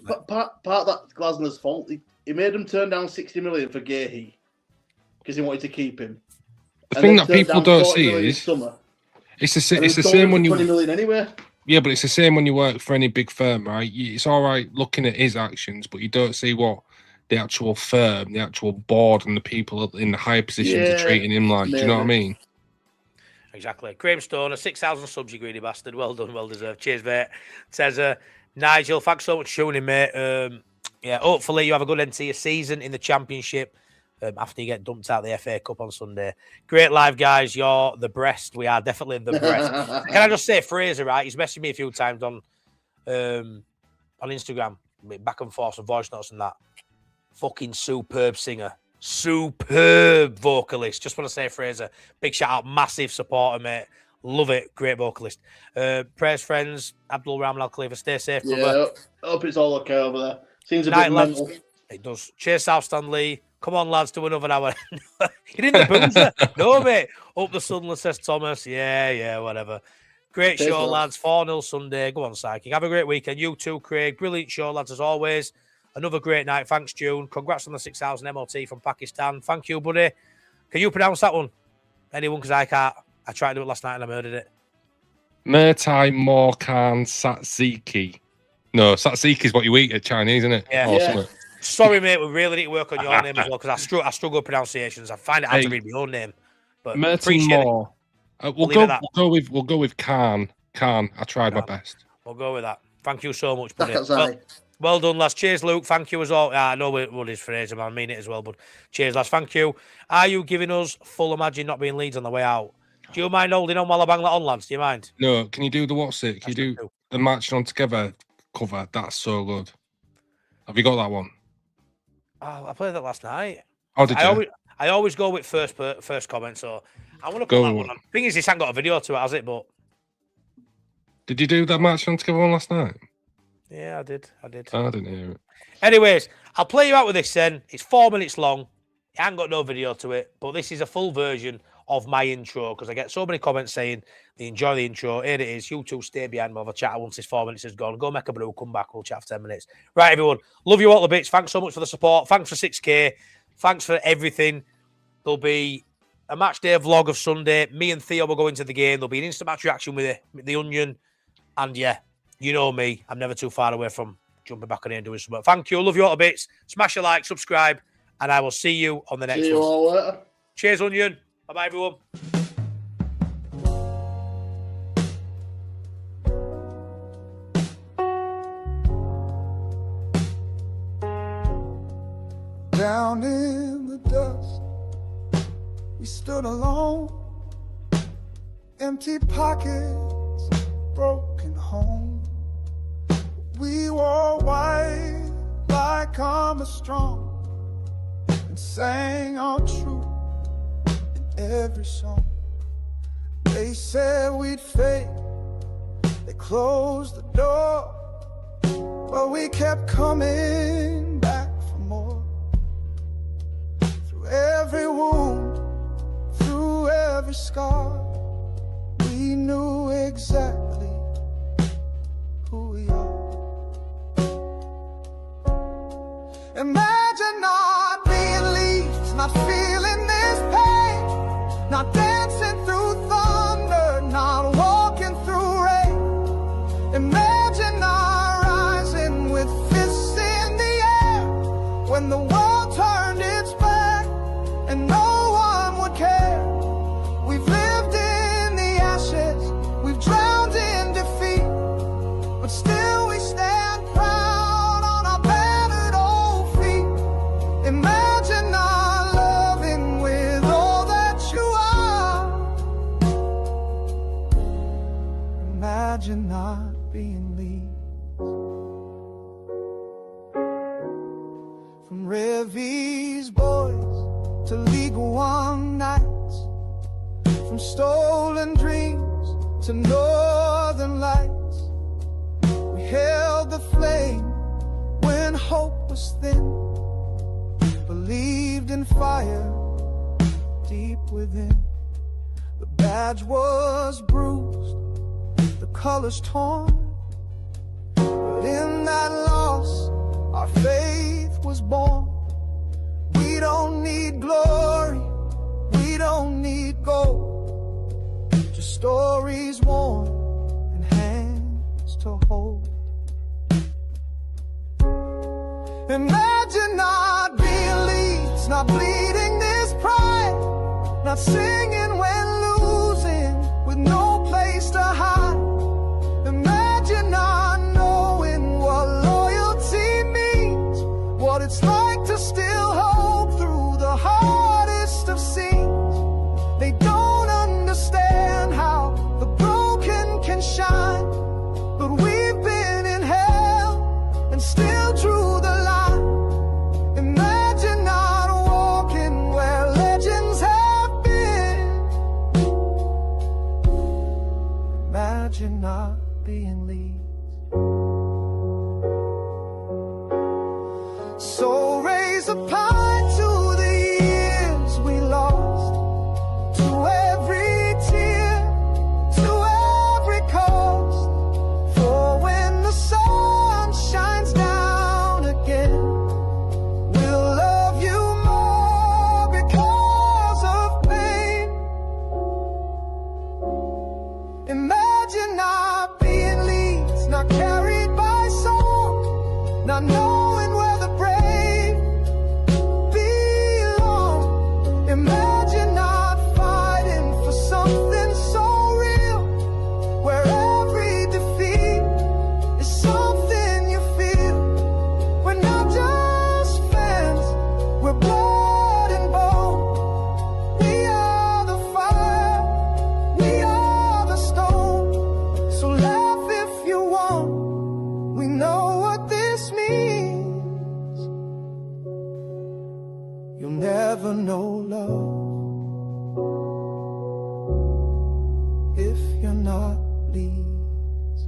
But part of that Glasner's fault. He made him turn down 60 million for Gahey because he wanted to keep him. The thing that people don't see is it's the same when you 20 million anyway. Yeah, but it's the same when you work for any big firm, right? It's all right looking at his actions, but you don't see what the actual firm, the actual board, and the people in the higher positions are treating him like. Do you know what I mean? Exactly. Graham Stoner, 6,000 subs, you greedy bastard. Well done, well deserved. Cheers, mate. Says Nigel, thanks so much for tuning in, mate. Yeah, hopefully you have a good end to your season in the Championship after you get dumped out the FA Cup on Sunday. Great live, guys. You're the breast. We are definitely the breast. Can I just say Fraser, right? He's messaged me a few times on Instagram, back and forth, some voice notes and that. Fucking superb singer. Superb vocalist. Just want to say, Fraser, big shout out, massive supporter, mate. Love it. Great vocalist. Prayers, friends. Abdul Rahman Al Khalifa. Stay safe, brother. I hope it's all okay over there. Seems a bit mental. It does. Cheers, South Stanley. Come on, lads, do another hour. You're in the boozer. No, mate. Up the Sunderland, says Thomas. Yeah, whatever. Great show, lads. 4-0 Sunday. Go on, Psychic. Have a great weekend. You too, Craig. Brilliant show, lads, as always. Another great night. Thanks, June. Congrats on the 6,000 MOT from Pakistan. Thank you, buddy. Can you pronounce that one? Anyone? Because I can't. I tried to do it last night and I murdered it. Murtai Morkan Satsiki. No, Satsiki is what you eat at Chinese, isn't it? Yeah. Sorry, mate. We really need to work on your name as well because I struggle with pronunciations. I find it hard to read my own name. But Murtai Moore. We'll go with Khan. Khan. I tried my best. We'll go with that. Thank you so much, buddy. Well done, lads. Cheers, Luke. Thank you as well. I know what his phrase, I mean it as well, but cheers, lads. Thank you. Are you giving us full Imagine Not Being Leeds on the way out? Do you mind holding on while I bang that on, lads? Do you mind? No. Can you do the what's it? Can you do the Matching On Together cover? That's so good. Have you got that one? Oh, I played that last night. Oh, did you? I always go with first comment, so I want to put that one on. Thing is, this hasn't got a video to it, has it? But did you do that Matching On Together one last night? Yeah, I did. I didn't hear it. Anyways, I'll play you out with this then. It's 4 minutes long. It ain't got no video to it, but this is a full version of my intro because I get so many comments saying they enjoy the intro. Here it is. You two stay behind. We'll have a chat once this 4 minutes is gone. Go make a brew, come back. We'll chat for 10 minutes. Right, everyone. Love you all the bits. Thanks so much for the support. Thanks for 6K. Thanks for everything. There'll be a match day vlog of Sunday. Me and Theo will go into the game. There'll be an instant match reaction with the Onion. And yeah, you know me. I'm never too far away from jumping back on here and doing something. Thank you. Love you all the bits. Smash a like, subscribe, and I will see you on the next one. See you all later. Cheers, Onion. Bye-bye, everyone. Down in the dust, we stood alone. Empty pockets, broken home. We wore white like armor strong, and sang our truth in every song. They said we'd fade, they closed the door, but we kept coming back for more. Through every wound, through every scar, we knew exactly who we are. Imagine not being Leeds, not feeling this pain, not dancing through thunder, not walking through rain. Imagine not rising with fists in the air when the world turned its back and no one would care. We've lived in the ashes, we've drowned in defeat, but still we stand proud on our battered old feet. Imagine not loving with all that you are. Imagine not being Leeds. From Revy's boys to League One nights, from stolen dreams to northern lights, we held the flame when hope was thin, believed in fire deep within. The badge was bruised, the colors torn, but in that loss our faith was born. We don't need glory, we don't need gold, just stories worn and hands to hold. Imagine not being Leeds, not bleeding this pride, not singing when losing with no place to hide. Imagine not knowing what loyalty means, what it's like to still hope through the hardest of scenes. They don't understand how the broken can shine, but we've been in hell and still drew the line. Imagine not walking where legends have been. Imagine not being Leeds. So raise a pint to the years we lost, to every tear, to every cost. For when the sun shines down again, we'll love you more because of pain. Imagine not being Leeds, not carried by song, not knowing where the brave belong. Imagine not fighting for something so real, where every defeat is something you feel. We're not just fans, we're blood and bone. We are the fire, we are the stone. So laugh if you want, we know what this means. You'll never know love if you're not Leeds.